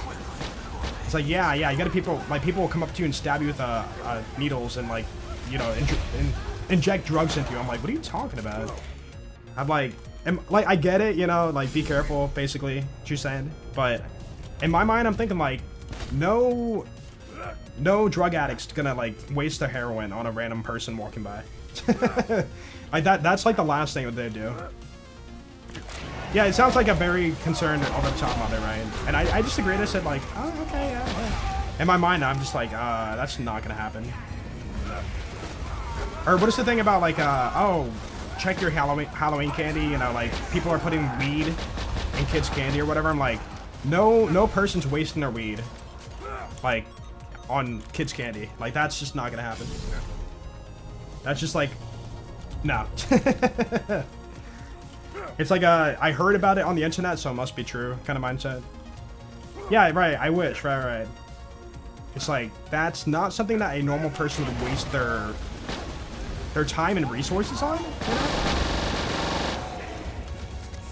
It's like, yeah, you gotta people will come up to you and stab you with needles and, like, you know, inject drugs into you. I'm like, what are you talking about? I'm like, I get it, you know, like, be careful, basically, what you're saying. But in my mind, I'm thinking, like, no drug addict's gonna, like, waste their heroin on a random person walking by. Like, that's, like, the last thing that they do. Yeah, it sounds like a very concerned, over-the-top mother, right? And I just agreed. I said, like, oh, okay, yeah. In my mind, I'm just like, that's not gonna happen. Or what is the thing about, like, oh, check your Halloween candy, you know, like, people are putting weed in kids' candy or whatever. I'm like, no person's wasting their weed, like, on kids' candy. Like, that's just not gonna happen. That's just like, no. It's like I heard about it on the internet, so it must be true kind of mindset. Yeah, right, I wish, right. It's like, that's not something that a normal person would waste their time and resources on, you know?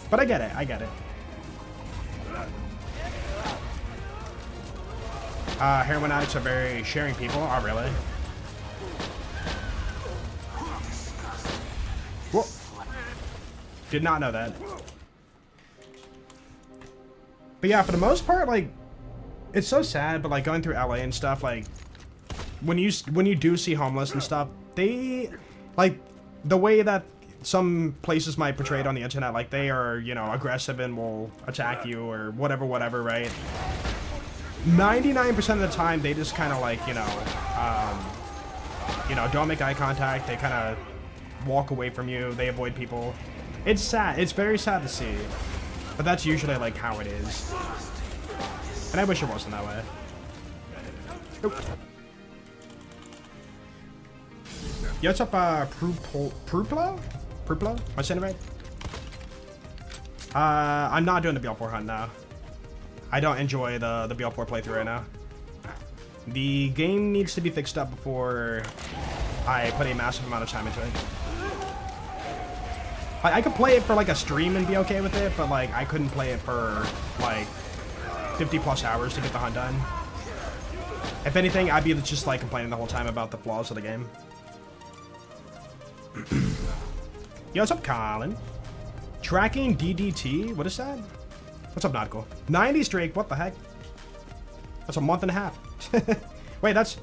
But I get it. Heroin addicts are very sharing people. Oh, really? Whoa. Did not know that. But yeah, for the most part, like, it's so sad, but, like, going through LA and stuff, like, when you do see homeless and stuff, they, like, the way that some places might portray it on the internet, like, they are, you know, aggressive and will attack you or whatever, right? 99% of the time, they just kind of, like, you know, don't make eye contact. They kind of walk away from you. They avoid people. It's sad. It's very sad to see. But that's usually like how it is. And I wish it wasn't that way. Oop. Yo, what's up, Pruplo? Pruplo? Am I saying it right? I'm not doing the BL4 hunt now. I don't enjoy the BL4 playthrough right now. The game needs to be fixed up before I put a massive amount of time into it. Like, I could play it for like a stream and be okay with it, but like I couldn't play it for like 50 plus hours to get the hunt done. If anything, I'd be just like complaining the whole time about the flaws of the game. Yo, what's up, Colin? Tracking DDT? What is that? What's up, Nautical? 90 streak? What the heck? That's a month and a half. Wait, that's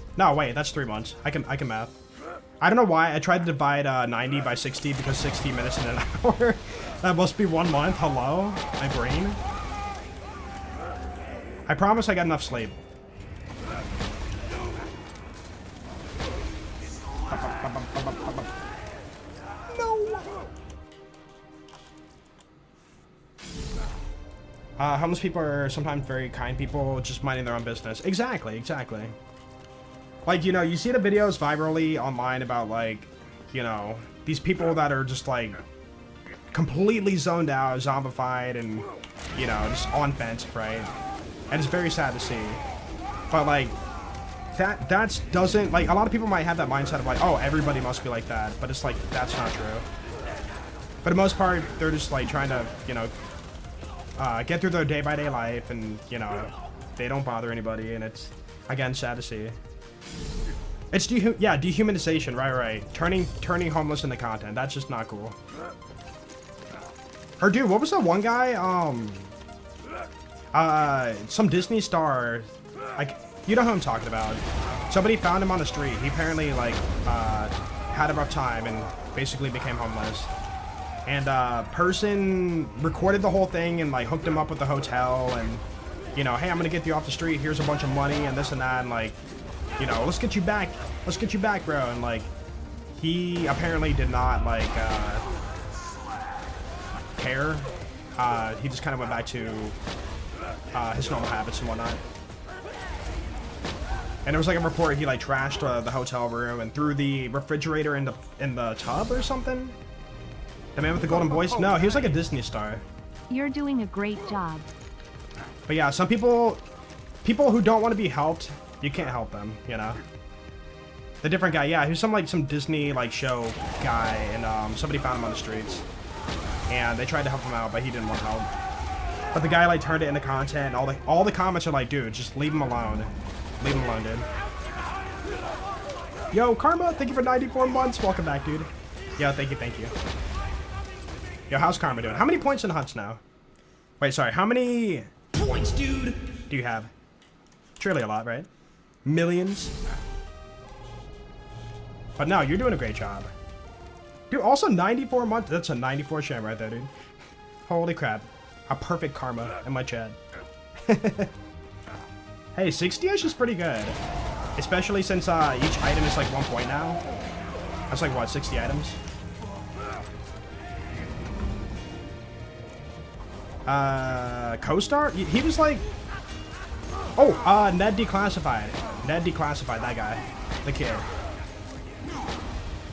3 months. I can math. I don't know why I tried to divide 90 by 60 because 60 minutes in an hour. That must be 1 month. Hello, my brain. I promise I got enough sleep. No. Homeless people are sometimes very kind people, just minding their own business. Exactly, exactly. Like, you know, you see the videos virally online about, like, you know, these people that are just, like, completely zoned out, zombified, and, you know, just on fence, right? And it's very sad to see. But, like, that doesn't, like, a lot of people might have that mindset of, like, oh, everybody must be like that. But it's, like, that's not true. But for the most part, they're just, like, trying to, you know, get through their day-by-day life, and, you know, they don't bother anybody, and it's, again, sad to see. It's dehumanization, right. Turning homeless into content. That's just not cool. Or dude, what was that one guy? Some Disney star, like, you know who I'm talking about. Somebody found him on the street. He apparently, like, had a rough time and basically became homeless. And person recorded the whole thing and like hooked him up with the hotel and, you know, hey, I'm gonna get you off the street. Here's a bunch of money and this and that, and like, you know, let's get you back, bro. And like, he apparently did not like care. He just kind of went back to his normal habits and whatnot. And there was like a report he like trashed the hotel room and threw the refrigerator in the tub or something. The man with the golden voice? No, he was like a Disney star. You're doing a great job. But yeah, some people who don't want to be helped, you can't help them, you know? The different guy, yeah, he was some Disney like show guy, and somebody found him on the streets. And they tried to help him out, but he didn't want help. But the guy like turned it into content, and all the comments are like, dude, just leave him alone. Leave him alone, dude. Yo, Karma, thank you for 94 months. Welcome back, dude. Yo, thank you. Yo, how's Karma doing? How many points in hunts now? Wait, sorry, how many points, dude, do you have? Surely a lot, right? Millions? But no, you're doing a great job. Dude, also 94 months. That's a 94 sham right there, dude. Holy crap. A perfect Karma in my chat. Hey, 60-ish is pretty good. Especially since each item is like 1 point now. That's like, what, 60 items? Co-star? He was like... Oh, Ned Declassified. Ned Declassified, that guy. The kid.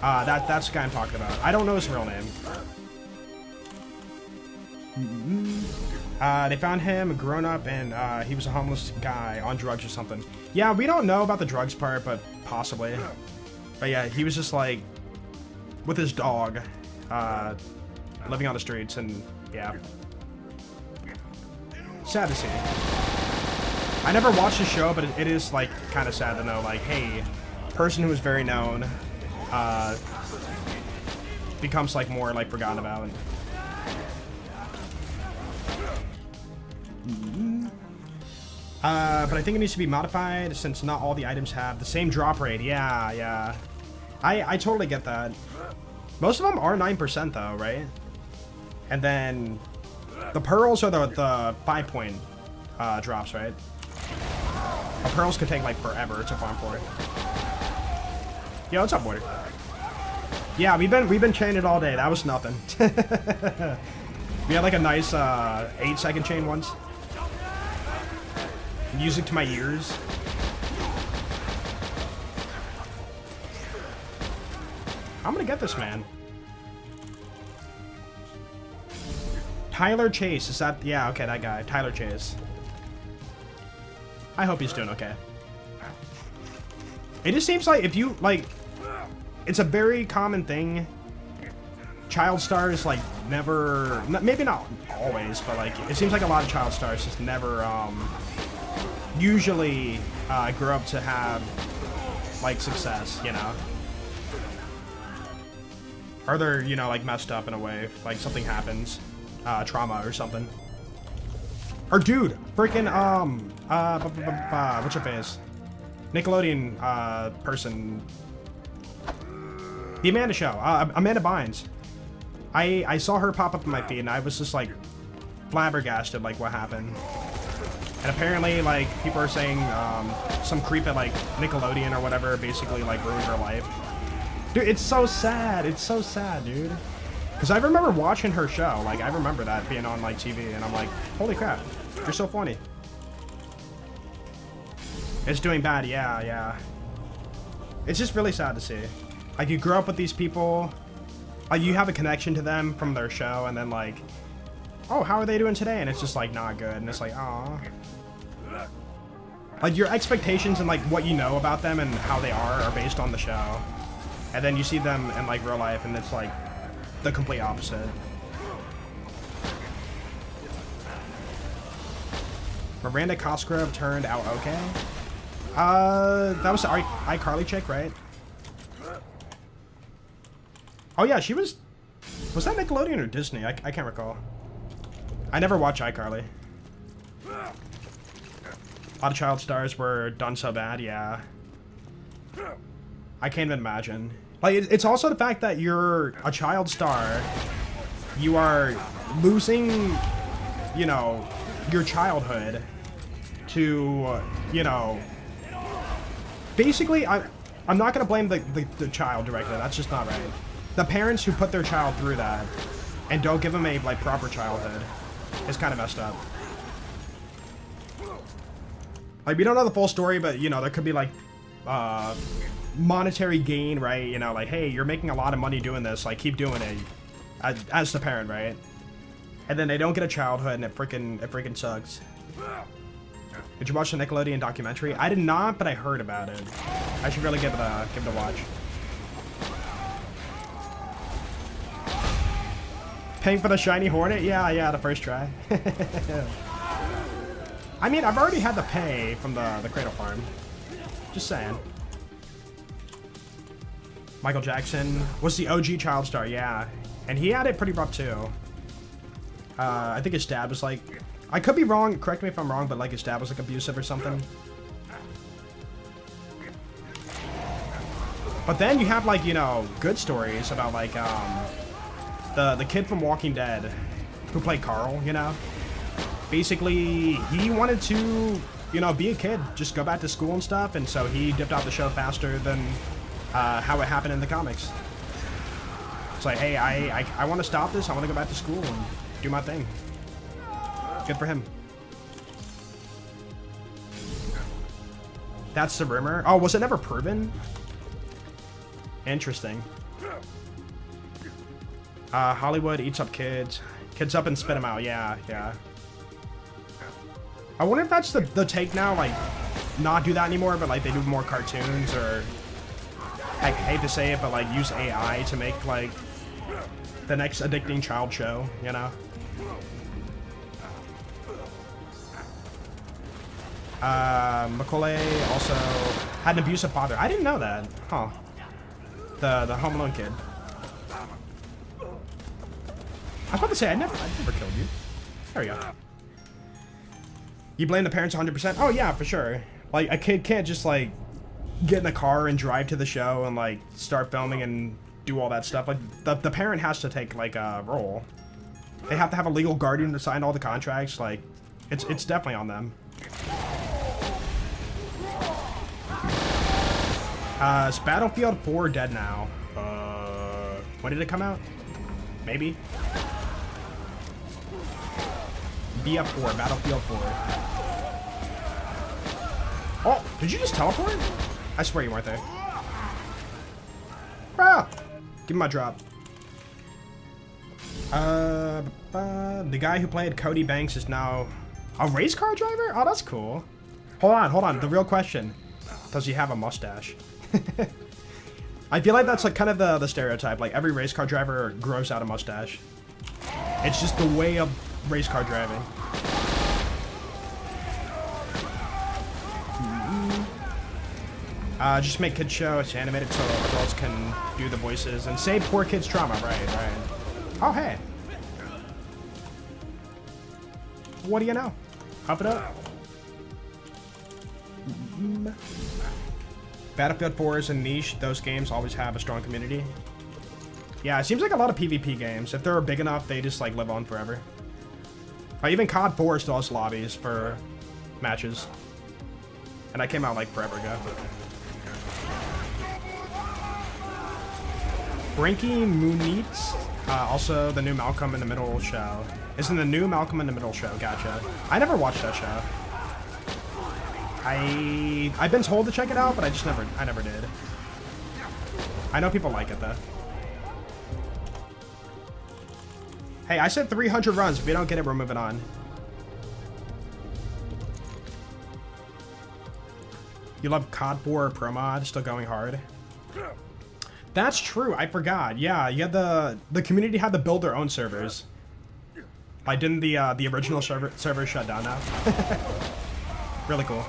That's the guy I'm talking about. I don't know his real name. They found him grown up and he was a homeless guy on drugs or something. Yeah, we don't know about the drugs part, but possibly. But yeah, he was just like with his dog, living on the streets, and yeah. Sad to see. I never watched the show, but it is like kind of sad to know, like, hey, person who is very known becomes like more like forgotten about. But I think it needs to be modified since not all the items have the same drop rate. Yeah. I totally get that. Most of them are 9% though, right? And then the pearls are the 5-point drops, right? Pearls could take like forever to farm for it. Yo, what's up, boy? Yeah, we've been chained all day. That was nothing. We had like a nice 8-second chain once. Music to my ears. I'm gonna get this, man. Tyler Chase, is that? Yeah, okay, that guy. Tyler Chase. I hope he's doing okay. It just seems like if you, like, it's a very common thing. Child stars, like, never, maybe not always, but, like, it seems like a lot of child stars just never, usually, grow up to have, like, success, you know? Or they're, you know, like, messed up in a way, like, something happens, trauma or something. Or, dude, freaking, what's your face? Nickelodeon, person. The Amanda Show, Amanda Bynes. I saw her pop up in my feed, and I was just, like, flabbergasted, like, what happened. And apparently, like, people are saying, some creep at, like, Nickelodeon or whatever basically, like, ruined her life. Dude, it's so sad. It's so sad, dude. Because I remember watching her show. Like, I remember that being on, like, TV, and I'm like, holy crap, you're so funny. It's doing bad, yeah. It's just really sad to see. Like, you grow up with these people, like, you have a connection to them from their show, and then, like, oh, how are they doing today? And it's just, like, not good, and it's like, aw. Like, your expectations and, like, what you know about them and how they are based on the show. And then you see them in, like, real life, and it's, like, the complete opposite. Miranda Cosgrove turned out okay. That was the iCarly chick, right? Oh yeah, she was that Nickelodeon or Disney? I can't recall. I never watched iCarly. A lot of child stars were done so bad, yeah. I can't even imagine. Like, it's also the fact that you're a child star. You are losing, you know, your childhood to, you know, basically, I'm not gonna blame the child directly. That's just not right. The parents who put their child through that and don't give them a, like, proper childhood is kind of messed up. Like, we don't know the full story, but, you know, there could be, like, monetary gain, right? You know, like, hey, you're making a lot of money doing this, like, keep doing it as the parent, right? And then they don't get a childhood, and it freaking sucks. Did you watch the Nickelodeon documentary? I did not, but I heard about it. I should really give it a watch. Paying for the shiny Hornet? Yeah, the first try. I mean, I've already had to pay from the Cradle Farm. Just saying. Michael Jackson was the OG child star, yeah. And he had it pretty rough, too. I think his dad was, like... I could be wrong, correct me if I'm wrong, but, like, his dad was, like, abusive or something. But then you have, like, you know, good stories about, like, the kid from Walking Dead who played Carl, you know? Basically, he wanted to, you know, be a kid, just go back to school and stuff, and so he dipped out the show faster than how it happened in the comics. It's like, hey, I want to stop this, I want to go back to school and do my thing. Good for him. That's the rumor. Oh, was it never proven? Interesting. Hollywood eats up kids. Kids up and spit them out. Yeah. I wonder if that's the take now, like, not do that anymore, but, like, they do more cartoons, or, I hate to say it, but, like, use AI to make, like, the next addicting child show, you know? Macaulay also had an abusive father. I didn't know that. Huh. The Home Alone kid. I was about to say, I never killed you. There we go. You blame the parents 100%? Oh yeah, for sure. Like, a kid can't just, like, get in the car and drive to the show and, like, start filming and do all that stuff. Like, the parent has to take, like, a role. They have to have a legal guardian to sign all the contracts. Like, it's definitely on them. Is Battlefield 4 dead now? When did it come out? Maybe? BF4, Battlefield 4. Oh, did you just teleport? I swear you weren't there. Ah! Give me my drop. The guy who played Cody Banks is now a race car driver? Oh, that's cool. Hold on. The real question. Does he have a mustache? I feel like that's like kind of the stereotype. Like every race car driver grows out a mustache. It's just the way of race car driving. Just make kids show. It's animated so adults can do the voices and save poor kids' trauma. Right. Oh, hey. What do you know? Up it up. Battlefield 4 is a niche. Those games always have a strong community. Yeah, it seems like a lot of PvP games. If they're big enough, they just like live on forever. Even COD 4 still has lobbies for matches. And I came out like forever ago. Frankie Muniz, also the new Malcolm in the Middle show. Is in the new Malcolm in the Middle show. Gotcha. I never watched that show. I've been told to check it out, but I never did. I know people like it though. Hey, I said 300 runs. If we don't get it, we're moving on. You love COD 4 Pro Mod, still going hard. That's true. I forgot. Yeah, you had the community had to build their own servers. Like, didn't the original server shut down now? Really cool.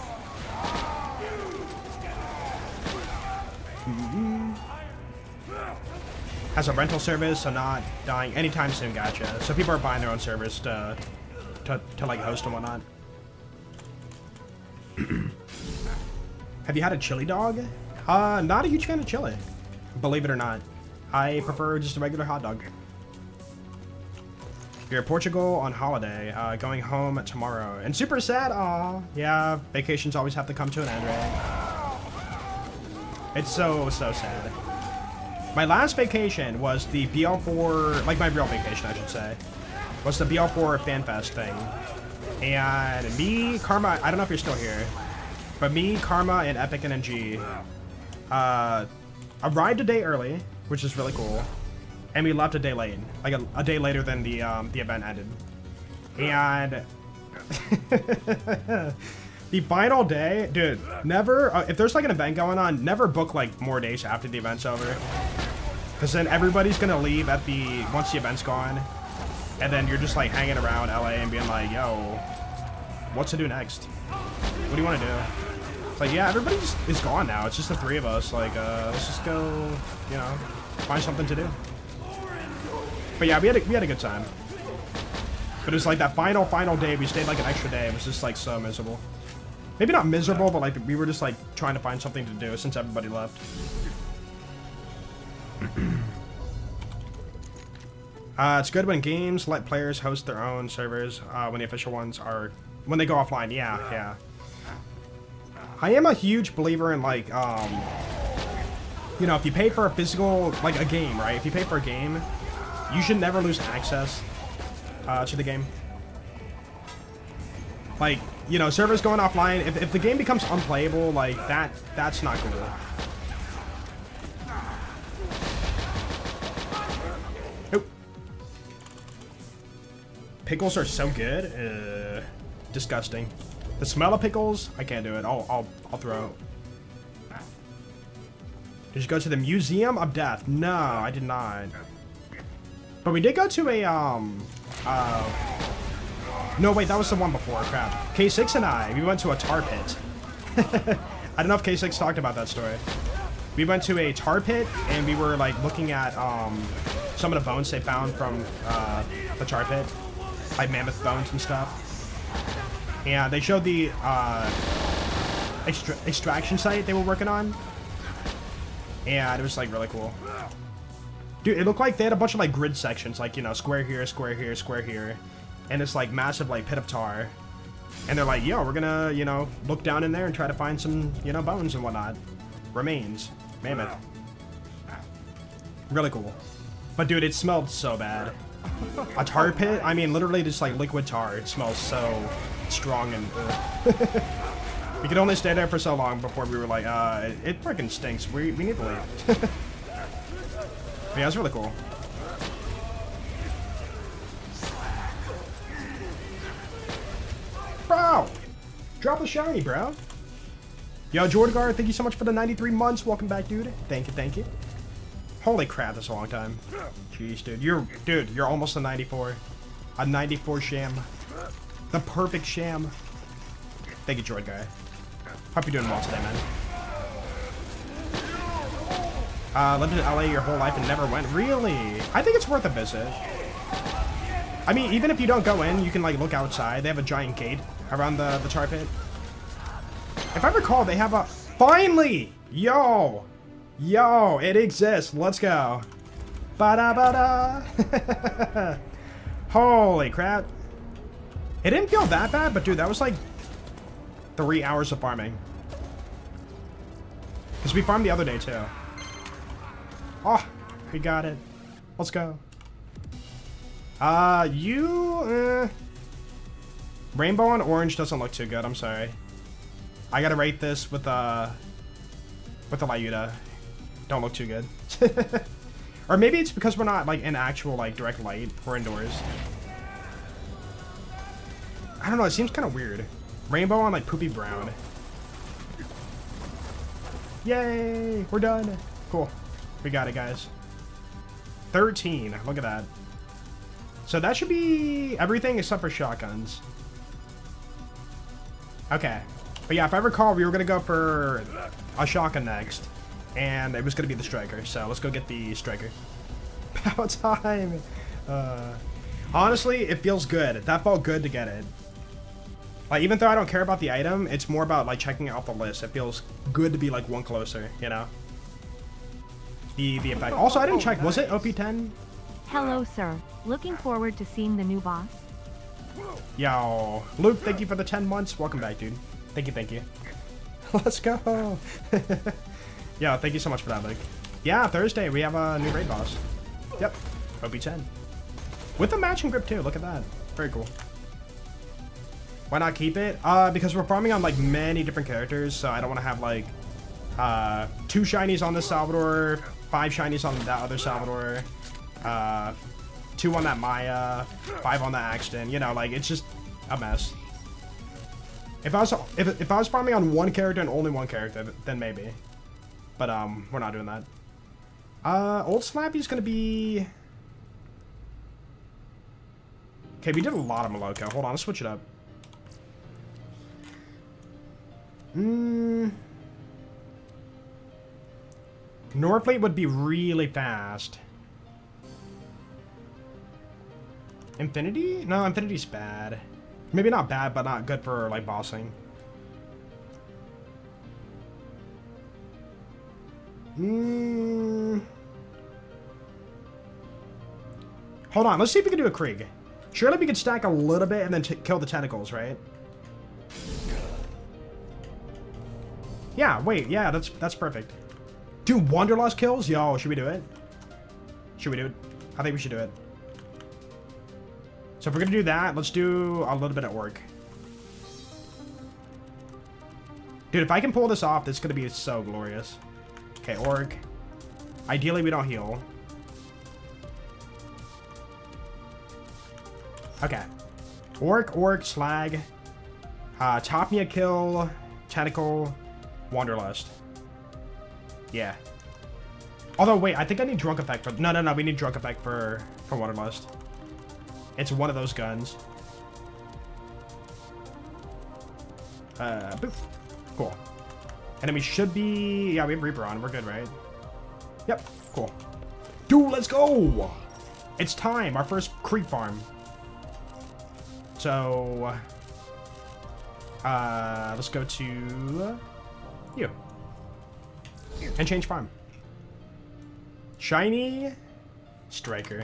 Has a rental service, so not dying anytime soon. Gotcha. So people are buying their own servers to like host and whatnot. Have you had a chili dog? Not a huge fan of chili. Believe it or not. I prefer just a regular hot dog. You're in Portugal on holiday, going home tomorrow. And super sad, aw. Yeah, vacations always have to come to an end, right? It's so sad. My last vacation was the BL4, like my real vacation, I should say, was the BL4 FanFest thing. And me, Karma, I don't know if you're still here, but me, Karma, and Epic and NG arrived a day early, which is really cool. And we left a day late, like a day later than the event ended. And the final day, dude, never, if there's like an event going on, never book like more days after the event's over. Because then everybody's gonna leave at once the event's gone. And then you're just like hanging around LA and being like, yo, what's to do next? What do you want to do? It's like, yeah, everybody just is gone now. It's just the three of us. Like, let's just go, you know, find something to do. But yeah, we had a good time. But it was like that final day, we stayed like an extra day. It was just like so miserable. Maybe not miserable, but like we were just like trying to find something to do since everybody left. It's good when games let players host their own servers when the official ones are, when they go offline. Yeah. I am a huge believer in like, you know, if you pay for a physical, like a game, right? If you pay for a game, you should never lose access to the game. Like, you know, servers going offline, if the game becomes unplayable, like that's not cool. Nope. Pickles are so good. Disgusting. The smell of pickles, I can't do it. I'll throw it. Did you go to the Museum of Death? No, I did not. But we did go to a, no, wait, that was the one before, crap. K6 and I, we went to a tar pit. I don't know if K6 talked about that story. We went to a tar pit, and we were, like, looking at, some of the bones they found from, the tar pit. Like, mammoth bones and stuff. And they showed the, extraction site they were working on. And it was, like, really cool. Dude, it looked like they had a bunch of, like, grid sections. Like, you know, square here, square here, square here. And this, like, massive, like, pit of tar. And they're like, yo, we're gonna, you know, look down in there and try to find some, you know, bones and whatnot. Remains. Mammoth. Really cool. But, dude, it smelled so bad. A tar pit? I mean, literally just like liquid tar. It smells so strong and... we could only stay there for so long before we were like, it freaking stinks. We need to leave. But yeah, it's really cool. Bro! Drop a shiny, bro. Yo, Jordagar, thank you so much for the 93 months. Welcome back, dude. Thank you, thank you. Holy crap, that's a long time. Jeez, dude. You're almost a 94. A 94 sham. The perfect sham. Thank you, Jordagar. Hope you're doing well today, man. Lived in LA your whole life and never went. Really? I think it's worth a visit. I mean, even if you don't go in, you can like look outside. They have a giant gate around the tar pit. If I recall, they have a... Finally! Yo! Yo, it exists. Let's go. Ba-da-ba-da. Holy crap. It didn't feel that bad, but dude, that was like 3 hours of farming. Because we farmed the other day, too. Oh, we got it. Let's go. Rainbow on orange doesn't look too good. I'm sorry. I gotta rate this with the Lyuda. Don't look too good. Or maybe it's because we're not like in actual like direct light. We're indoors. I don't know. It seems kind of weird. Rainbow on like poopy brown. Yay! We're done. Cool. We got it, guys. 13. Look at that. So that should be everything except for shotguns. Okay. But yeah, if I recall, we were going to go for a shotgun next. And it was going to be the striker. So let's go get the striker. About time. Honestly, it feels good. That felt good to get it. Like, even though I don't care about the item, it's more about, like, checking out the list. It feels good to be, like, one closer, you know? The effect. Also, I didn't check. Was it OP10? Hello, sir. Looking forward to seeing the new boss. Yo. Luke, thank you for the 10 months. Welcome back, dude. Thank you, thank you. Let's go. Yo, thank you so much for that, Luke. Yeah, Thursday, we have a new raid boss. Yep. OP10. With a matching grip, too. Look at that. Very cool. Why not keep it? Because we're farming on, like, many different characters, so I don't want to have, like, 2 shinies on this Salvador, 5 shinies on that other Salvador, 2 on that Maya, 5 on that Axton. You know, like, it's just a mess. If I was farming on one character and only one character, then maybe. But, we're not doing that. Old Slappy's gonna be... Okay, we did a lot of Moloko. Hold on, let's switch it up. Norfleet would be really fast. Infinity? No, Infinity's bad. Maybe not bad, but not good for, like, bossing. Hold on, let's see if we can do a Krieg. Surely we could stack a little bit and then kill the tentacles, right? Yeah, wait, yeah, that's perfect. Do Wanderlust kills? Yo, should we do it? Should we do it? I think we should do it. So if we're gonna do that, let's do a little bit of Orc. Dude, if I can pull this off, this is gonna be so glorious. Okay, Orc. Ideally, we don't heal. Okay. Orc, Slag. Topnia kill, Tentacle, Wanderlust. Yeah. Although, wait, I think I need Drunk Effect for... No, we need Drunk Effect for Wanderlust. It's one of those guns. Boop. Cool. And then we should be... Yeah, we have Reaper on. We're good, right? Yep. Cool. Dude, let's go! It's time. Our first creep farm. So... let's go to... you. And change farm. Shiny Striker.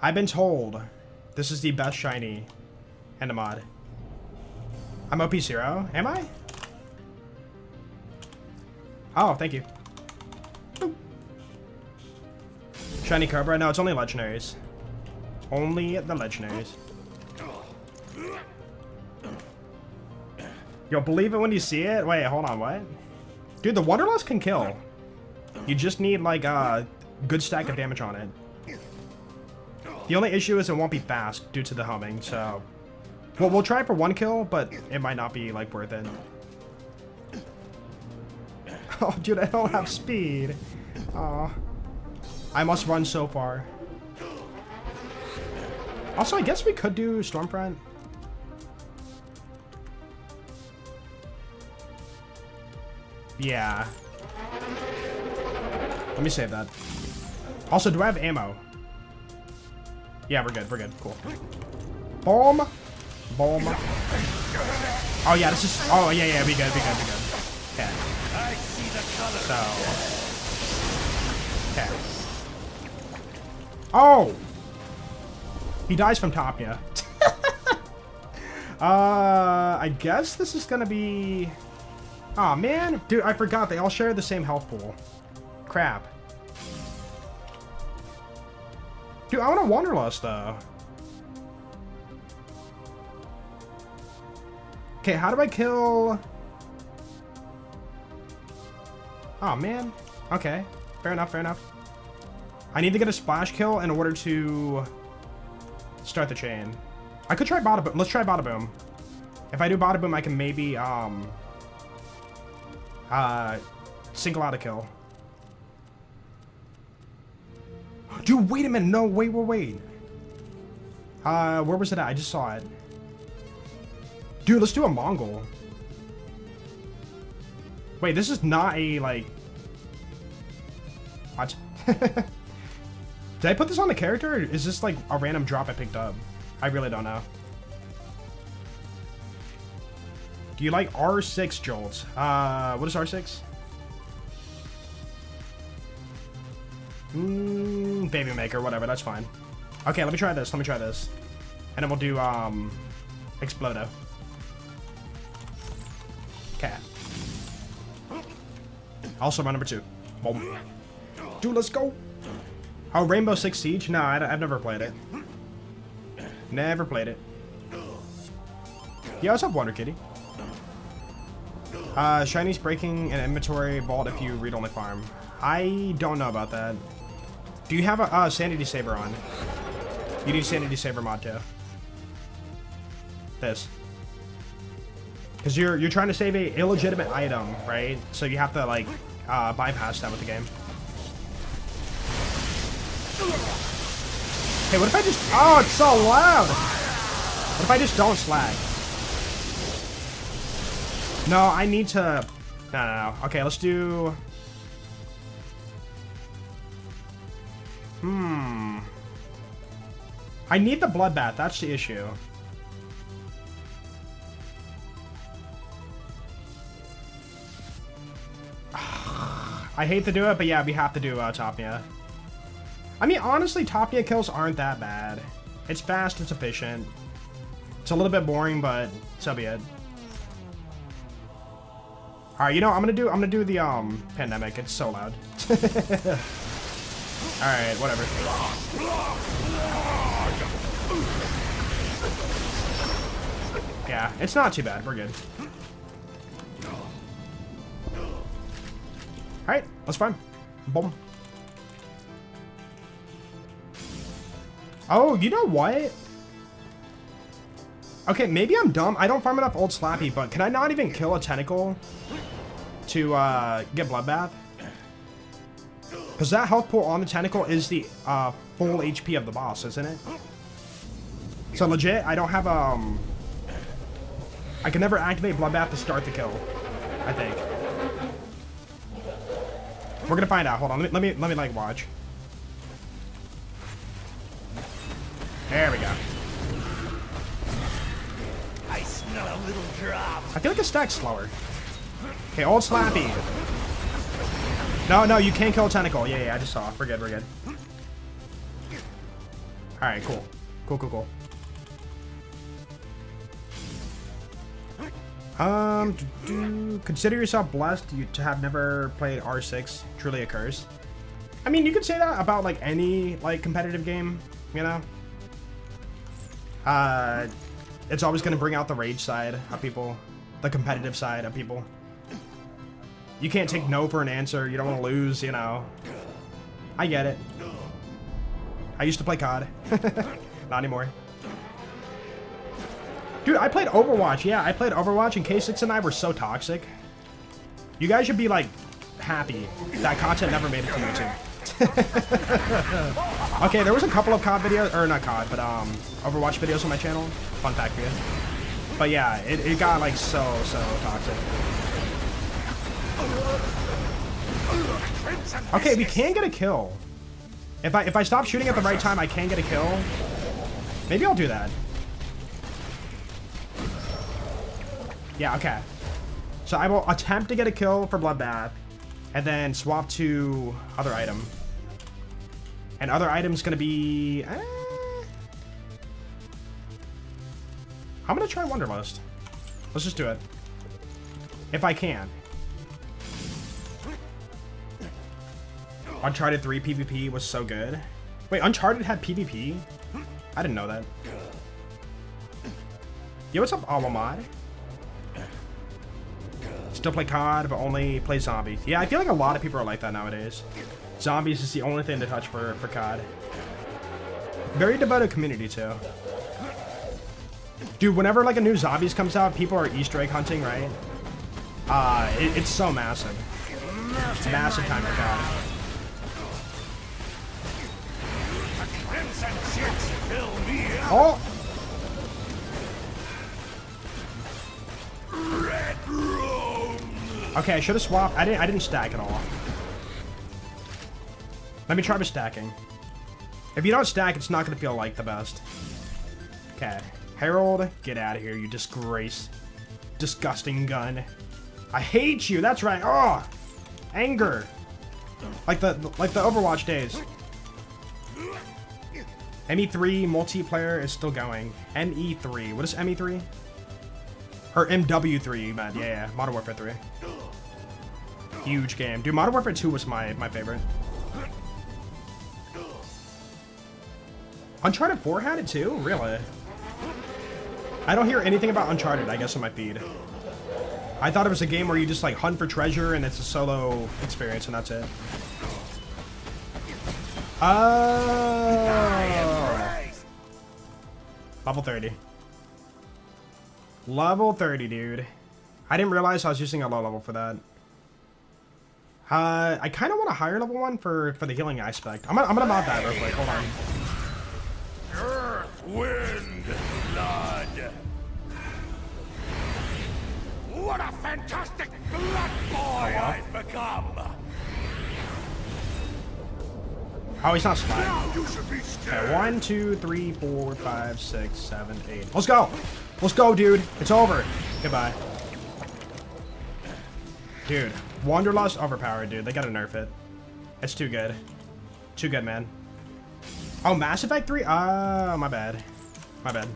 I've been told this is the best shiny in the mod. I'm OP0. Am I? Oh, thank you. Boop. Shiny Cobra. No, it's only legendaries. Only the legendaries. Yo, believe it when you see it? Wait, hold on, what? Dude, the Wanderlust can kill. You just need, like, a good stack of damage on it. The only issue is it won't be fast due to the humming, so... Well, we'll try for 1 kill, but it might not be, like, worth it. Oh, dude, I don't have speed. Aw. I must run so far. Also, I guess we could do Stormfront. Yeah. Let me save that. Also, do I have ammo? Yeah, we're good. We're good. Cool. Boom. Boom. Oh, yeah, this is... Oh, yeah, yeah, we good. We good. We good. Okay. So... Okay. Oh! He dies from Tapnia. I guess this is gonna be... Aw, man. Dude, I forgot. They all share the same health pool. Crap. Dude, I want a Wanderlust, though. Okay, how do I kill... Oh, man. Okay. Fair enough, fair enough. I need to get a splash kill in order to start the chain. I could try Bada Boom. Let's try Bada Boom. If I do Bada Boom, I can maybe, single out a kill. Dude, wait a minute. No, wait. Where was it at? I just saw it. Dude, let's do a Mongol. Wait, this is not a, like... What? Did I put this on the character, or is this, like, a random drop I picked up? I really don't know. Do you like R6 jolts? What is R6? Baby Maker, whatever, that's fine. Okay, let me try this, And then we'll do, Explodo. Okay. Also, run number 2. Boom. Dude, let's go. Oh, Rainbow Six Siege? No, I've never played it. Never played it. Yeah, what's up, Wonder Kitty? Shiny's breaking an inventory vault if you read-only farm. I don't know about that. Do you have a Sanity Saber on? You need Sanity Saber mod too. This. Because you're trying to save a illegitimate item, right? So you have to, like, bypass that with the game. Hey, what if I just... Oh, it's so loud! What if I just don't slag? No, I need to... No. Okay, let's do... I need the bloodbath, that's the issue. I hate to do it, but yeah, we have to do Tapnia. I mean, honestly, Tapnia kills aren't that bad. It's fast, it's efficient. It's a little bit boring, but so be it. Alright, you know, I'm gonna do the pandemic. It's so loud. Alright, whatever. Yeah, it's not too bad. We're good. Alright, let's farm. Boom. Oh, you know what? Okay, maybe I'm dumb. I don't farm enough Old Slappy, but can I not even kill a tentacle to get Bloodbath? Because that health pool on the tentacle is the full HP of the boss, isn't it? So legit, I don't have I can never activate Bloodbath to start the kill, I think. We're gonna find out. Hold on, let me like watch. There we go. I smell a little drop. I feel like it stacks slower. Okay, Old Slappy. No, you can't kill a tentacle. Yeah, I just saw. We're good. Alright, cool. Cool. Consider yourself blessed to have never played R6. Truly a curse. I mean, you could say that about, like, any, like, competitive game, you know? It's always gonna bring out the rage side of people, the competitive side of people. You can't take no for an answer. You don't want to lose, you know. I get it. I used to play COD. Not anymore. Dude, I played Overwatch. Yeah, I played Overwatch, and K6 and I were so toxic. You guys should be, like, happy that content never made it to YouTube. Okay, there was a couple of COD videos, or not COD, but Overwatch videos on my channel. Fun fact for you. But yeah, it got, like, so toxic. Okay, we can get a kill. If I stop shooting at the right time, I can get a kill. Maybe I'll do that. Yeah, okay. So I will attempt to get a kill for Bloodbath, and then swap to other item. And other item's gonna be... I'm gonna try Wanderlust. Let's just do it. If I can. Uncharted 3 PvP was so good. Wait, Uncharted had PvP? I didn't know that. Yo, what's up, Awamad? Still play COD, but only play zombies. Yeah, I feel like a lot of people are like that nowadays. Zombies is the only thing to touch for COD. Very devoted community, too. Dude, whenever, like, a new Zombies comes out, people are Easter egg hunting, right? It's so massive. It's massive time for COD. Oh! Okay, I should have swapped. I didn't stack at all. Let me try with stacking. If you don't stack, it's not gonna feel like the best. Okay. Harold, get out of here, you disgrace. Disgusting gun. I hate you, that's right. Oh! Anger. Like the Overwatch days. ME3 multiplayer is still going. ME3. What is ME3? Or MW3, you meant. Yeah, Modern Warfare 3. Huge game. Dude, Modern Warfare 2 was my favorite. Uncharted 4 had it too? Really? I don't hear anything about Uncharted, I guess, on my feed. I thought it was a game where you just, like, hunt for treasure and it's a solo experience and that's it. Level 30. Level 30, dude. I didn't realize I was using a low level for that. I kind of want a higher level one for the healing aspect. I'm gonna mod that real quick. Hold on. Earth, wind, blood. What a fantastic blood boy I've become. Oh, he's not sliding. Now you should be scared. Okay, 1, 2, 3, 4, 5, 6, 7, 8. Let's go. Let's go, dude. It's over. Goodbye. Dude, Wanderlust overpowered, dude. They gotta nerf it. It's too good. Too good, man. Oh, Mass Effect 3? My bad. My bad.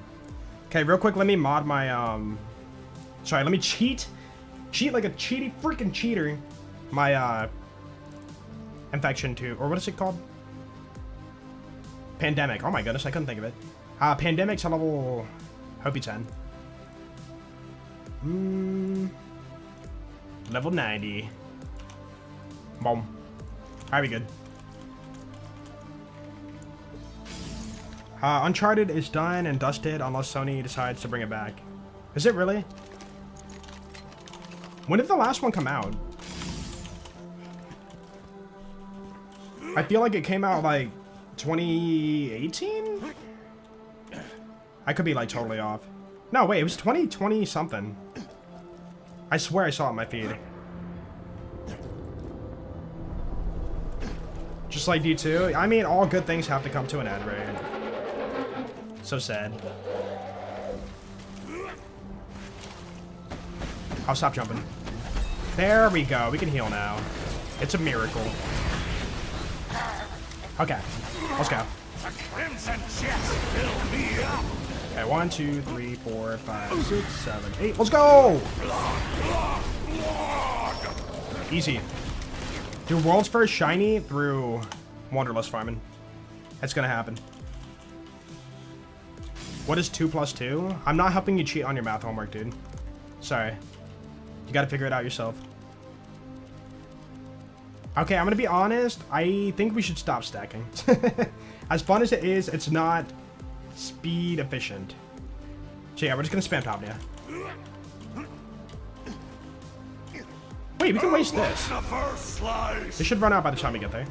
Okay, real quick, let me mod my, sorry, let me cheat like a freaking cheater. My, Infection 2, or what is it called? Pandemic. Oh my goodness, I couldn't think of it. Pandemic's a level... Hope 10. Level 90. Boom. Alright, we good. Uncharted is done and dusted unless Sony decides to bring it back. Is it really? When did the last one come out? I feel like it came out like 2018? I could be like totally off. No, wait, it was 2020 something. I swear I saw it on my feed. Just like D2. I mean, all good things have to come to an end, right? So sad. I'll stop jumping. There we go. We can heal now. It's a miracle. Okay. Let's go. The crimson chest fill me up. Okay, 1, 2, 3, 4, 5, 6, 7, 8. Let's go! Easy. Dude, world's first shiny through Wanderlust farming. That's gonna happen. What is 2 plus 2? I'm not helping you cheat on your math homework, dude. Sorry. You gotta figure it out yourself. Okay, I'm gonna be honest. I think we should stop stacking. As fun as it is, it's not speed efficient. So yeah, we're just gonna spam top now. Wait, we can waste this. This should run out by the time we get there.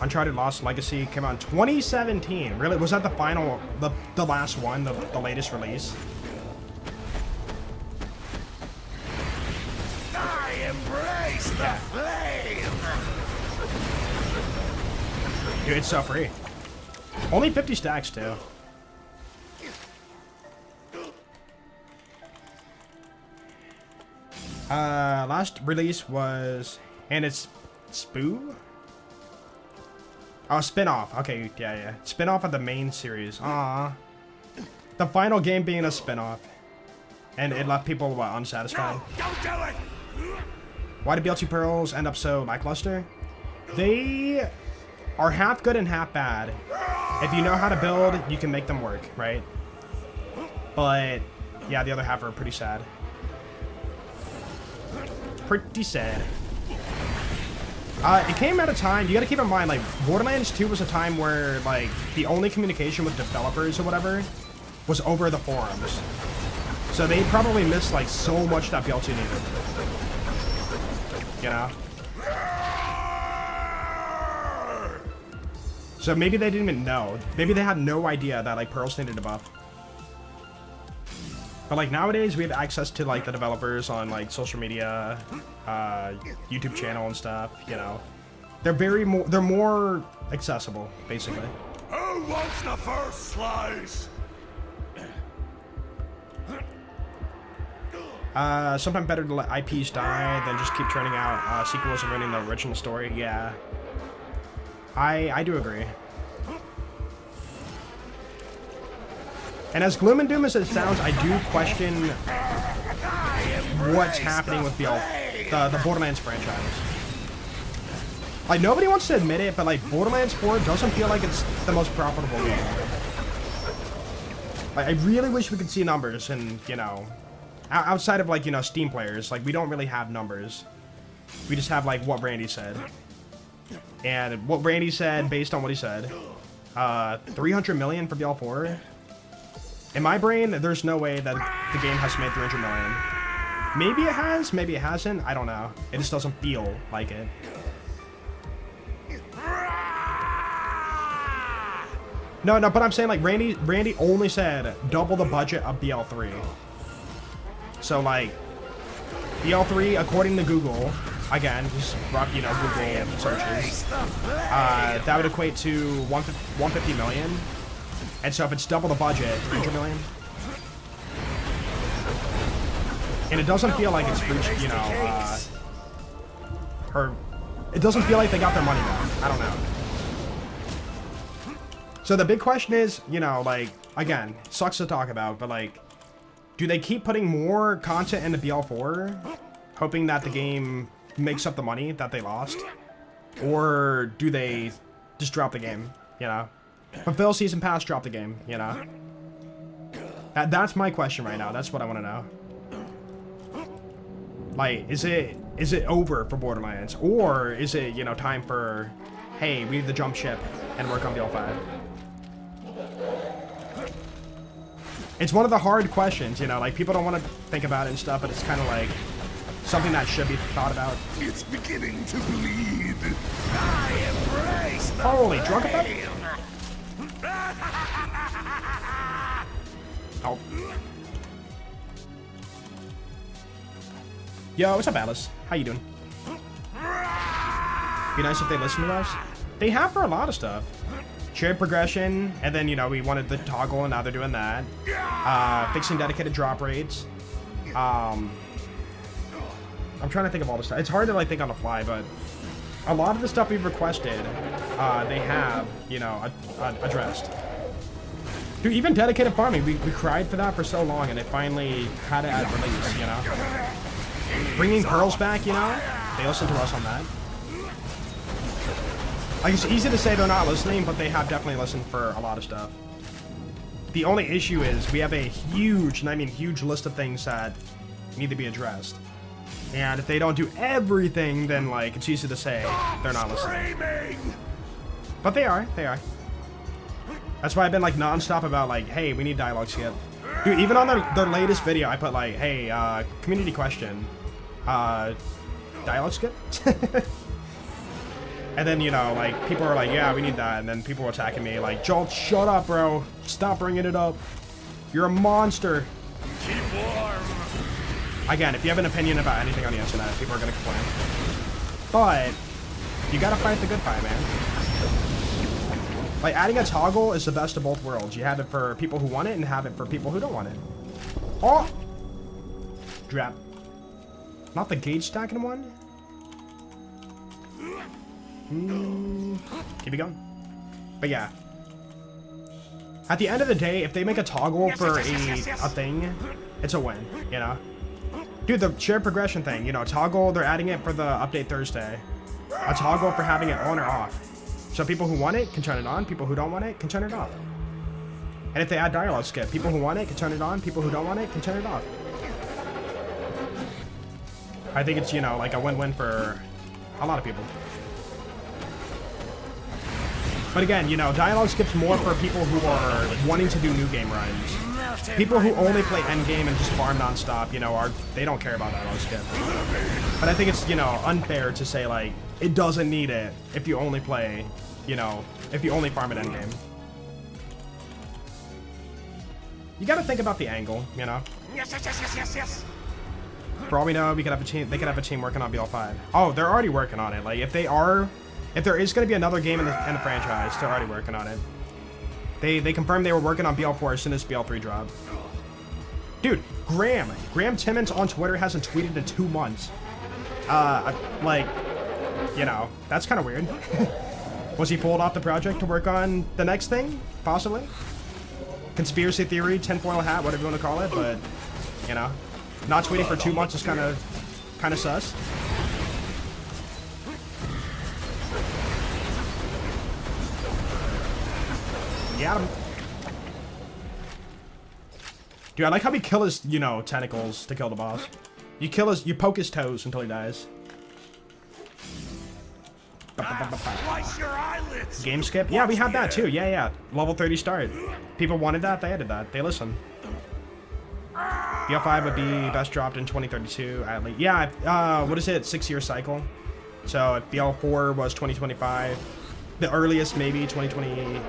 Uncharted Lost Legacy came out in 2017. Really? Was that the final, the last one, the latest release? I embrace the flame. Dude, it's so free. Only 50 stacks too. Last release was, and it's Spoo? Oh, spin-off. Okay, yeah. Spin-off of the main series. Aww. The final game being a spin-off. And it left people, what, unsatisfied? No, don't do it. Why do BL2 Pearls end up so lackluster? They are half good and half bad. If you know how to build, you can make them work, right? But, yeah, the other half are pretty sad. Pretty sad. It came at a time, you gotta keep in mind, like, Borderlands 2 was a time where, like, the only communication with developers or whatever was over the forums. So they probably missed, like, so much that BL2 needed. You know? So maybe they didn't even know. Maybe they had no idea that, like, Pearls needed a buff. But, like, nowadays we have access to, like, the developers on, like, social media, YouTube channel and stuff, you know. They're more accessible, basically. Who wants the first slice? Sometimes better to let IPs die than just keep turning out sequels and ruining the original story. Yeah. I do agree. And as gloom and doom as it sounds, I do question what's happening with the Borderlands franchise. Like, nobody wants to admit it, but, like, Borderlands 4 doesn't feel like it's the most profitable game. Like, I really wish we could see numbers and, you know, outside of, like, you know, Steam players, like, we don't really have numbers. We just have, like, what Randy said. And what Randy said, based on what he said, 300 million for BL4. In my brain, there's no way that the game has made 300 million. Maybe it has, maybe it hasn't, I don't know. It just doesn't feel like it. No, but I'm saying, like, Randy only said double the budget of BL3. So, like, BL3, according to Google, again, just rough, you know, Google searches, that would equate to 150 million. And so if it's double the budget, 300 million. And it doesn't feel like it's reached, you know, or it doesn't feel like they got their money back. I don't know. So the big question is, you know, like, again, sucks to talk about, but, like, do they keep putting more content into BL4, hoping that the game makes up the money that they lost? Or do they just drop the game, you know? Fulfill Season Pass, drop the game, you know? That's my question right now. That's what I want to know. Like, is it over for Borderlands? Or is it, you know, time for, hey, we need to jump ship and work on BL5? It's one of the hard questions, you know, like, people don't want to think about it and stuff, but it's kind of like something that should be thought about. It's beginning to bleed. I embrace the Holy, drunk about? Oh. Yo, what's up, Alice? How you doing? Be nice if they listen to us. They have for a lot of stuff. Shared progression, and then, you know, we wanted the toggle, and now they're doing that. Fixing dedicated drop rates. I'm trying to think of all the stuff. It's hard to, like, think on the fly, but a lot of the stuff we've requested, they have, you know, addressed. Dude, even dedicated farming, we cried for that for so long, and it finally had it at release, you know? Bringing Pearls back, you know? They listened to us on that. Like, it's easy to say they're not listening, but they have definitely listened for a lot of stuff. The only issue is we have a huge, and I mean huge list of things that need to be addressed. And if they don't do everything, then, like, it's easy to say they're not listening. But they are. That's why I've been, like, non-stop about, like, hey, we need dialogue skip. Dude, even on their latest video, I put, like, hey, community question. Dialogue skip? And then, you know, like, people are like, yeah, we need that. And then people were attacking me, like, Joel, shut up, bro. Stop bringing it up. You're a monster. Keep warm. Again, if you have an opinion about anything on the internet, people are going to complain. But you got to fight the good fight, man. Like, adding a toggle is the best of both worlds. You have it for people who want it and have it for people who don't want it. Oh! Drop. Not the gauge stacking one? Keep it going. But yeah. At the end of the day, if they make a toggle for a thing, it's a win, you know? Dude, the shared progression thing, you know, toggle, they're adding it for the update Thursday. A toggle for having it on or off. So people who want it can turn it on, people who don't want it can turn it off. And if they add dialogue skip, people who want it can turn it on, people who don't want it can turn it off. I think it's, you know, like a win-win for a lot of people. But again, you know, dialogue skip's more for people who are wanting to do new game runs. People who only play endgame and just farm non-stop, you know, they don't care about dialogue skip. But I think it's, you know, unfair to say, like, it doesn't need it if you only play, you know, if you only farm at endgame. You gotta think about the angle, you know? Yes. For all we know, we could have a team. They could have a team working on BL5. Oh, they're already working on it. Like, if there is going to be another game in the franchise, they're already working on it. They confirmed they were working on BL4 as soon as BL3 dropped. Dude, Graham Timmons on Twitter hasn't tweeted in 2 months. Like, you know, that's kind of weird. Was he pulled off the project to work on the next thing? Possibly. Conspiracy theory, tinfoil hat, whatever you want to call it, but, you know. Not tweeting for 2 months is kind of sus. Got him. Dude, I like how we kill his, you know, tentacles to kill the boss. You poke his toes until he dies. Slice your eyelids. Game skip? Yeah, we had that too. Yeah. Level 30 start. People wanted that, they added that. They listened. BL5 would be best dropped in 2032 at least. Yeah, what is it? 6-year cycle. So if BL4 was 2025, the earliest maybe 2020.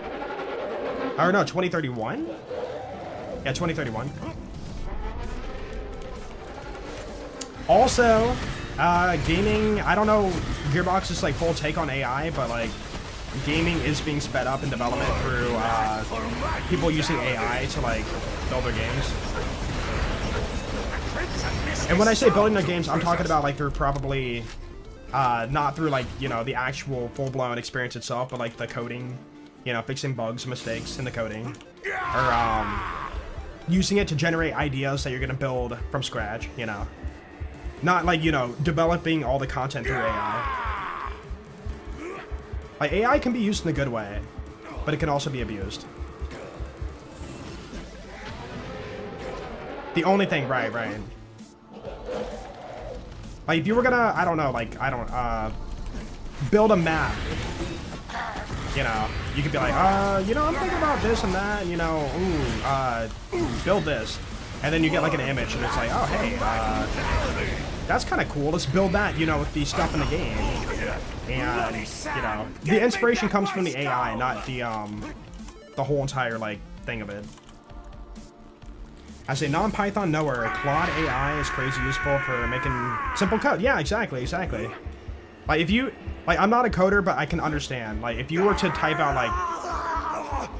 Or no, 2031? Yeah, 2031. Also, gaming, I don't know Gearbox's like full take on AI, but like gaming is being sped up in development through people using AI to like build their games. And when I say building their games, I'm talking about like through probably not through like, you know, the actual full-blown experience itself, but like the coding, you know, fixing bugs, mistakes in the coding, or using it to generate ideas that you're gonna build from scratch, you know. Not like, you know, developing all the content through AI. Like, AI can be used in a good way, but it can also be abused. The only thing, right. Like, if you were gonna, I don't know, build a map, you know, you could be like, you know, I'm thinking about this and that, and, you know, build this. And then you get, like, an image, and it's like, oh, hey, that's kind of cool. Let's build that, you know, with the stuff in the game. And, you know, the inspiration comes from the AI, not the whole entire, like, thing of it. As a non-Python knower, Claude AI is crazy useful for making simple code. Yeah, exactly. Like, if you, like, I'm not a coder, but I can understand. Like, if you were to type out, like,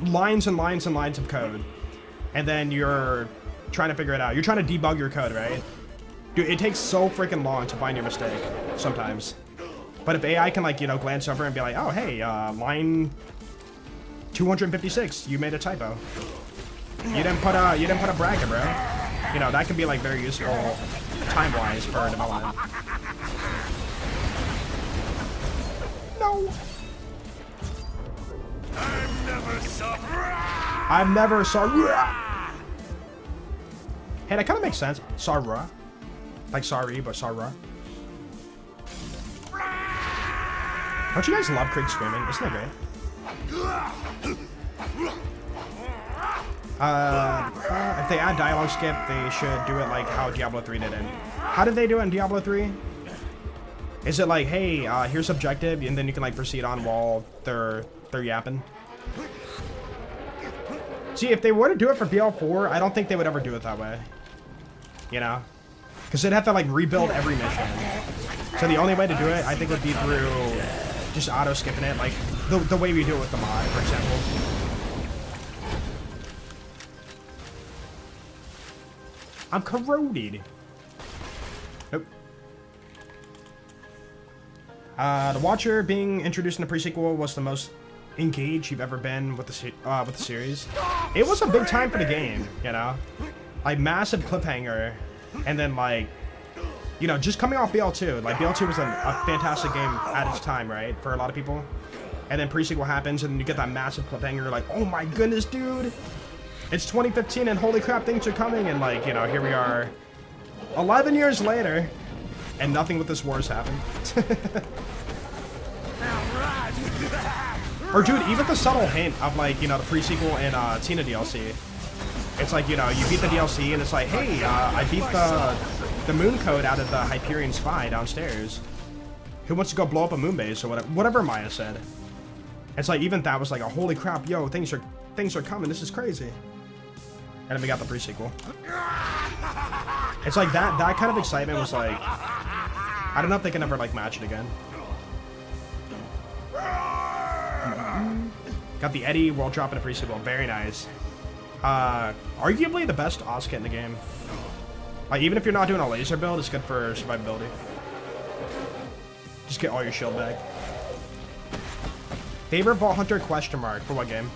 lines and lines and lines of code, and then you're trying to figure it out. You're trying to debug your code, right? Dude, it takes so freaking long to find your mistake, sometimes. But if AI can, like, you know, glance over and be like, oh, hey, line 256, you made a typo. You didn't put a bracket, bro. You know, that can be, like, very useful time-wise for development. No. I've never saw. Hey, that kind of makes sense. Sarra. Like sorry, but Sarra. Don't you guys love Krieg screaming? Isn't that great? If they add dialogue skip, they should do it like how Diablo 3 did it. How did they do it in Diablo 3? Is it like, hey, here's objective, and then you can like proceed on while they're yapping? See, if they were to do it for BL4, I don't think they would ever do it that way. You know? Because they'd have to like rebuild every mission. So the only way to do it, I think, would be through just auto-skipping it, like the way we do it with the mod, for example. I'm corroded. Nope. The Watcher being introduced in the pre-sequel was the most engaged you've ever been with the series. It was a big time for the game, you know? Like, massive cliffhanger, and then, like, you know, just coming off BL2. Like, BL2 was a fantastic game at its time, right? For a lot of people. And then pre-sequel happens, and you get that massive cliffhanger. You're like, oh my goodness, dude! It's 2015, and holy crap, things are coming. And, like, you know, here we are 11 years later, and nothing with this war has happened. Or, dude, even the subtle hint of, like, you know, the pre-sequel and Tina DLC. It's like, you know, you beat the DLC, and it's like, hey, I beat the moon code out of the Hyperion spy downstairs. Who wants to go blow up a moon base or whatever Maya said. It's like, even that was like, a holy crap, yo, things are coming, this is crazy. And then we got the pre-sequel. It's like, that kind of excitement was like, I don't know if they can ever, like, match it again. Got the Eddie world drop in a pre-sequel, very nice. Arguably the best Oz kit in the game. Like, even if you're not doing a laser build, it's good for survivability. Just get all your shield back. Favorite Vault Hunter question mark for what game?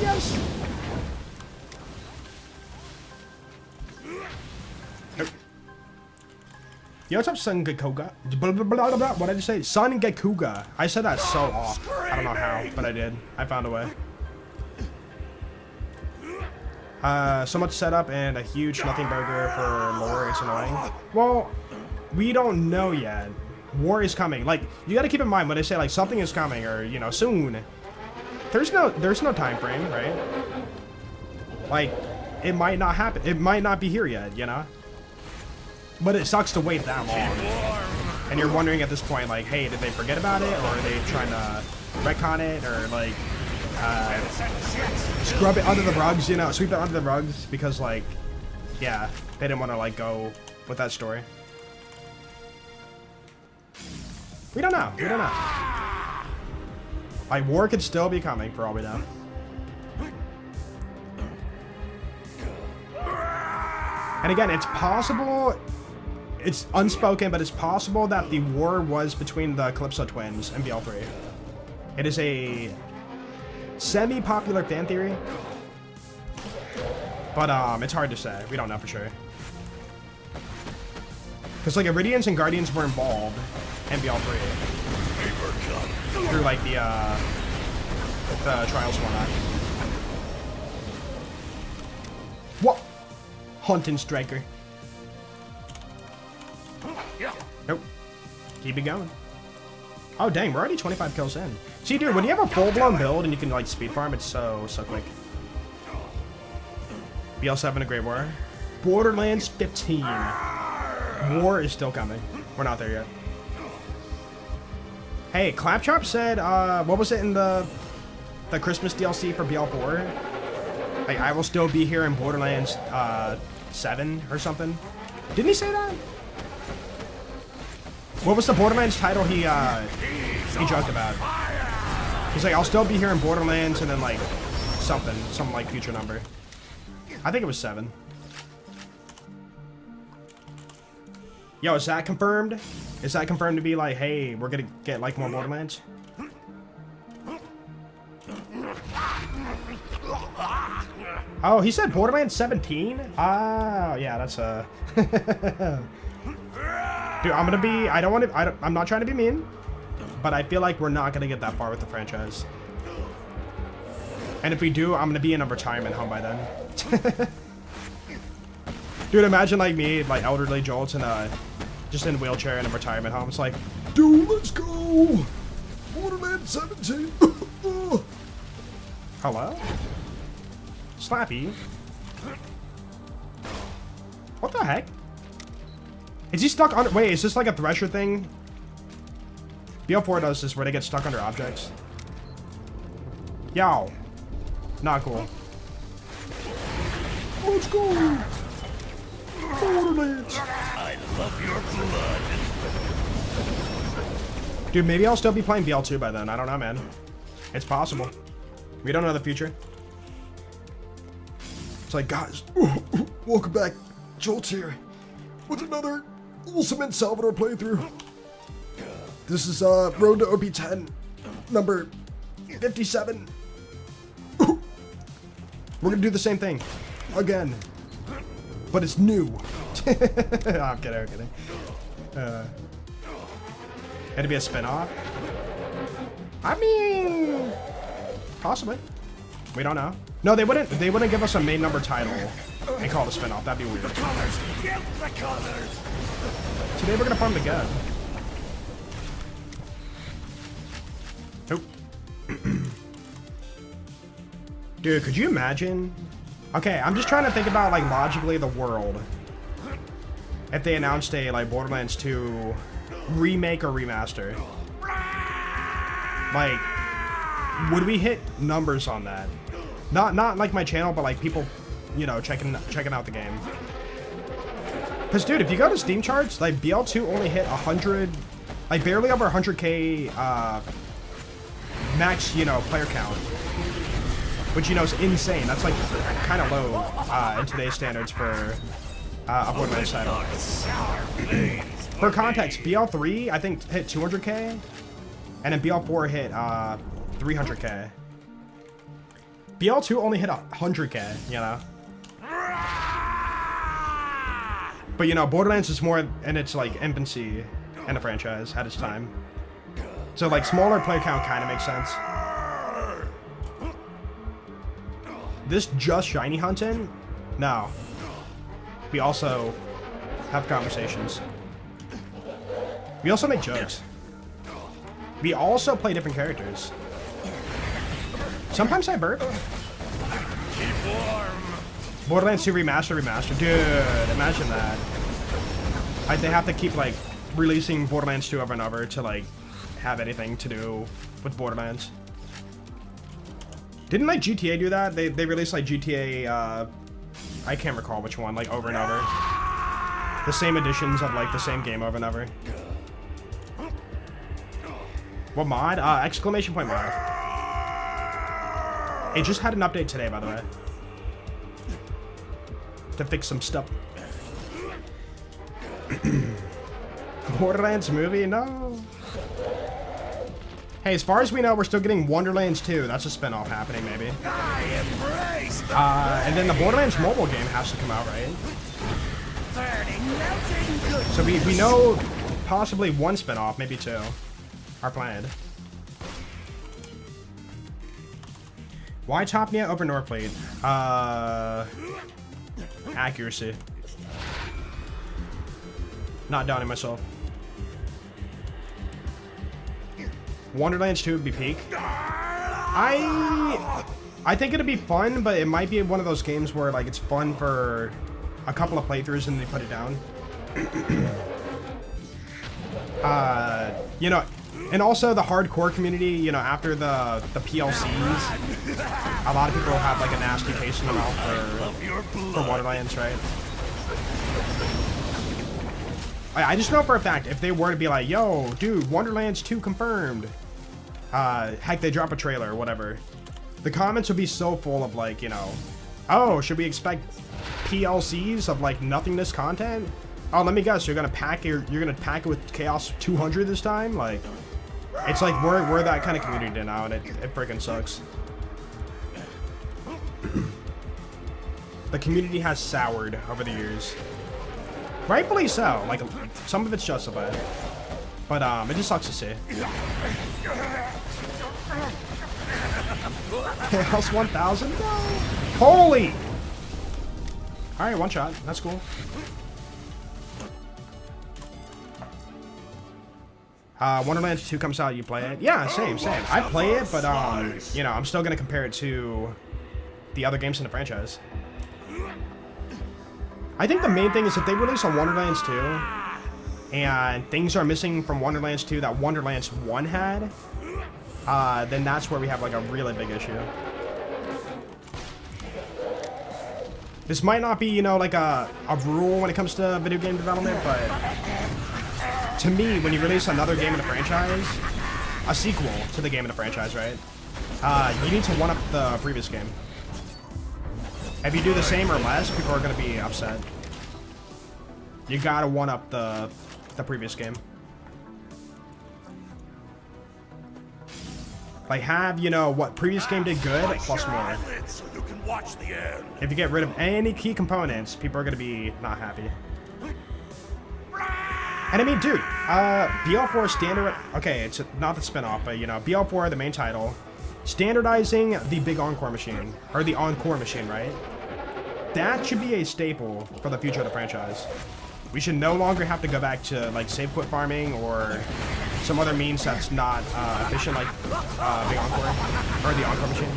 Yes. Nope. Yo, what's up, Sun Gekuga? What did I just say? Sun Gekuga. I said that so off. I don't know how, but I did. I found a way. So much setup and a huge nothing burger for lore. It's annoying. Well, we don't know yet. War is coming. Like, you got to keep in mind when they say like something is coming or, you know, soon. There's no time frame, right? Like, it might not happen. It might not be here yet, you know? But it sucks to wait that long. And you're wondering at this point, like, hey, did they forget about it? Or are they trying to retcon it? Or, like, scrub it under the rugs, you know? Sweep it under the rugs? Because, like, yeah, they didn't want to, like, go with that story. We don't know. We don't know. Like, war could still be coming, for all we know. And again, it's possible... It's unspoken, but it's possible that the war was between the Calypso twins and BL3. It is a semi-popular fan theory, but it's hard to say. We don't know for sure. Because like Iridians and Guardians were involved in BL3 through like the trials and whatnot. What? Hunting Striker. Nope. Keep it going. Oh, dang, we're already 25 kills in. See, dude, when you have a full-blown build and you can, like, speed farm, it's so quick. BL7 a Great War. Borderlands 15. War is still coming. We're not there yet. Hey, Claptrap said, what was it in the Christmas DLC for BL4? Like, I will still be here in Borderlands 7 or something. Didn't he say that? What was the Borderlands title he joked about? He's like, I'll still be here in Borderlands, and then like some like future number. I think it was 7. Yo, is that confirmed? Is that confirmed to be like, hey, we're gonna get like more Borderlands? Oh, he said Borderlands 17? Oh, yeah, that's Dude, I'm gonna be, I don't want to, I'm not trying to be mean, but I feel like we're not gonna get that far with the franchise. And if we do, I'm gonna be in a retirement home by then. Dude, imagine like me, like elderly Jolt's in a, just in a wheelchair in a retirement home. It's like, dude, let's go! Borderlands 17! Hello? Slappy? What the heck? Is he stuck under? Wait, is this like a Thresher thing? BL4 does this where they get stuck under objects. Yow. Not cool. Let's go! Borderlands! I love your blood. Dude, maybe I'll still be playing BL2 by then. I don't know, man. It's possible. We don't know the future. It's like, guys, welcome back. Jolt's here with another Ultimate Salvador playthrough. This is Road to OP10, number 57. We're gonna do the same thing again, but it's new. I'm kidding. It'd be a spin-off. I mean, possibly. We don't know. No, they wouldn't give us a main number title and call it a spin-off. That'd be weird. Colors, get the colors. Today we're gonna farm the gun. Nope. Dude, could you imagine? Okay, I'm just trying to think about like logically the world. If they announced a like Borderlands 2 remake or remaster. Like, would we hit numbers on that? Not like my channel, but like people, you know, checking out the game. Cause dude, if you go to Steam charts, like BL2 only hit 100, like barely over 100K max, you know, player count, which you know is insane. That's like kind of low in today's standards for a Borderlands title. For context, BL3 I think hit 200K, and then BL4 hit 300K. BL2 only hit 100K, you know. But you know, Borderlands is more in its like infancy in the franchise at its time. So like smaller player count kind of makes sense. This just shiny hunting? No. We also have conversations. We also make jokes. We also play different characters. Sometimes I burp. Keep warm. Borderlands 2 remaster. Dude, imagine that. Like, they have to keep, like, releasing Borderlands 2 over and over to, like, have anything to do with Borderlands. Didn't, like, GTA do that? They released, like, GTA, I can't recall which one, like, over and over. The same editions of, like, the same game over and over. What mod? Exclamation point mod. It just had an update today, by the way. To fix some stuff. Borderlands movie? No. Hey, as far as we know, we're still getting Wonderlands 2. That's a spin-off happening, maybe. I embrace the And then the Borderlands mobile game has to come out, right? burning, melting good. So we know possibly one spin-off, maybe two, are planned. Why Topnia over Northfleet? Accuracy. Not doubting myself. Wonderlands 2 would be peak. I think it'd be fun, but it might be one of those games where like it's fun for a couple of playthroughs and they put it down. You know, and also the hardcore community, you know, after the PLCs, a lot of people have like a nasty taste in their mouth for Wonderlands, right? I just know for a fact, if they were to be like, yo, dude, Wonderlands 2 confirmed. Heck, they drop a trailer or whatever. The comments would be so full of like, you know, oh, should we expect PLCs of like nothingness content? Oh, let me guess, you're gonna pack it with Chaos 200 this time? Like, it's like we're that kind of community now, and it freaking sucks. The community has soured over the years. rightfully so. Like, some of it's justified. But, it just sucks to see. Chaos 1000? No! Holy! Alright, one shot. That's cool. Wonderlands 2 comes out, you play it? Yeah, same. I play it, but, you know, I'm still gonna compare it to the other games in the franchise. I think the main thing is if they release a Wonderlands 2, and things are missing from Wonderlands 2 that Wonderlands 1 had, then that's where we have, like, a really big issue. This might not be, you know, like a rule when it comes to video game development, but to me, when you release another game in the franchise, a sequel to the game in the franchise, right? You need to one-up the previous game. If you do the same or less, people are going to be upset. You gotta one-up the previous game. Like, have, you know, what previous game did good, plus more. So you can watch the end. If you get rid of any key components, people are going to be not happy. And I mean, dude, BL4 standard... Okay, it's not the spinoff, but, you know, BL4, the main title, standardizing the big Encore machine, or the Encore machine, right? That should be a staple for the future of the franchise. We should no longer have to go back to, like, save quit farming or some other means that's not efficient, like big Encore, or the Encore machine.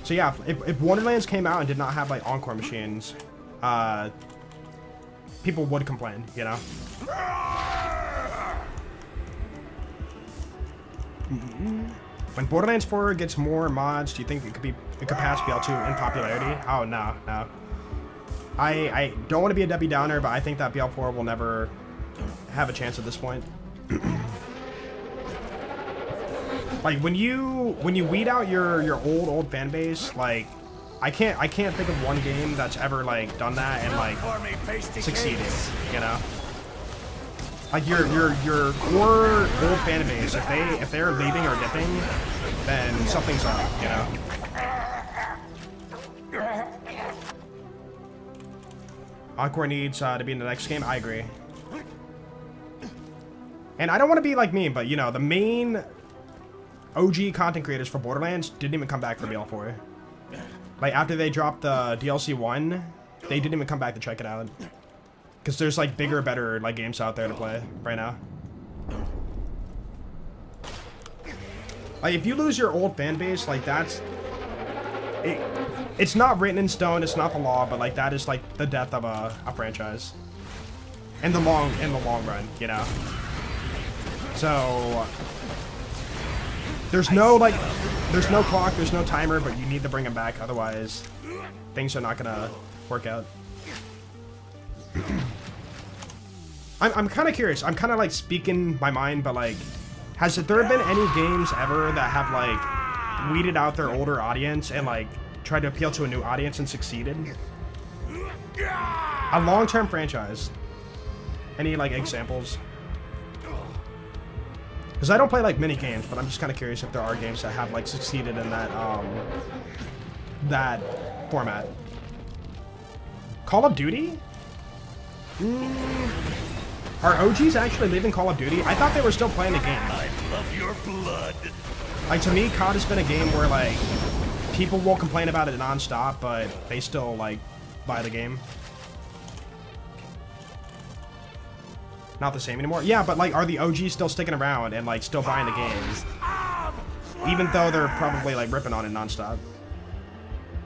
So yeah, if Wonderlands came out and did not have, like, Encore machines, people would complain, you know? When Borderlands 4 gets more mods, do you think it could pass BL2 in popularity? Oh, no. I don't want to be a Debbie Downer, but I think that BL4 will never have a chance at this point. Like, when you weed out your old fan base, like, I can't think of one game that's ever, like, done that and, like, succeeded, you know? Like, your core old fan base, if they're leaving or dipping, then something's up, you know? Encore needs to be in the next game. I agree. And I don't want to be like me, but, you know, the main OG content creators for Borderlands didn't even come back for BL4. Like, after they dropped the DLC 1, they didn't even come back to check it out. Because there's, like, bigger, better, like, games out there to play right now. Like, if you lose your old fan base, like, that's... It's not written in stone, it's not the law, but, like, that is, like, the death of a franchise. In the long run, you know? So... There's no, like... There's no clock, there's no timer, but you need to bring them back, otherwise things are not gonna work out. I'm kind of curious. I'm kind of, like, speaking my mind, but, like, has there been any games ever that have, like, weeded out their older audience and, like, tried to appeal to a new audience and succeeded? A long-term franchise. Any, like, examples? Because I don't play, like, mini games, but I'm just kind of curious if there are games that have, like, succeeded in that, that format. Call of Duty? Are OGs actually leaving Call of Duty? I thought they were still playing the game. I love your blood. Like, to me, COD has been a game where, like, people will complain about it non-stop, but they still, like, buy the game. Not the same anymore? Yeah, but, like, are the OGs still sticking around and, like, still buying the games? Even though they're probably, like, ripping on it non-stop.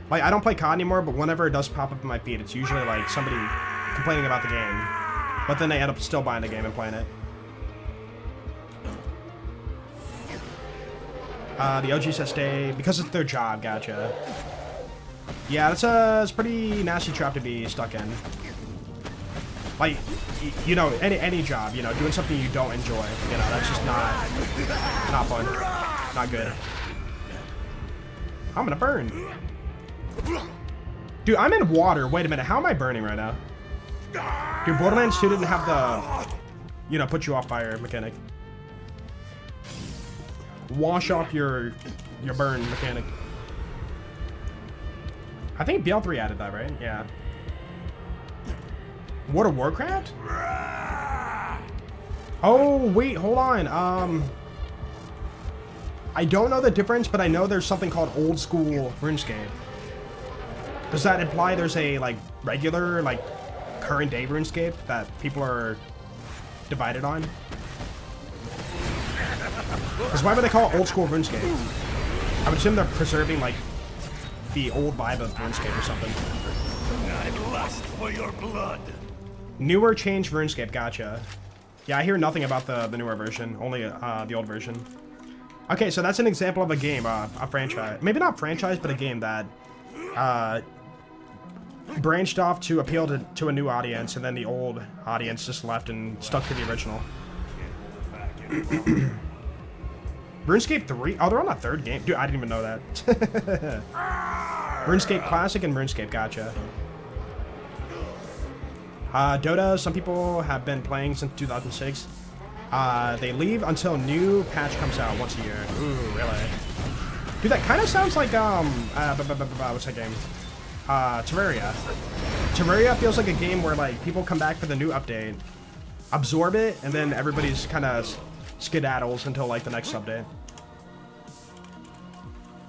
Like, I don't play COD anymore, but whenever it does pop up in my feed, it's usually, like, somebody complaining about the game. But then they end up still buying the game and playing it. The OG says stay because it's their job. Gotcha. Yeah, that's a pretty nasty trap to be stuck in. Like, you know, any job, you know, doing something you don't enjoy, you know, that's just not fun, not good. I'm gonna burn. Dude, I'm in water. Wait a minute, how am I burning right now? Dude, Borderlands 2 didn't have the, you know, put you off fire mechanic. Wash off your burn mechanic. I think BL3 added that, right? Yeah. World of Warcraft? Oh, wait, hold on. I don't know the difference, but I know there's something called old school RuneScape. Does that imply there's a, like, regular, like, current day RuneScape that people are divided on? Because why would they call it old school RuneScape? I would assume they're preserving, like, the old vibe of RuneScape or something. I lust for your blood. Newer changed RuneScape, gotcha. Yeah, I hear nothing about the newer version, only the old version. Okay, so that's an example of a game, a franchise. Maybe not franchise, but a game that branched off to appeal to a new audience, and then the old audience just left and stuck to the original. RuneScape 3? Oh, they're on a third game. Dude, I didn't even know that. RuneScape Classic and RuneScape, gotcha. Dota, some people have been playing since 2006. They leave until new patch comes out once a year. Ooh, really? Dude, that kind of sounds like, what's that game? Terraria. Terraria feels like a game where, like, people come back for the new update, absorb it, and then everybody's kind of skedaddles until, like, the next update.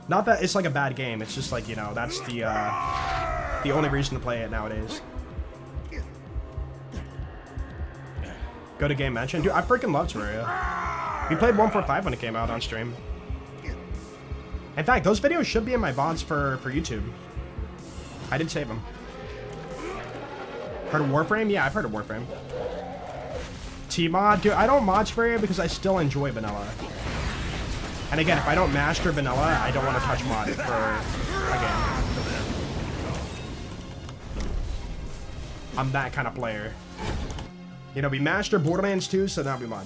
Not that it's, like, a bad game, it's just, like, you know, that's the only reason to play it nowadays. Go to game mention. Dude, I freaking love Terraria. We played 1.45 when it came out on stream. In fact, those videos should be in my VODs for YouTube. I did save them. Heard of Warframe? Yeah, I've heard of Warframe. T-mod? Dude, I don't mod Terraria because I still enjoy vanilla. And again, if I don't master vanilla, I don't want to touch mod for a game. I'm that kind of player. You know, we master Borderlands 2, so now we mod.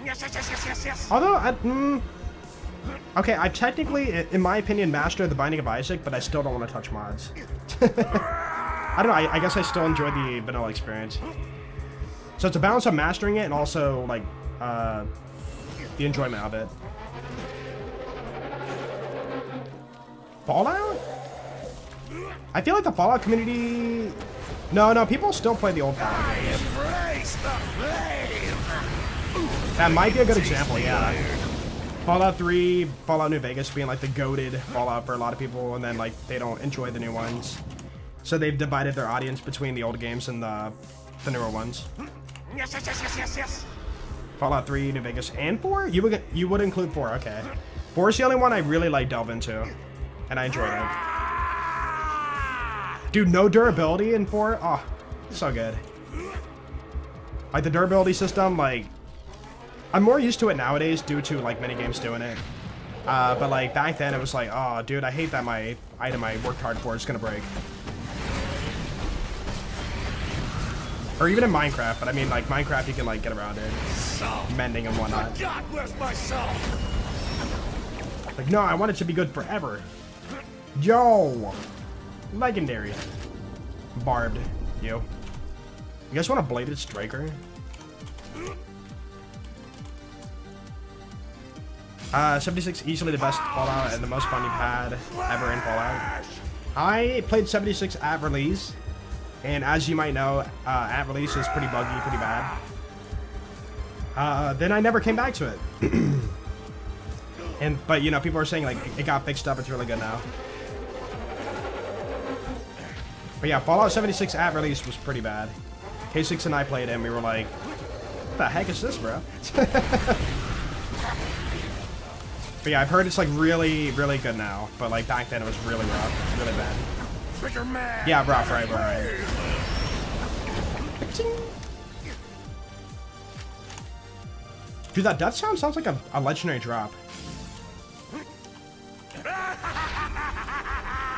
Yes. Although, okay, I technically, in my opinion, mastered The Binding of Isaac, but I still don't want to touch mods. I don't know, I guess I still enjoy the vanilla experience. So it's a balance of mastering it and also, like, the enjoyment of it. Fallout? I feel like the Fallout community... No, people still play the old Fallout games. That might be a good example, yeah. Fallout 3, Fallout New Vegas being like the goated Fallout for a lot of people, and then like they don't enjoy the new ones. So they've divided their audience between the old games and the newer ones. Yes. Fallout 3, New Vegas, and 4? You would include 4, okay. 4 is the only one I really like delve into, and I enjoyed it. Dude, no durability in 4? Oh, so good. Like, the durability system, like... I'm more used to it nowadays due to, like, many games doing it. But, like, back then it was like, oh, dude, I hate that my item I worked hard for is gonna break. Or even in Minecraft, but I mean, like, Minecraft, you can, like, get around it. Mending and whatnot. God, where's my soul? Like, no, I want it to be good forever. Yo! Legendary. Barbed. You guys want a bladed striker? 76 easily the best Fallout and the most fun you've had ever in Fallout. I played 76 at release, and as you might know, at release is pretty buggy, pretty bad. Then I never came back to it. But you know, people are saying like it got fixed up, it's really good now. But yeah, Fallout 76 at release was pretty bad. K6 and I played it and we were like, what the heck is this, bro? But yeah, I've heard it's like really, really good now. But like back then it was really rough, really bad. Yeah, rough, right. Dude, that death sounds like a legendary drop.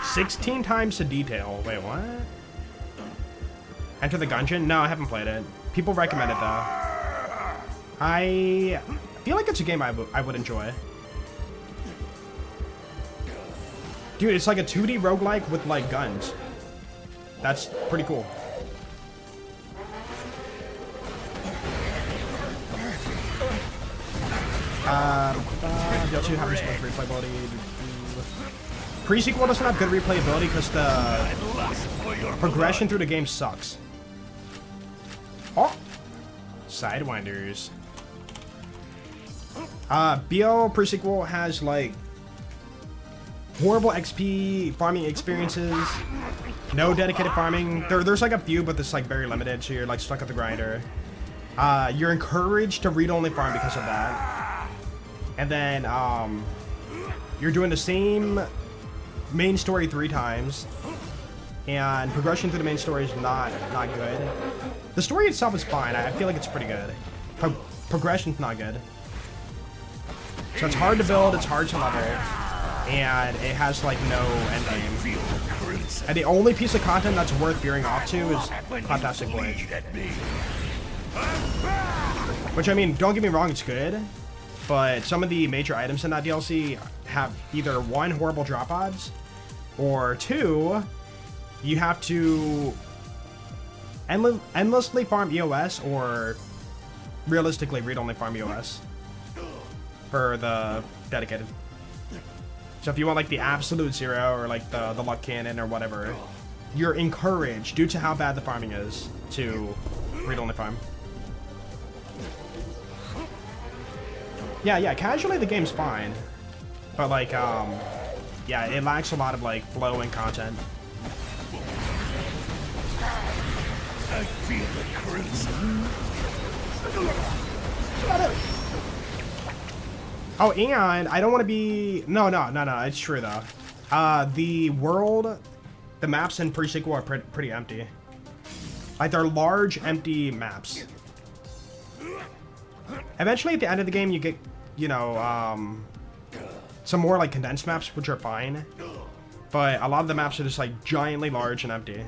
16 times to detail. Wait, what? Enter the Gungeon? No, I haven't played it. People recommend it, though. I feel like it's a game I would enjoy. Dude, it's like a 2D roguelike with, like, guns. That's pretty cool. DLC have replayability. Pre-sequel doesn't have good replayability because the progression through the game sucks. Oh! Sidewinders. BL pre-sequel has, like, horrible XP farming experiences. No dedicated farming. There's like a few, but it's like very limited, so you're like stuck at the grinder. You're encouraged to read-only farm because of that. And then, you're doing the same main story 3 times. And progression through the main story is not good. The story itself is fine. I feel like it's pretty good. Progression's not good. So it's hard to build, it's hard to level, and it has like no end game. And the only piece of content that's worth veering off to is Fantastic Voyage. Which, I mean, don't get me wrong, it's good, but some of the major items in that DLC have either 1, horrible drop odds, or 2, you have to endlessly farm EOS or realistically read-only farm EOS for the dedicated. So if you want like the absolute 0 or like the luck cannon or whatever, you're encouraged, due to how bad the farming is, to read-only farm. Yeah, casually the game's fine, but like, yeah, it lacks a lot of like flow and content. I feel the crimson. Oh, and I don't want to be... No, it's true, though. The world, the maps in pre-sequel are pretty empty. Like, they're large, empty maps. Eventually, at the end of the game, you get, you know, some more, like, condensed maps, which are fine. But a lot of the maps are just, like, giantly large and empty.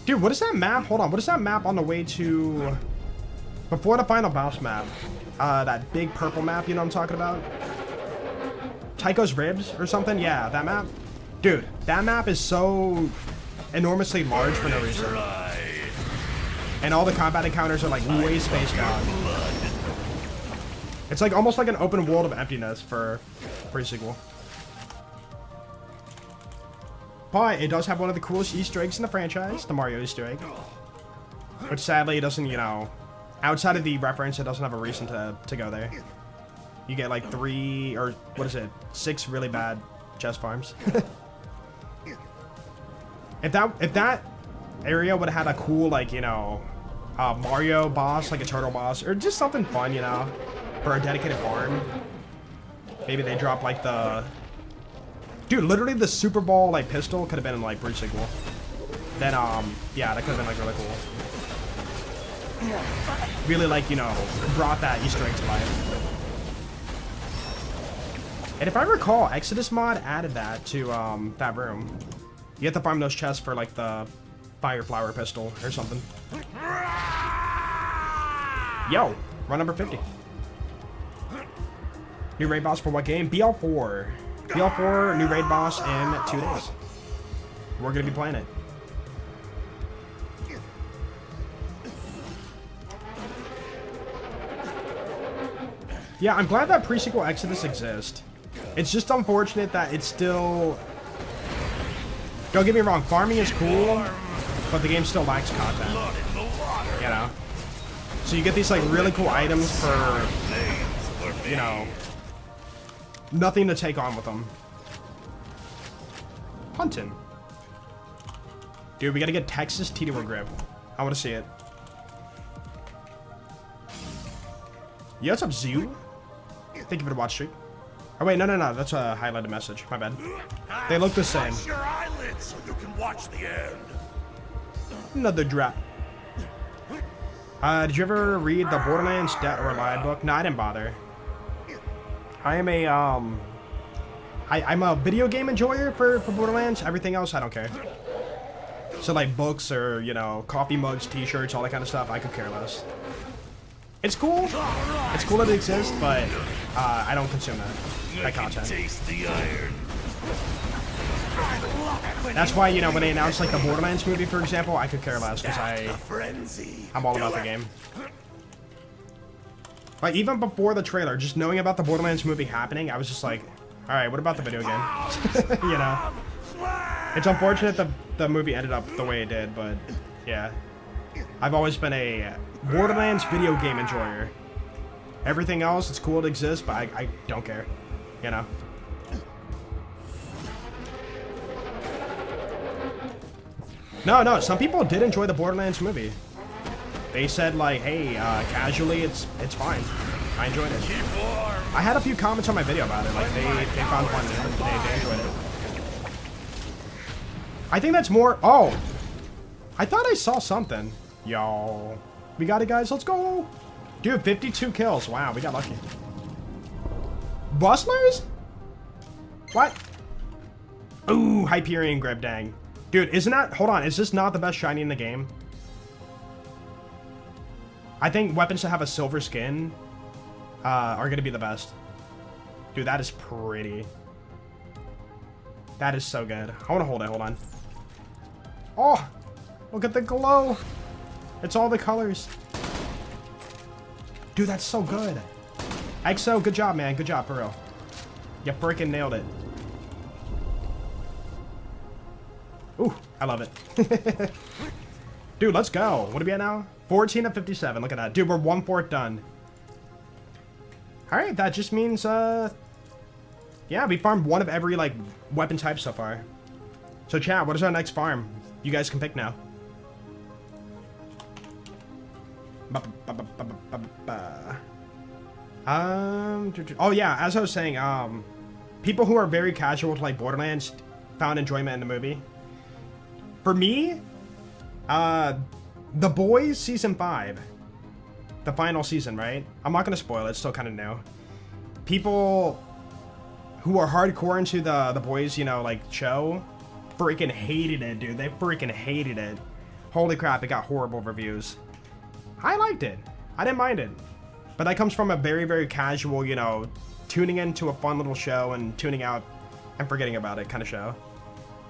Dude, what is that map? Hold on, what is that map on the way to... Before the final boss map? That big purple map, you know what I'm talking about? Tycho's Ribs or something? Yeah, that map. Dude, that map is so enormously large for no reason. And all the combat encounters are like way spaced out. It's like almost like an open world of emptiness for pre-sequel. But it does have one of the coolest Easter eggs in the franchise, the Mario Easter egg. Which sadly it doesn't, you know, outside of the reference, it doesn't have a reason to go there. You get like 3, or what is it, 6 really bad chest farms. If that area would have had a cool, like, you know, Mario boss, like a turtle boss, or just something fun, you know, for a dedicated farm. Maybe they drop like the... Dude, literally the Super Ball, like, pistol could have been in, like, pre-sequel. Then, yeah, that could have been, like, really cool. Really, like, you know, brought that Easter egg to life. And if I recall, Exodus mod added that to, that room. You have to farm those chests for, like, the Fire Flower pistol or something. Yo, run number 50. New raid boss for what game? BL4. BL4, new raid boss in 2 days. We're gonna be playing it. Yeah, I'm glad that pre-sequel Exodus exists. It's just unfortunate that it's still... Don't get me wrong, farming is cool, but the game still lacks content. You know? So you get these, like, really cool items for, you know, nothing to take on with them. Hunting. Dude, we gotta get Texas T-Door Grip. I wanna see it. Yo, what's up, Zoo? Thank you for the watch stream. Oh wait, no, that's a highlighted message. My bad. They look the same. Your eyelids so you can watch the end. Another drop. Did you ever read the Borderlands Dead or Alive book? No, I didn't bother. I am a I'm a video game enjoyer for Borderlands. Everything else, I don't care. So like books or, you know, coffee mugs, t-shirts, all that kind of stuff, I could care less. It's cool. It's cool that it exists, but I don't consume that content. Taste the iron. That's why, you know, when they announced like the Borderlands movie, for example, I could care less because I'm all about the game. Like even before the trailer, just knowing about the Borderlands movie happening, I was just like, Alright, what about the video game? You know? It's unfortunate the movie ended up the way it did, but yeah. I've always been a Borderlands video game enjoyer. Everything else, it's cool to exist, but I don't care. You know? No, some people did enjoy the Borderlands movie. They said like, hey, casually, it's fine. I enjoyed it. I had a few comments on my video about it. Like, they found fun. They enjoyed it. I think that's more... Oh! I thought I saw something. Yo. We got it, guys. Let's go! Dude, 52 kills. Wow, we got lucky. Bustlers? What? Ooh, Hyperion Grip, dang. Dude, isn't that... Hold on, is this not the best shiny in the game? I think weapons that have a silver skin are going to be the best. Dude, that is pretty. That is so good. I want to hold it. Hold on. Oh, look at the glow. It's all the colors. Dude, that's so good. EXO, good job, man. Good job, for real. You freaking nailed it. Ooh, I love it. Dude, let's go. What are we at now? 14 of 57. Look at that. Dude, we're 1/4 done. Alright, that just means, yeah, we farmed one of every, like, weapon type so far. So, chat, what is our next farm? You guys can pick now. Oh, yeah, as I was saying, people who are very casual to, like, Borderlands found enjoyment in the movie. For me, The Boys Season 5. The final season, right? I'm not gonna spoil it, it's still kind of new. People who are hardcore into the Boys, you know, like, show, freaking hated it, dude. They freaking hated it. Holy crap, it got horrible reviews. I liked it. I didn't mind it. But that comes from a very, very casual, you know, tuning into a fun little show and tuning out and forgetting about it kind of show.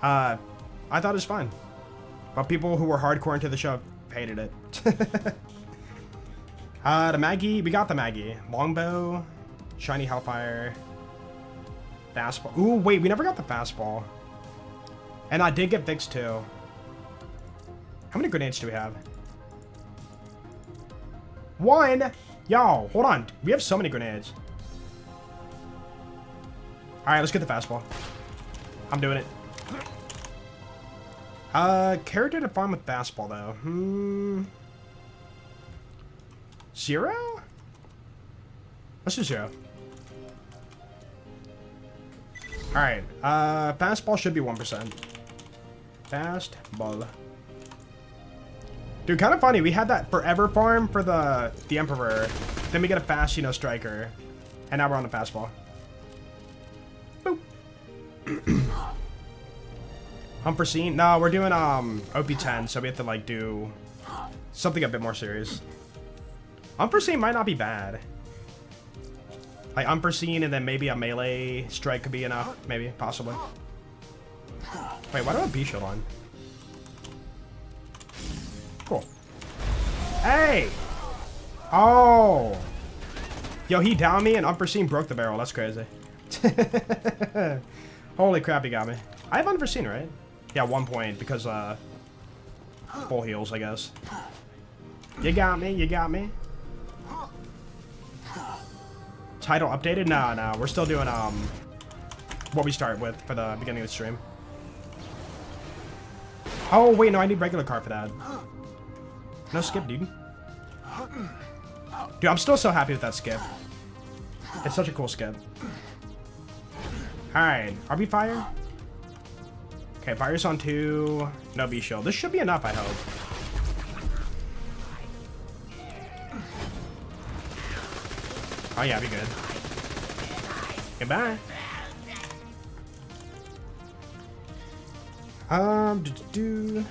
I thought it was fun. But people who were hardcore into the show hated it. The Maggie, we got the Maggie. Longbow, Shiny Hellfire, Fastball. Ooh, wait, we never got the Fastball. And I did get Vix too. How many grenades do we have? 1! Yo, hold on. We have so many grenades. Alright, let's get the Fastball. I'm doing it. Character to farm with Fastball though. 0? Let's do 0. Alright, Fastball should be 1%. Fastball. Dude, kind of funny. We had that forever farm for the Emperor. Then we get a fast, you know, striker. And now we're on the Fastball. Boop. Unforeseen? No, we're doing OP10, so we have to like do something a bit more serious. Unforeseen might not be bad. Like unforeseen and then maybe a melee strike could be enough. Maybe, possibly. Wait, why do I have B-shield on? Cool. Hey! Oh! Yo, he downed me and unforeseen broke the barrel. That's crazy. Holy crap, he got me. I have unforeseen, right? Yeah, 1 point because, full heals, I guess. You got me, you got me. Title updated? No, we're still doing, what we start with for the beginning of the stream. Oh, wait, no, I need regular card for that. No skip, dude. Dude, I'm still so happy with that skip. It's such a cool skip. Alright, RB fire? Okay, fire's on 2. No B shield. This should be enough, I hope. Oh yeah, be good. Goodbye. Did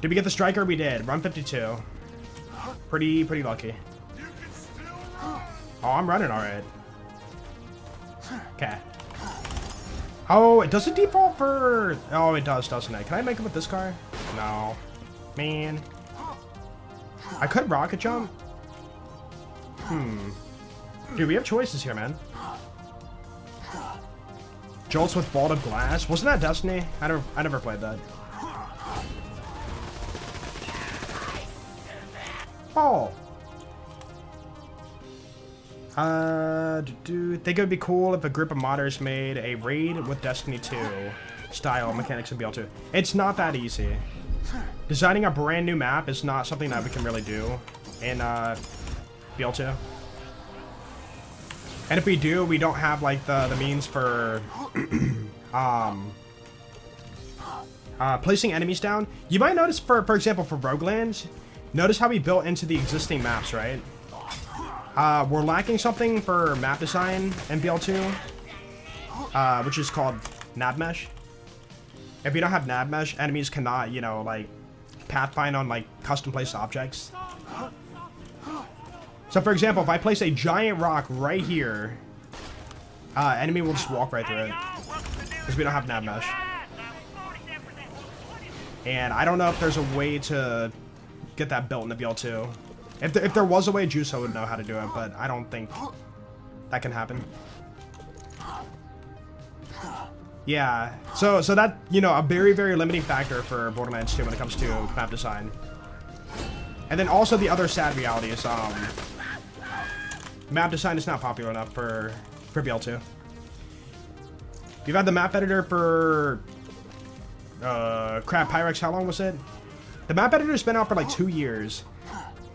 we get the striker? We did. Run 52. Pretty lucky. Oh, I'm running alright. Okay. Oh, it doesn't default for... Oh, it does, doesn't it? Can I make it with this car? No. Man. I could rocket jump. Dude, we have choices here, man. Jolts with vaulted glass. Wasn't that Destiny? I never played that. Oh. Think it would be cool if a group of modders made a raid with Destiny 2 style mechanics in BL2. It's not that easy. Designing a brand new map is not something that we can really do in BL2. And if we do, we don't have like the means for placing enemies down. You might notice, for example, for Roguelands, notice how we built into the existing maps, right? We're lacking something for map design in BL2, which is called nav mesh. If you don't have nav mesh, enemies cannot, you know, like, pathfind on, like, custom placed objects. So, for example, if I place a giant rock right here, enemy will just walk right through it, because we don't have nav mesh. And I don't know if there's a way to get that built in the BL2. If there was a way, Juso would know how to do it, but I don't think that can happen. Yeah, so that, you know, a very, very limiting factor for Borderlands 2 when it comes to map design. And then also the other sad reality is, map design is not popular enough for BL2. You've had the map editor for, crap, Pyrex, how long was it? The map editor's been out for like 2 years.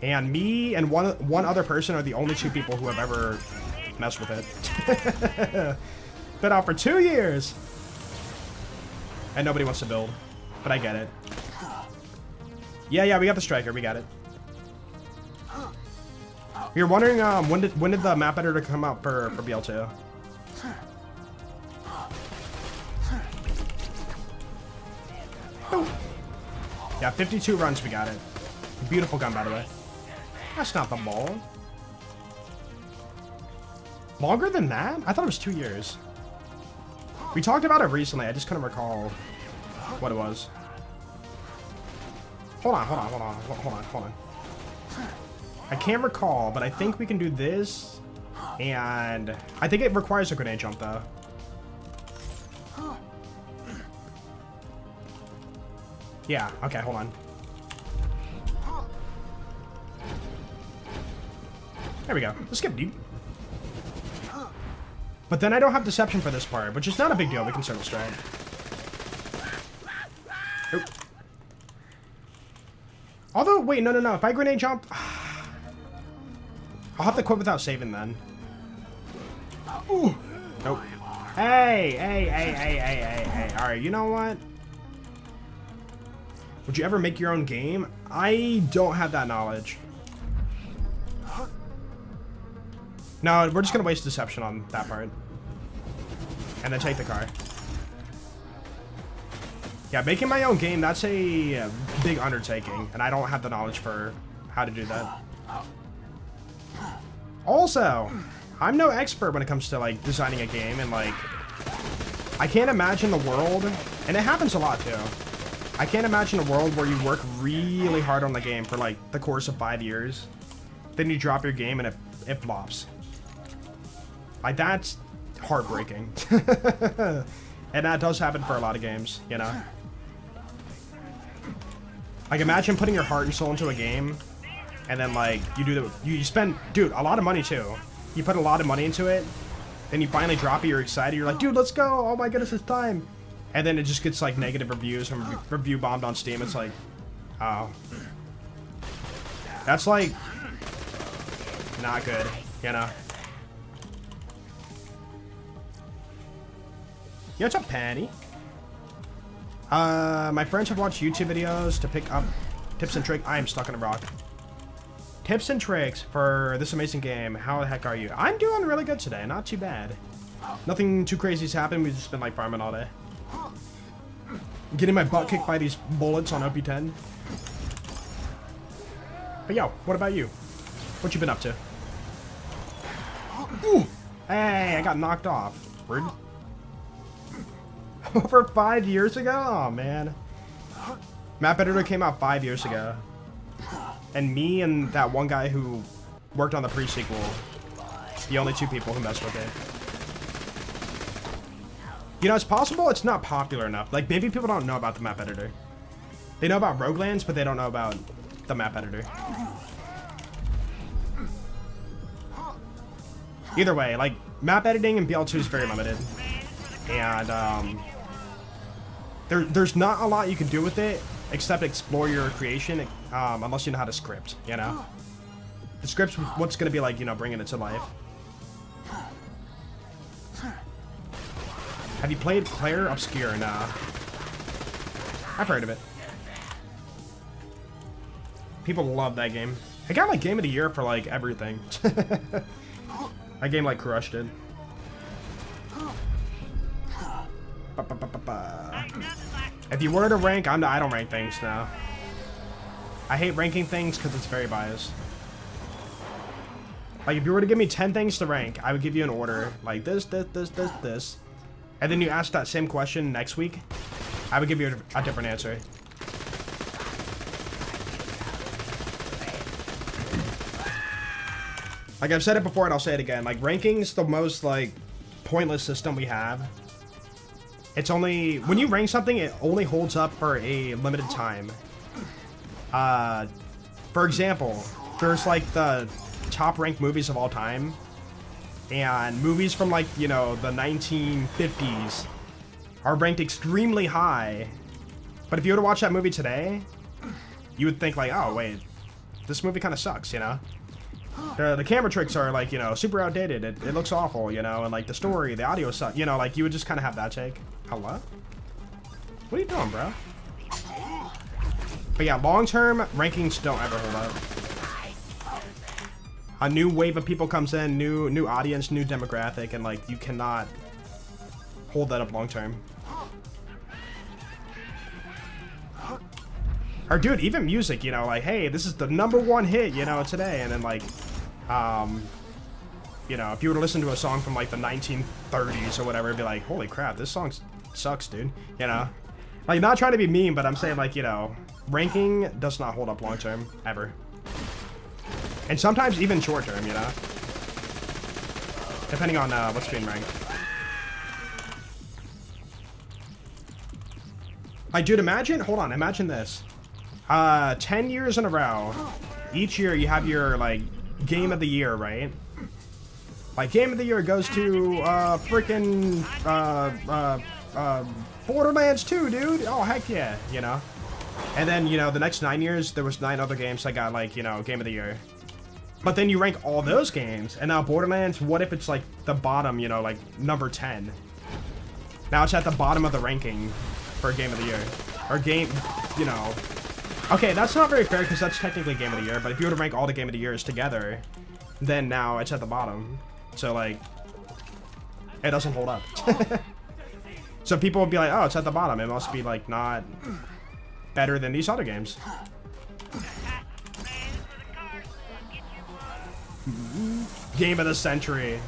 And me and one other person are the only 2 people who have ever messed with it. Been out for 2 years. And nobody wants to build. But I get it. Yeah, we got the striker. We got it. You're wondering when did the map editor come out for BL2? Yeah, 52 runs. We got it. Beautiful gun, by the way. That's not the ball. Longer than that? I thought it was 2 years. We talked about it recently. I just couldn't recall what it was. Hold on. I can't recall, but I think we can do this. And I think it requires a grenade jump, though. Yeah, okay, hold on. There we go. Let's skip, dude. But then I don't have deception for this part, which is not a big deal. We can circle strike. Oop. Although, wait, no. If I grenade jump, I'll have to quit without saving then. Ooh. Nope. Hey. All right, you know what? Would you ever make your own game? I don't have that knowledge. No, we're just gonna waste deception on that part. And then take the car. Yeah, making my own game, that's a big undertaking. And I don't have the knowledge for how to do that. Also, I'm no expert when it comes to, like, designing a game. And, like, I can't imagine the world, and it happens a lot, too. I can't imagine a world where you work really hard on the game for, like, the course of 5 years. Then you drop your game and it flops. Like, that's heartbreaking. And that does happen for a lot of games, you know? Like, imagine putting your heart and soul into a game, and then, like, you spend, dude, a lot of money, too. You put a lot of money into it, then you finally drop it, you're excited, you're like, dude, let's go, oh my goodness, it's time. And then it just gets, like, negative reviews and review bombed on Steam. It's like, oh. That's, like, not good, you know? Yo, what's up, Penny? My friends have watched YouTube videos to pick up tips and tricks. I am stuck in a rock. Tips and tricks for this amazing game. How the heck are you? I'm doing really good today. Not too bad. Nothing too crazy's happened. We've just been, like, farming all day. Getting my butt kicked by these bullets on OP10. But yo, what about you? What you been up to? Ooh. Hey, I got knocked off. Rude. Over 5 years ago? Oh, man. Map Editor came out 5 years ago. And me and that one guy who worked on the pre-sequel, the only 2 people who messed with it. You know, it's possible it's not popular enough. Like, maybe people don't know about the map editor. They know about Roguelands, but they don't know about the map editor. Either way, like, map editing in BL2 is very limited. And, there's not a lot you can do with it, except explore your creation, unless you know how to script, you know? The script's what's gonna be like, you know, bringing it to life. Have you played Player Obscure? Nah. I've heard of it. People love that game. I got like Game of the Year for like everything. That game like crushed it. If you were to rank, I don't rank things now. I hate ranking things because it's very biased. Like if you were to give me 10 things to rank, I would give you an order like this, this. And then you ask that same question next week, I would give you a different answer. Like I've said it before and I'll say it again, like ranking's the most like pointless system we have. It's only, when you rank something, it only holds up for a limited time. For example, there's like the top ranked movies of all time. And movies from like, you know, the 1950s are ranked extremely high. But if you were to watch that movie today, you would think like, oh wait, this movie kind of sucks, you know? The camera tricks are like, you know, super outdated. It looks awful, you know, and like the story, the audio sucks, you know, like you would just kind of have that take. Hello? What are you doing, bro? But yeah, long-term rankings don't ever hold up. A new wave of people comes in, new audience, new demographic, and like you cannot hold that up long-term. Or dude, even music, you know, like, hey, this is the #1 hit, you know, today, and then like, you know, if you were to listen to a song from like the 1930s or whatever, it'd be like, holy crap, this song sucks, dude, you know? Like, not trying to be mean, but I'm saying like, you know, ranking does not hold up long-term, ever. And sometimes even short-term, you know? Depending on what's being ranked. Like, dude, imagine, hold on, imagine this. 10 years in a row, each year you have your, like, Game of the Year, right? Like, Game of the Year goes to, freaking, Borderlands 2, dude! Oh, heck yeah, you know? And then, you know, the next 9 years, there was 9 other games that got, like, you know, Game of the Year. But then you rank all those games, and now Borderlands, what if it's, like, the bottom, you know, like, number 10? Now it's at the bottom of the ranking for Game of the Year. Or game, you know... Okay, that's not very fair, because that's technically Game of the Year, but if you were to rank all the Game of the Years together, then now it's at the bottom. So, like, it doesn't hold up. So people would be like, oh, it's at the bottom. It must be, like, not better than these other games. Game of the century.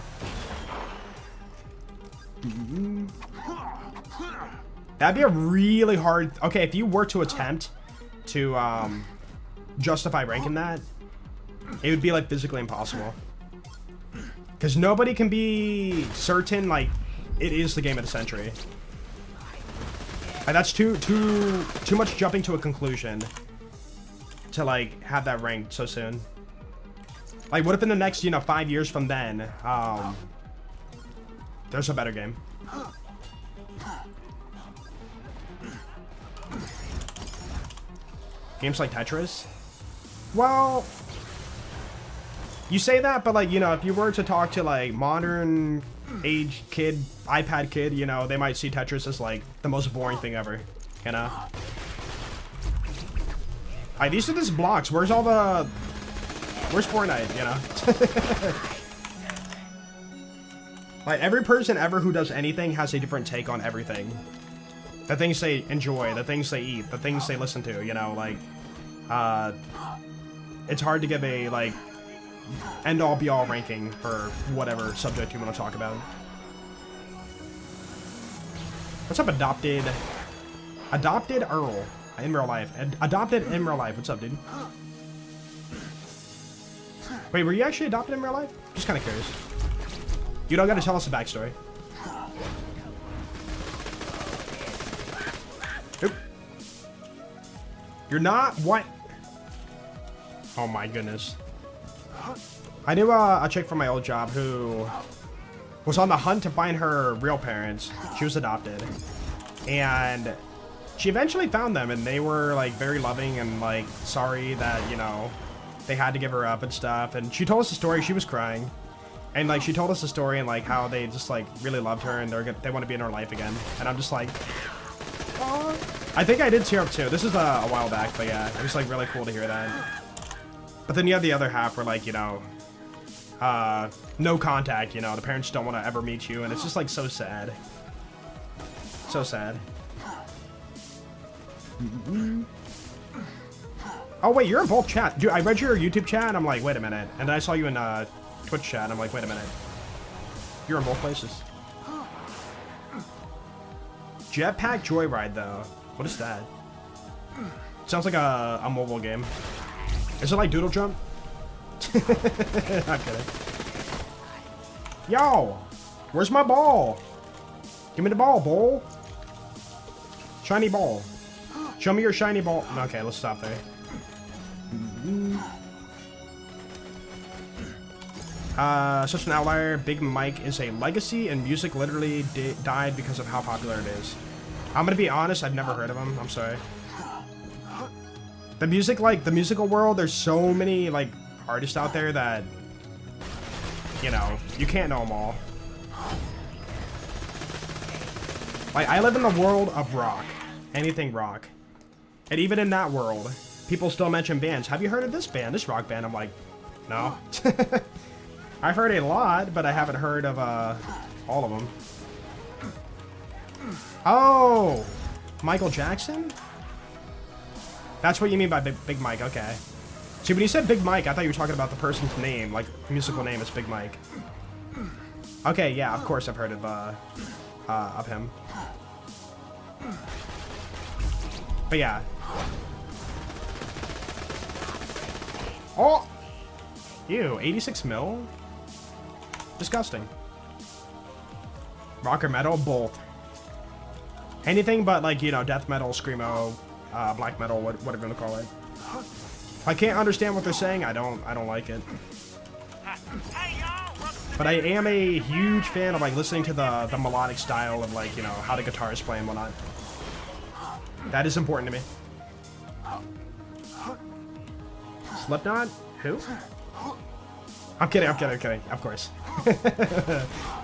That'd be a really hard... Okay, if you were to attempt to justify ranking that, it would be, like, physically impossible. Because nobody can be certain, like, it is the game of the century. Like, that's too much jumping to a conclusion to, like, have that ranked so soon. Like, what if in the next, you know, 5 years from then, there's a better game? Games like Tetris? Well, you say that, but, like, you know, if you were to talk to, like, modern age kid, iPad kid, you know, they might see Tetris as, like, the most boring thing ever, you know? Alright, these are just blocks. Where's all the... Where's Fortnite, you know? Like, every person ever who does anything has a different take on everything. The things they enjoy, the things they eat, the things they listen to, you know, like, it's hard to give a, like, end-all be-all ranking for whatever subject you want to talk about. What's up, Adopted Earl in real life? Adopted in real life, what's up, dude? Wait, were you actually adopted in real life? Just kind of curious. You don't got to tell us the backstory. You're not? What? Oh my goodness. I knew a chick from my old job who was on the hunt to find her real parents. She was adopted. And she eventually found them, and they were like very loving and like sorry that, you know, they had to give her up and stuff. And she told us the story. She was crying. And like she told us the story and like how they just like really loved her and they want to be in her life again. And I'm just like, oh. I think I did tear up too. This is a while back, but yeah, it was like really cool to hear that. But then you have the other half where like, you know, no contact, you know, the parents don't want to ever meet you, and it's just like so sad. So sad. Oh wait, you're in both chat. Dude, I read your YouTube chat and I'm like, wait a minute. And then I saw you in Twitch chat and I'm like, wait a minute. You're in both places. Jetpack Joyride though. What is that? Sounds like a mobile game. Is it like Doodle Jump? Not kidding. Yo! Where's my ball? Give me the ball, bull. Shiny ball. Show me your shiny ball. Okay, let's stop there. Such an outlier. Big Mike is a legacy, and music literally died because of how popular it is. I'm gonna be honest, I've never heard of him. I'm sorry. The music, like, the musical world, there's so many, like, artists out there that, you know, you can't know them all. Like, I live in the world of rock. Anything rock. And even in that world, people still mention bands. Have you heard of this band, this rock band? I'm like, no. I've heard a lot, but I haven't heard of, all of them. Oh! Michael Jackson? That's what you mean by Big Mike, okay. See, when you said Big Mike, I thought you were talking about the person's name, like, musical name is Big Mike. Okay, yeah, of course I've heard of him. But yeah. Oh! Ew, 86 mil? Disgusting. Rock or metal? Both. Anything but, like, you know, death metal, screamo, black metal, whatever you want to call it. If I can't understand what they're saying, I don't like it. But I am a huge fan of, like, listening to the melodic style of, like, you know, how the guitars play and whatnot. That is important to me. Slipknot? Who? I'm kidding, of course.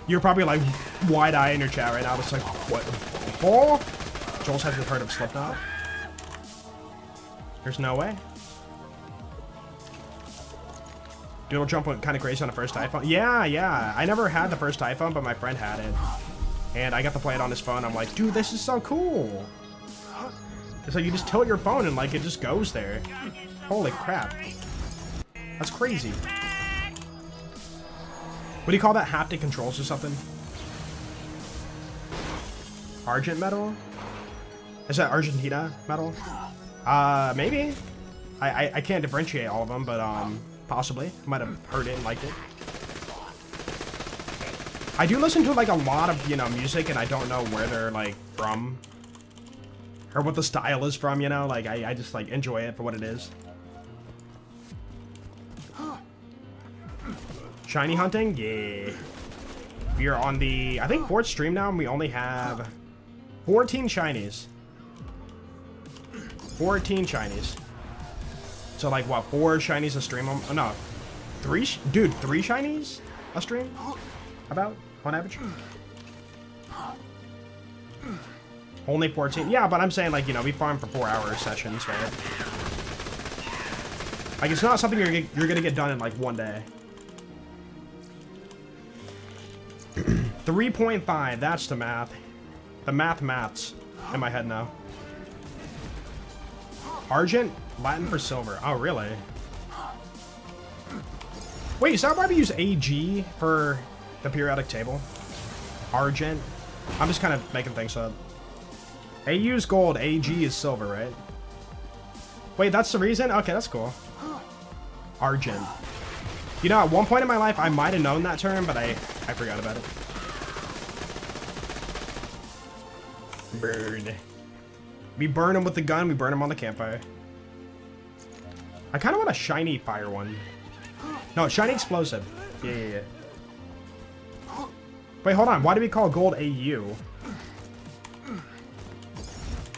You're probably like wide-eye in your chat right now, just like, what? Oh? Joel's hasn't heard of Slipknot? There's no way. Doodle Jump went kind of crazy on the first iPhone. Yeah. I never had the first iPhone, but my friend had it. And I got to play it on his phone. I'm like, dude, this is so cool. It's like you just tilt your phone and like it just goes there. Holy crap. That's crazy. What do you call that? Haptic controls or something? Argent metal? Is that Argentina metal? Maybe. I can't differentiate all of them, but possibly. I might have heard it and liked it. I do listen to like a lot of, you know, music, and I don't know where they're like from. Or what the style is from, you know? Like, I just, like, enjoy it for what it is. Shiny hunting? Yeah. We are on the, I think, 4th stream now, and we only have 14 shinies. 14 shinies. So, like, what, 4 shinies a stream? Oh, no. 3? Dude, 3 shinies a stream? About, on average? Only 14. Yeah, but I'm saying, like, you know, we farm for 4-hour sessions, right? Like, it's not something you're gonna get done in, like, one day. 3.5, that's the math. The maths in my head now. Argent? Latin for silver. Oh, really? Wait, is that why we use AG for the periodic table? Argent? I'm just kind of making things up. AU is gold, AG is silver, right? Wait, that's the reason? Okay, that's cool. Argent. You know, at one point in my life, I might have known that term, but I forgot about it. Burn. We burn them with the gun, we burn them on the campfire. I kind of want a shiny fire one. No, shiny explosive. Yeah. Wait, hold on. Why do we call gold AU?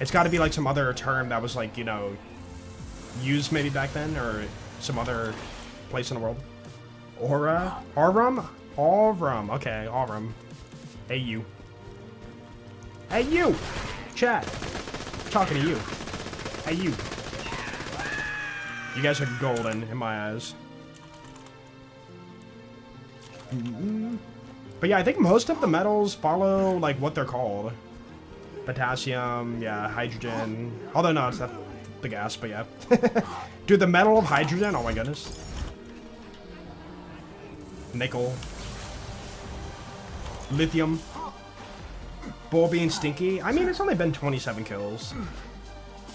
It's got to be like some other term that was like, you know, used maybe back then, or some other place in the world. Aura? Aurum? Aurum. Okay, Aurum. AU. AU! Chat. Talking to you. AU. You guys are golden in my eyes. But yeah, I think most of the metals follow like what they're called. Potassium, yeah, hydrogen. Although no, it's not the gas, but yeah. Dude, the metal of hydrogen, oh my goodness. Nickel. Lithium. Bull being stinky. I mean, it's only been 27 kills.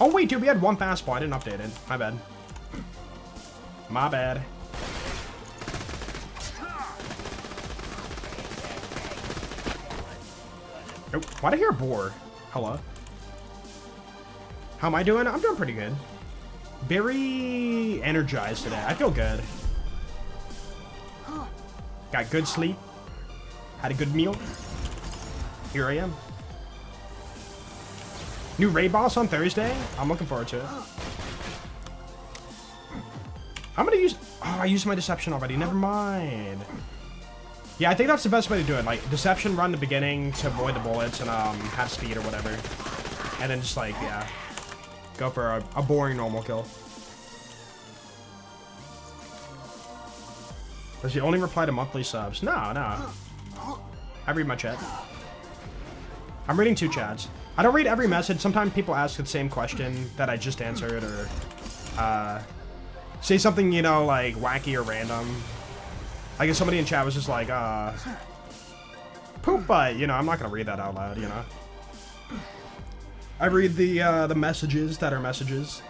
Oh wait, dude, we had one fastball. I didn't update it. My bad. My bad. Oh, why'd I hear a boar? Hello? How am I doing? I'm doing pretty good. Very energized today. I feel good. Got good sleep. Had a good meal. Here I am. New raid boss on Thursday? I'm looking forward to it. I'm gonna use... Oh, I used my deception already. Never mind. Yeah, I think that's the best way to do it. Like, deception run the beginning to avoid the bullets and have speed or whatever. And then just like, yeah. Go for a boring normal kill. Does he only reply to monthly subs? No. I read my chat. I'm reading 2 chats. I don't read every message. Sometimes people ask the same question that I just answered, or say something, you know, like wacky or random. I guess somebody in chat was just like, poop butt, you know, I'm not gonna read that out loud, you know. I read the messages that are messages.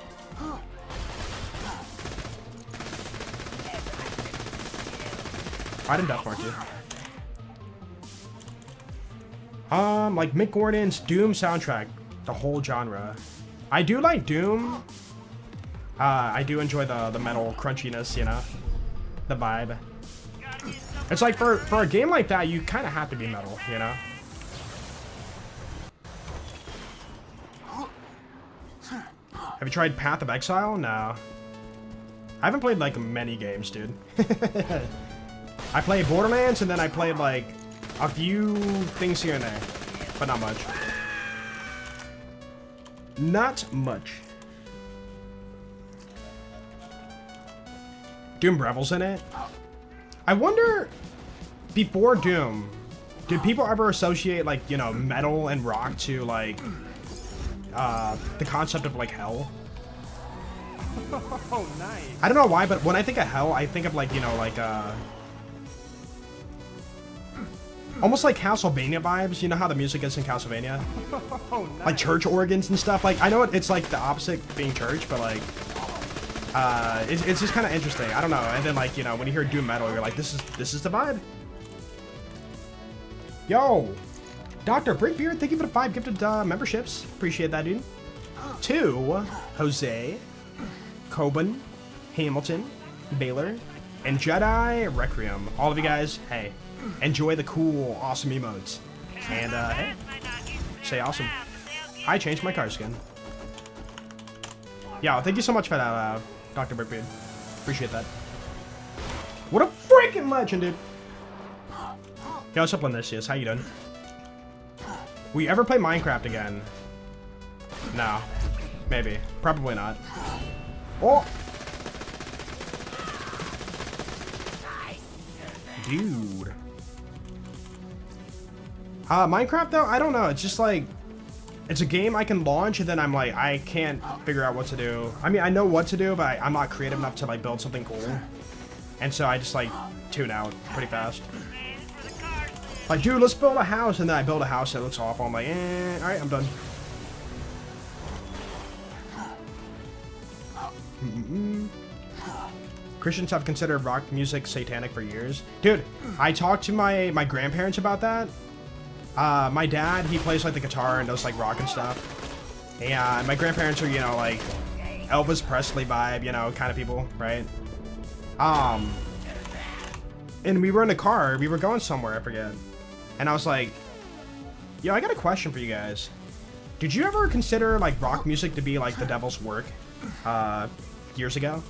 I didn't death mark you. Like Mick Gordon's Doom soundtrack, the whole genre. I do like Doom. I do enjoy the metal crunchiness, you know, the vibe. It's like for a game like that, you kind of have to be metal, you know. Have you tried Path of Exile? No. I haven't played like many games, dude. I played Borderlands and then I played like a few things here and there, but not much. Not much. Doom Revel's in it. I wonder, before Doom, did people ever associate like, you know, metal and rock to like the concept of like hell? Oh, nice. I don't know why, but when I think of hell, I think of like, you know, like almost like Castlevania vibes. You know how the music is in Castlevania? Oh, nice. Like church organs and stuff. Like, I know it's like the opposite being church, but like it's just kind of interesting. I don't know. And then like, you know, when you hear doom metal, you're like, this is the vibe. Yo, Dr. Brickbeard, thank you for the 5 gifted memberships. Appreciate that, dude. 2, Jose, Coben, Hamilton, Baylor, and Jedi Requiem. All of you guys, hey, enjoy the cool, awesome emotes. And hey, say awesome. I changed my car skin. Yeah, thank you so much for that, Dr. Brickbeard. Appreciate that. What a freaking legend, dude. Yo, what's up, Linicius? How you doing? Will you ever play Minecraft again? No. Maybe. Probably not. Oh! Dude. Minecraft, though? I don't know. It's just like... It's a game I can launch, and then I'm like, I can't figure out what to do. I mean, I know what to do, but I'm not creative enough to, like, build something cool. And so I just, like, tune out pretty fast. Like, dude, let's build a house, and then I build a house that looks awful. I'm like, alright, I'm done. Christians have considered rock music satanic for years. Dude, I talked to my grandparents about that. My dad, he plays like the guitar and does like rock and stuff. And my grandparents are, you know, like Elvis Presley vibe, you know, kind of people, right? And we were in a car, we were going somewhere, I forget. And I was like, yo, I got a question for you guys. Did you ever consider like rock music to be like the devil's work years ago?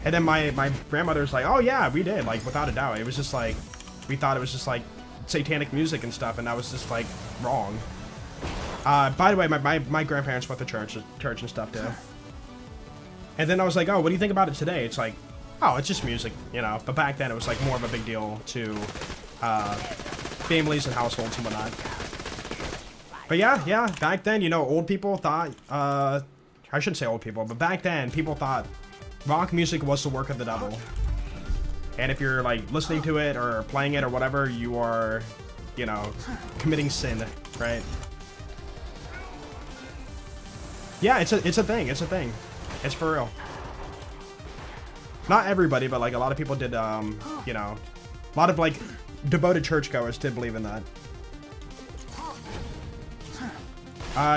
And then my grandmother's like, oh yeah, we did, like without a doubt. It was just like, we thought it was just like satanic music and stuff, and that was just like wrong. By the way, my grandparents went to church and stuff too. And then I was like, oh, what do you think about it today? It's like, oh, it's just music, you know. But back then it was like more of a big deal to families and households and whatnot. But yeah, back then, you know, old people thought, I shouldn't say old people, but back then people thought rock music was the work of the devil. And if you're like listening to it or playing it or whatever, you are, you know, committing sin, right? Yeah, it's a thing. It's a thing. It's for real. Not everybody, but like a lot of people did, you know, a lot of like devoted churchgoers did believe in that.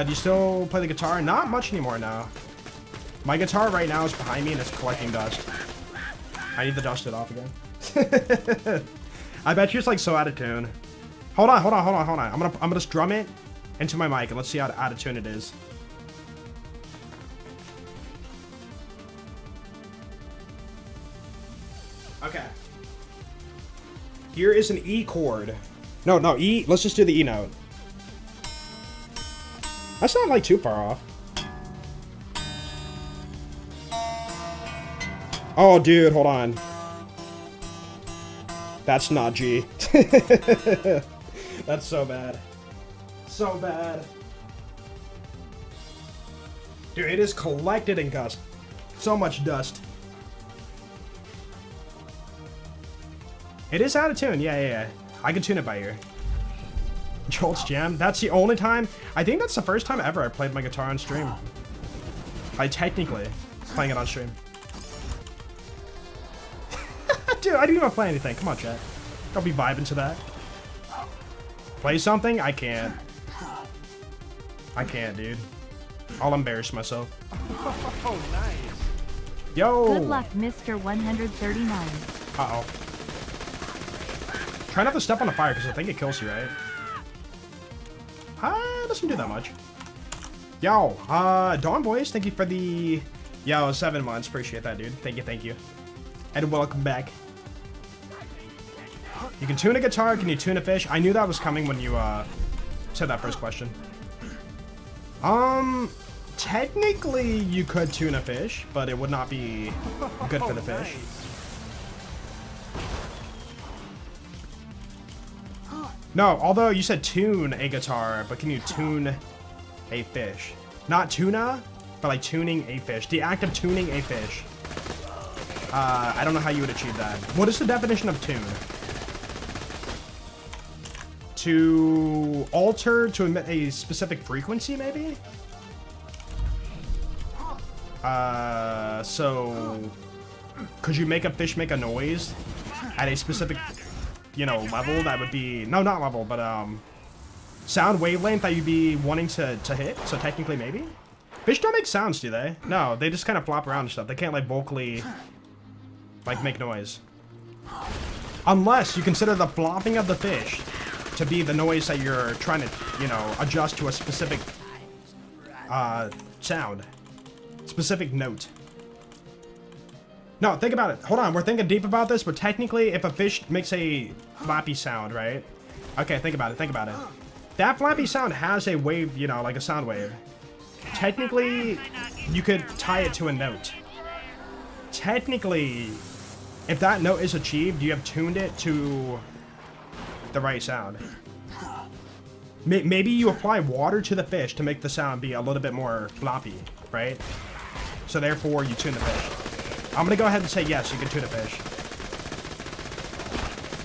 Do you still play the guitar? Not much anymore now. My guitar right now is behind me and it's collecting dust. I need to dust it off again. I bet you it's like so out of tune. Hold on. I'm gonna just drum it into my mic and let's see how out of tune it is. Okay. Here is an E chord. No, E. Let's just do the E note. That's not like too far off. Oh, dude, hold on. That's not G. That's so bad. So bad. Dude, it is collected in dust. So much dust. It is out of tune. Yeah. I can tune it by ear. Jolt's Jam. That's the only time. I think that's the first time ever I played my guitar on stream. I technically playing it on stream. Dude, I didn't even play anything. Come on, chat. Don't be vibing to that. Play something? I can't. I can't, dude. I'll embarrass myself. Oh, nice. Yo! Good luck, Mr. 139. Uh-oh. Try not to step on the fire, because I think it kills you, right? It doesn't do that much. Yo, Dawn Boys, thank you for the... Yo, 7 months. Appreciate that, dude. Thank you. And welcome back. You can tune a guitar, can you tune a fish? I knew that was coming when you, said that first question. Technically, you could tune a fish, but it would not be good for the fish. No, although you said tune a guitar, but can you tune a fish? Not tuna, but like tuning a fish. The act of tuning a fish. I don't know how you would achieve that. What is the definition of tune? To alter, to emit a specific frequency, maybe? So... Could you make a fish make a noise at a specific... you know, level that would be... No, not level, but, sound wavelength that you'd be wanting to hit, so technically maybe? Fish don't make sounds, do they? No, they just kind of flop around and stuff. They can't, like, vocally, like, make noise. Unless you consider the flopping of the fish to be the noise that you're trying to, you know, adjust to a specific, sound. Specific note. No, think about it. Hold on, we're thinking deep about this, but technically, if a fish makes a flappy sound, right? Okay, think about it. That flappy sound has a wave, you know, like a sound wave. Technically, you could tie it to a note. Technically, if that note is achieved, you have tuned it to the right sound. Maybe you apply water to the fish to make the sound be a little bit more floppy, right? So therefore, you tune the fish. I'm gonna go ahead and say yes, you can tune a fish.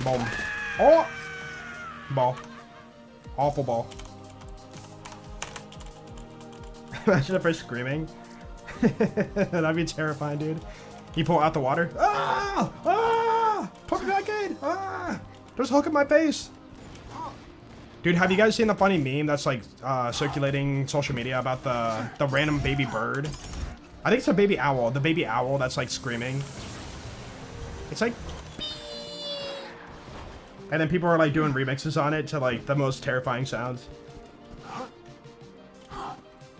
Boom. Oh! Ball. Awful ball. Imagine a fish screaming. That'd be terrifying, dude. You pull out the water. Ah! Ah! Put me back in! Ah! There's a hook in my face! Dude, have you guys seen the funny meme that's like circulating social media about the random baby bird I think it's a baby owl. The baby owl that's like screaming. It's like... And then people are like doing remixes on it to like the most terrifying sounds.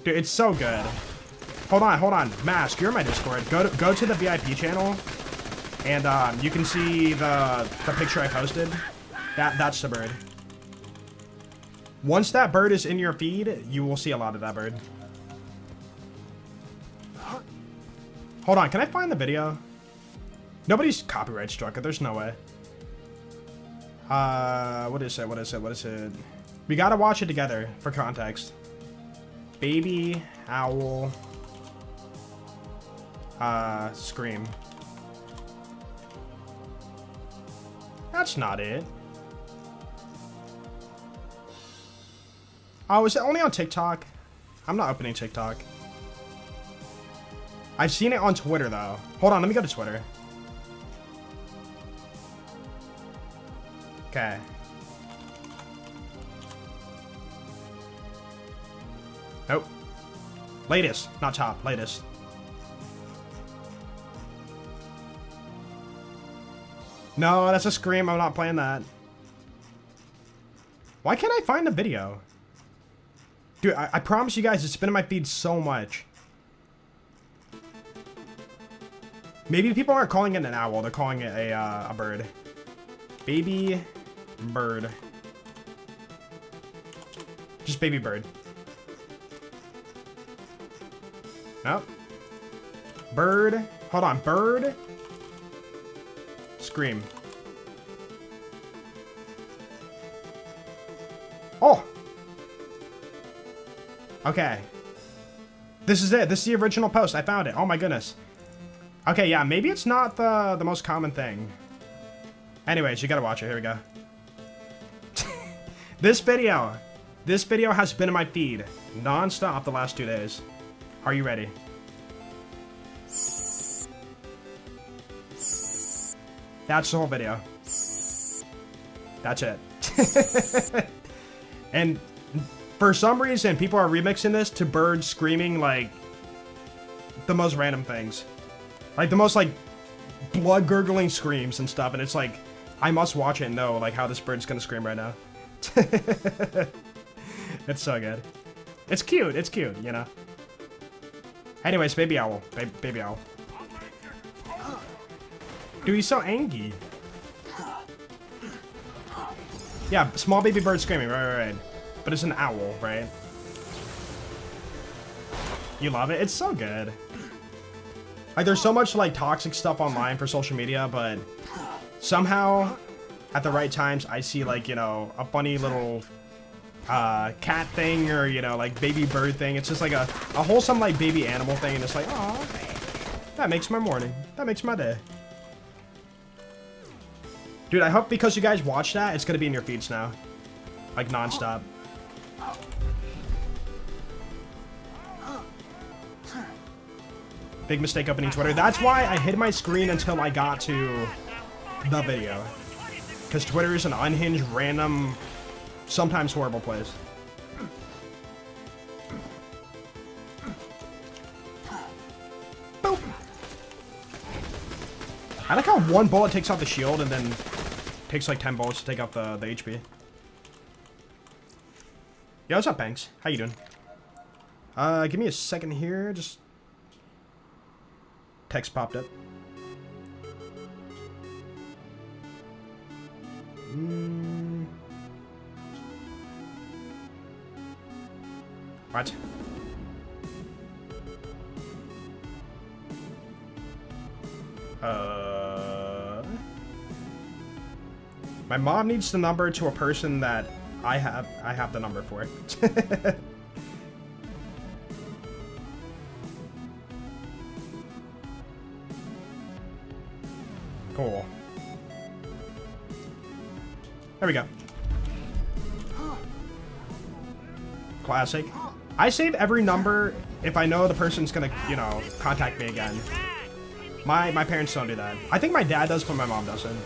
Dude, it's so good. Hold on. Mask, you're in my Discord. Go to the VIP channel, and you can see the picture I posted. That's the bird. Once that bird is in your feed, you will see a lot of that bird. Hold on, can I find the video? Nobody's copyright struck it. There's no way. What is it? We gotta watch it together for context. Baby owl. Scream. That's not it. Oh, is it only on TikTok? I'm not opening TikTok. I've seen it on Twitter, though. Hold on, let me go to Twitter. Okay. Nope. Latest, not top, latest. No, that's a scream. I'm not playing that. Why can't I find the video? Dude, I promise you guys, it's been in my feed so much. Maybe people aren't calling it an owl. They're calling it a bird. Baby bird. Just baby bird. Nope. Bird. Hold on. Bird. Scream. Oh! Okay. This is it. This is the original post. I found it. Oh my goodness. Okay, yeah, maybe it's not the most common thing. Anyways, you gotta watch it. Here we go. This video has been in my feed non-stop the last 2 days. Are you ready? That's the whole video. That's it. And for some reason, people are remixing this to birds screaming like the most random things. Like the most like blood gurgling screams and stuff, and it's like I must watch it and know like how this bird's gonna scream right now. It's so good. It's cute, you know. Anyways, baby owl. Baby owl. Dude, he's so angry. Yeah, small baby bird screaming, right. But it's an owl, right? You love it? It's so good. Like, there's so much, like, toxic stuff online for social media, but somehow, at the right times, I see, like, you know, a funny little cat thing or, you know, like, baby bird thing. It's just, like, a wholesome, like, baby animal thing, and it's like, aw, that makes my morning. That makes my day. Dude, I hope because you guys watch that, it's gonna be in your feeds now. Like, non-stop. Big mistake opening Twitter. That's why I hid my screen until I got to the video. Because Twitter is an unhinged, random, sometimes horrible place. Boop. I like how one bullet takes out the shield and then takes like 10 bullets to take out the HP. Yo, what's up, Banks? How you doing? Give me a second here. Just text popped up. What? My mom needs the number to a person that I have the number for. Cool. There we go. Classic. I save every number if I know the person's gonna, you know, contact me again. My parents don't do that. I think my dad does, but my mom doesn't.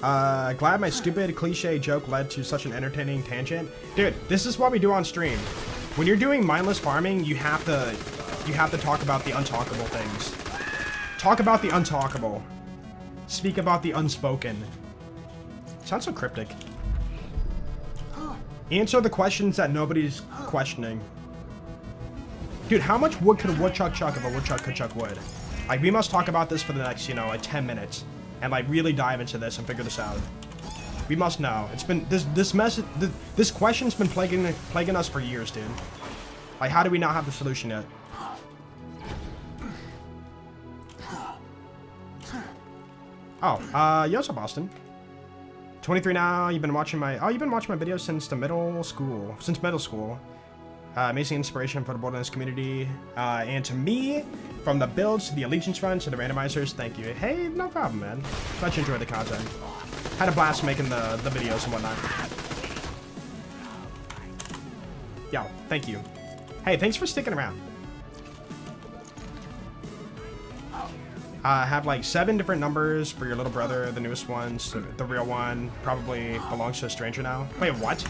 Glad my stupid cliche joke led to such an entertaining tangent. Dude, this is what we do on stream. When you're doing mindless farming, you have to talk about the untalkable things. Talk about the untalkable. Speak about the unspoken. Sounds so cryptic. Answer the questions that nobody's questioning. Dude, how much wood could a woodchuck chuck if a woodchuck could chuck wood? Like, we must talk about this for the next, you know, like 10 minutes. And like really dive into this and figure this out. We must know. It's been this question's been plaguing us for years, dude. Like, how do we not have the solution yet? Oh, yo, what's up, Boston? 23 now. You've been watching my videos since middle school. Amazing inspiration for the Borderlands community, and to me, from the builds to the Allegiance runs to the randomizers. Thank you. Hey, no problem, man. Glad you enjoyed the content. Had a blast making the videos and whatnot. Yo, thank you. Hey, thanks for sticking around. Have like 7 different numbers for your little brother, the newest ones. The real one probably belongs to a stranger now. Wait, what?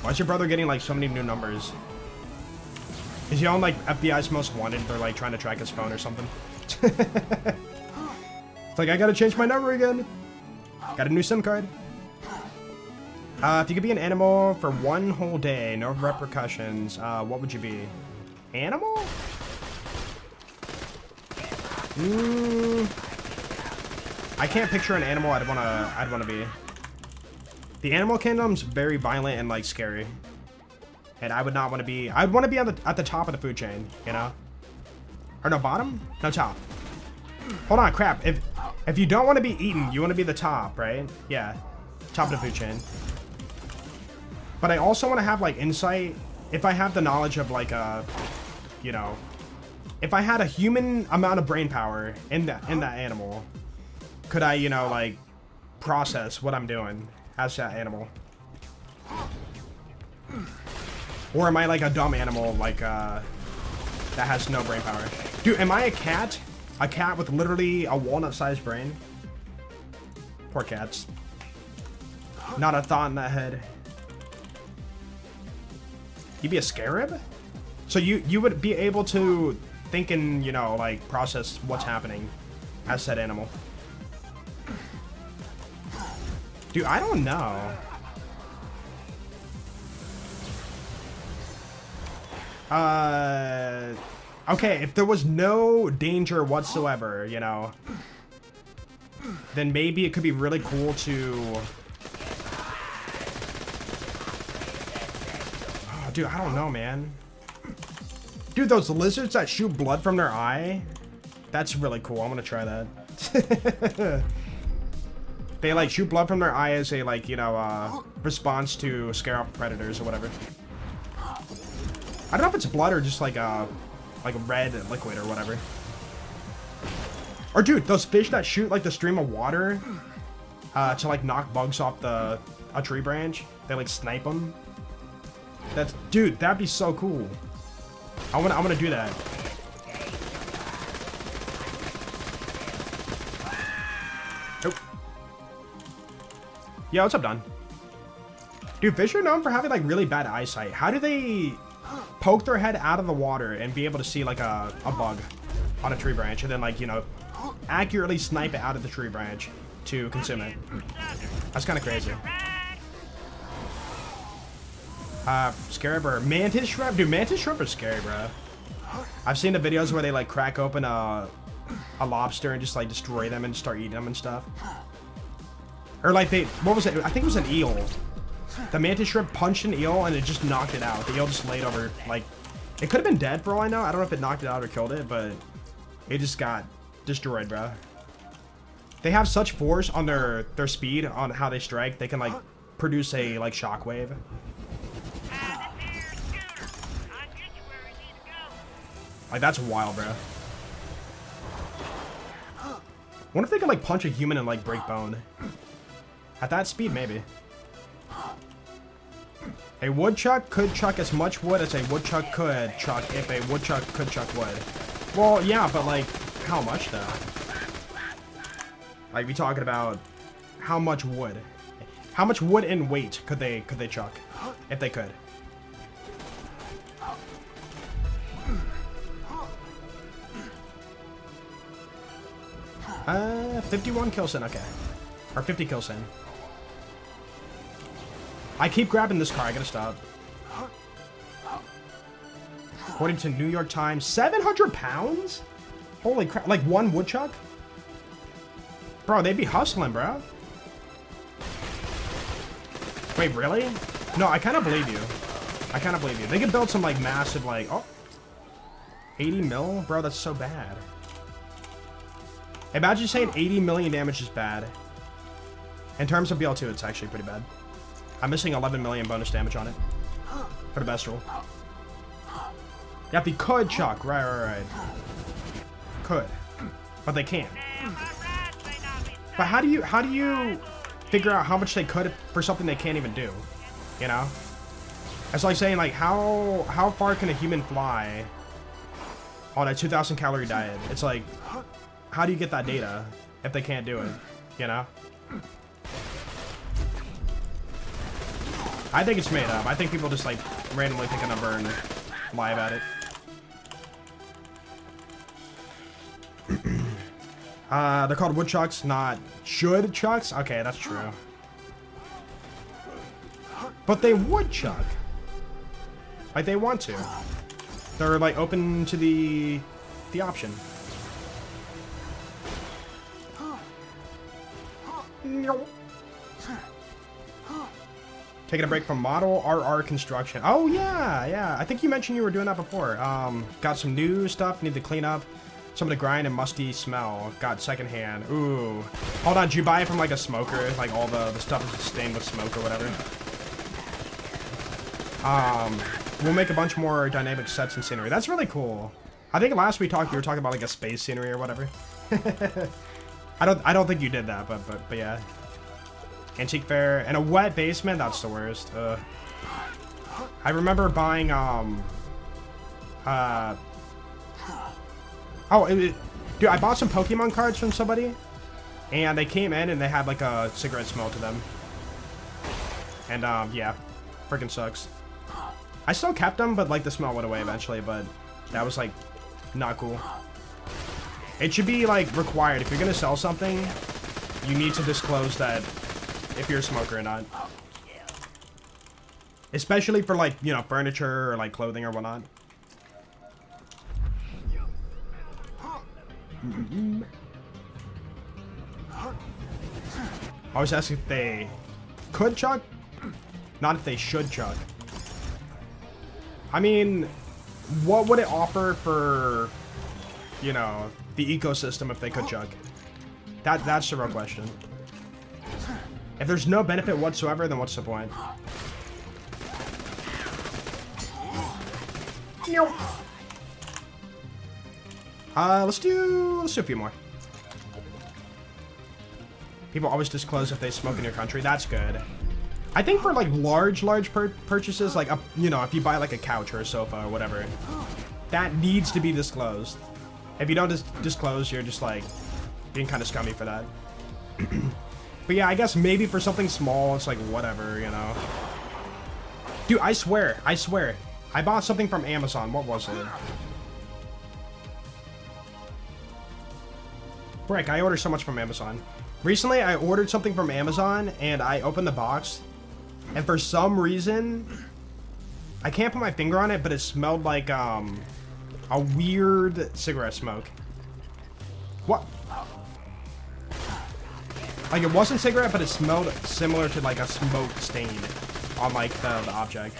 Why is your brother getting like so many new numbers? Is he on like FBI's most wanted? They're like trying to track his phone or something. It's like, I gotta change my number again. Got a new SIM card. If you could be an animal for one whole day, no repercussions, what would you be? Animal? I can't picture an animal I'd wanna be. The animal kingdom's very violent and like scary, and I would not want to be. I'd want to be at the top of the food chain, you know, or no, bottom, no, top. Hold on, crap. If you don't want to be eaten, you want to be the top, right? Yeah, top of the food chain. But I also want to have like insight. If I have the knowledge of like you know, if I had a human amount of brain power in that animal, could I, you know, like process what I'm doing as that animal? Or am I like a dumb animal, like that has no brain power? Dude, am I a cat? A cat with literally a walnut-sized brain? Poor cats. Not a thought in that head. You'd be a scarab? So you would be able to think and, you know, like process what's happening as said animal. Dude, I don't know. Okay, if there was no danger whatsoever, you know, then maybe it could be really cool to... Oh, dude, I don't know, man. Dude, those lizards that shoot blood from their eye, that's really cool. I'm gonna try that. They like shoot blood from their eye as a, like, you know, response to scare off predators or whatever. I don't know if it's blood or just like a red liquid or whatever. Or dude, those fish that shoot like the stream of water to like knock bugs off a tree branch. They like snipe them. Dude, that'd be so cool. I wanna do that. Yo, what's up, Don? Dude, fish are known for having like really bad eyesight. How do they poke their head out of the water and be able to see like a bug on a tree branch and then, like, you know, accurately snipe it out of the tree branch to consume it? That's kind of crazy. Scarab or mantis shrimp? Dude, mantis shrimp are scary, bro. I've seen the videos where they like crack open a lobster and just like destroy them and start eating them and stuff. Or like what was it? I think it was an eel. The mantis shrimp punched an eel and it just knocked it out. The eel just laid over, like, it could have been dead for all I know. I don't know if it knocked it out or killed it, but it just got destroyed, bro. They have such force on their speed on how they strike. They can like produce a like shockwave. Like, that's wild, bro. Wonder if they could like punch a human and like break bone. At that speed, maybe. A woodchuck could chuck as much wood as a woodchuck could chuck if a woodchuck could chuck wood. Well, yeah, but like, how much though? Like, we talking about how much wood. How much wood in weight could they chuck? If they could. 51 kills in, okay. Or 50 kills in. I keep grabbing this car, I gotta stop. According to New York Times, 700 pounds? Holy crap, like one woodchuck? Bro, they'd be hustling, bro. Wait, really? No, I kind of believe you. I kind of believe you. They could build some, like, massive, like, oh. 80 mil? Bro, that's so bad. Imagine saying 80 million damage is bad. In terms of BL2, it's actually pretty bad. I'm missing 11 million bonus damage on it. For the best roll. Yeah, if you could, Chuck. Right. Could. But they can't. But how do you figure out how much they could for something they can't even do? You know? It's like saying, like, how far can a human fly on a 2,000 calorie diet? It's like, how do you get that data if they can't do it? You know? I think it's made up. I think people just, like, randomly pick a number and lie about it. They're called woodchucks, not should chucks? Okay, that's true. But they would chuck. Like, they want to. They're, like, open to the option. Taking a break from model RR construction. Oh, yeah. I think you mentioned you were doing that before. Got some new stuff, need to clean up. Some of the grind and musty smell. Got secondhand. Ooh. Hold on, did you buy it from, like, a smoker? Like, all the stuff is stained with smoke or whatever? We'll make a bunch more dynamic sets and scenery. That's really cool. I think last we talked, you were talking about, like, a space scenery or whatever. I don't think you did that, but yeah. Antique fair and a wet basement. That's the worst. I remember buying dude, I bought some Pokemon cards from somebody, and they came in and they had like a cigarette smell to them. And yeah, freaking sucks. I still kept them, but like the smell went away eventually. But that was like not cool. It should be like required if you're gonna sell something, you need to disclose that if you're a smoker or not. Especially for like, you know, furniture or like clothing or whatnot. I was asking if they could chuck, not if they should chuck. I mean, what would it offer for, you know, the ecosystem if they could chuck? That's the real question. If there's no benefit whatsoever, then what's the point? Let's do a few more. People always disclose if they smoke in your country. That's good. I think for like large purchases, like you know, if you buy like a couch or a sofa or whatever, that needs to be disclosed. If you don't disclose, you're just like being kind of scummy for that. But yeah, I guess maybe for something small, it's like whatever, you know. Dude, I swear, I bought something from Amazon. What was it? Frick, I ordered so much from Amazon. Recently, I ordered something from Amazon, and I opened the box, and for some reason, I can't put my finger on it, but it smelled like, a weird cigarette smoke. What? Like, it wasn't cigarette, but it smelled similar to, like, a smoke stain on, like, the object.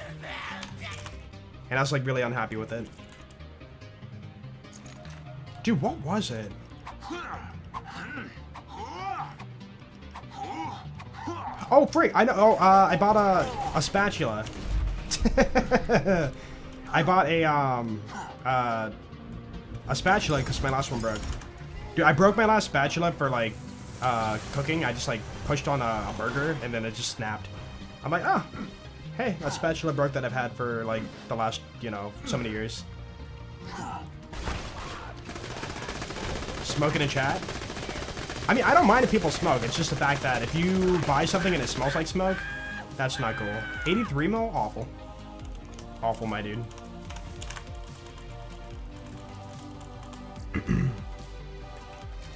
And I was, like, really unhappy with it. Dude, what was it? Oh, freak! I know. Oh, I bought a spatula. I bought a spatula because my last one broke. Dude, I broke my last spatula for like cooking. I just like pushed on a burger and then it just snapped. I'm like, oh, hey, a spatula broke that I've had for like the last, you know, so many years. Smoking in chat. I mean, I don't mind if people smoke. It's just the fact that if you buy something and it smells like smoke, that's not cool. 83 mil? Awful. Awful, my dude.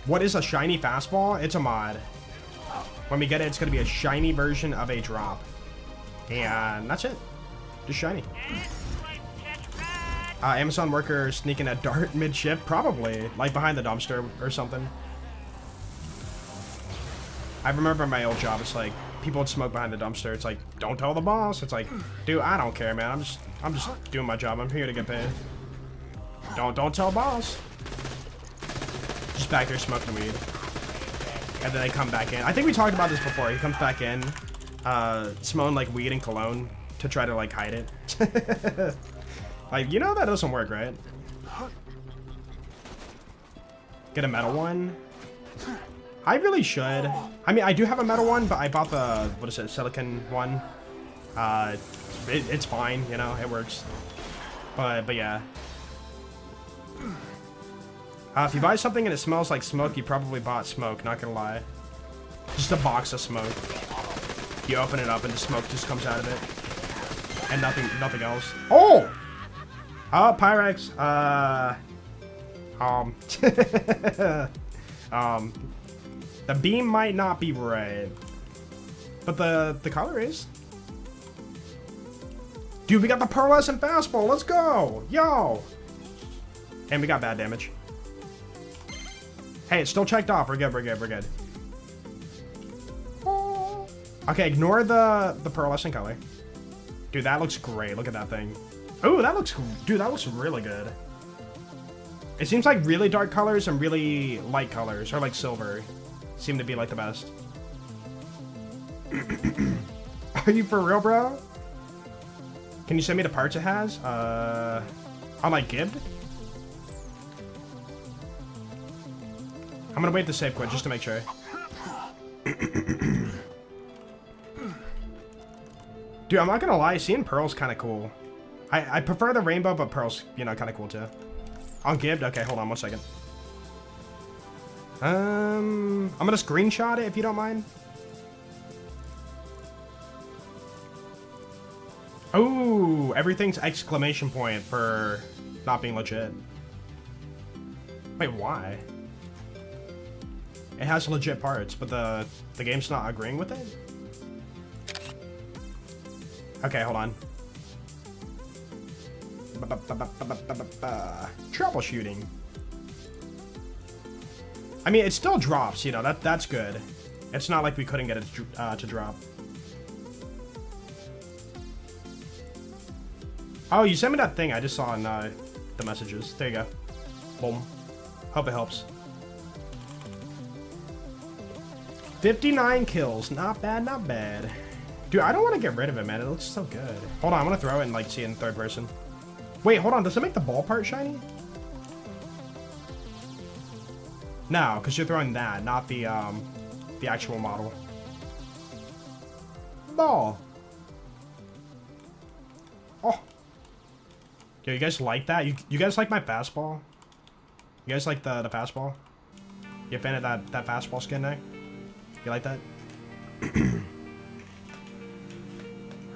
What is a shiny fastball? It's a mod. When we get it, it's going to be a shiny version of a drop. And that's it. Just shiny. Amazon worker sneaking a dart mid-shift? Probably. Like behind the dumpster or something. I remember my old job, it's like, people would smoke behind the dumpster. It's like, don't tell the boss. It's like, dude, I don't care, man. I'm just doing my job. I'm here to get paid. Don't tell boss. Just back there smoking weed. And then they come back in. I think we talked about this before. He comes back in, smelling like weed and cologne to try to like hide it. Like, you know that doesn't work, right? Get a metal one. I really should. I mean, I do have a metal one, but I bought the, what is it, silicon one. It's fine, you know, it works. But yeah. If you buy something and it smells like smoke, you probably bought smoke, not gonna lie. Just a box of smoke. You open it up and the smoke just comes out of it. And nothing else. Oh! Pyrex, the beam might not be right, but the color is. Dude, we got the pearlescent fastball. Let's go, yo! And we got bad damage. Hey, it's still checked off. We're good. We're good. Okay, ignore the pearlescent color. Dude, that looks great. Look at that thing. Oh, that looks, dude, that looks really good. It seems like really dark colors and really light colors, or like silver, seem to be like the best. Are you for real, bro? Can you send me the parts it has? On like Gibbed? I'm gonna wait the save quit just to make sure. Dude, I'm not gonna lie, seeing Pearl's kind of cool. I prefer the rainbow, but Pearl's, you know, kind of cool too. On Gibbed? Okay, hold on 1 second. I'm gonna screenshot it if you don't mind. Oh, everything's exclamation point for not being legit. Wait, why? It has legit parts, but the game's not agreeing with it? Okay, hold on. Troubleshooting. I mean, it still drops, you know, that's good. It's not like we couldn't get it to drop. Oh, you sent me that thing I just saw in the messages. There you go. Boom. Hope it helps. 59 kills. Not bad, not bad. Dude, I don't want to get rid of it, man. It looks so good. Hold on, I want to throw it and like see it in third person. Wait, hold on. Does it make the ball part shiny? No, because you're throwing that, not the actual model. Ball. Oh. Yo, you guys like that? You guys like my fastball? You guys like the fastball? You a fan of that fastball skin there? You like that?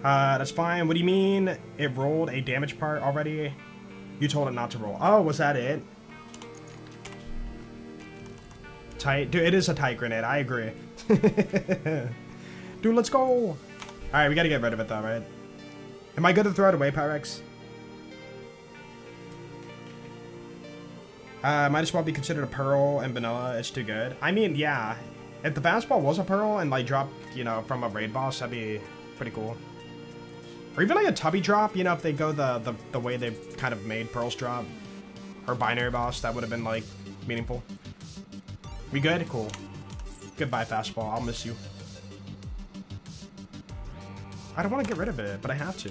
That's fine. What do you mean? It rolled a damage part already? You told it not to roll. Oh, was that it? Tight. Dude, it is a tight grenade. I agree. Dude, let's go. Alright, we gotta get rid of it though, right? Am I good to throw it away, Pyrex? Might as well be considered a pearl and vanilla. It's too good. I mean, yeah. If the fastball was a pearl and like dropped, you know, from a raid boss, that'd be pretty cool. Or even like a tubby drop, you know, if they go the way they've kind of made pearls drop. Or binary boss, that would have been like meaningful. We good? Cool. Goodbye, fastball. I'll miss you. I don't want to get rid of it, but I have to.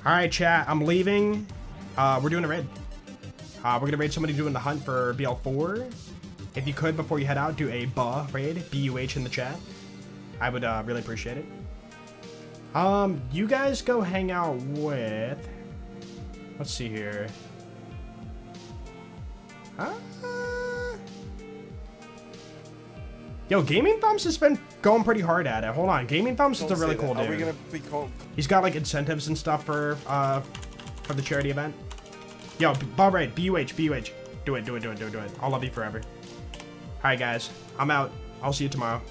Alright, chat. I'm leaving. We're doing a raid. We're going to raid somebody doing the hunt for BL4. If you could, before you head out, do a BUH raid. B-U-H in the chat. I would really appreciate it. You guys go hang out with... Let's see here. Yo, Gaming Thumbs has been going pretty hard at it. Hold on, Gaming Thumbs is a really cool dude. Are we gonna be called? He's got like incentives and stuff for the charity event. Yo, alright, BUH. Do it. I'll love you forever. Alright guys, I'm out. I'll see you tomorrow.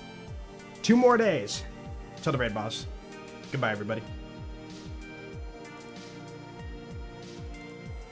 2 more days till the raid boss. Goodbye everybody.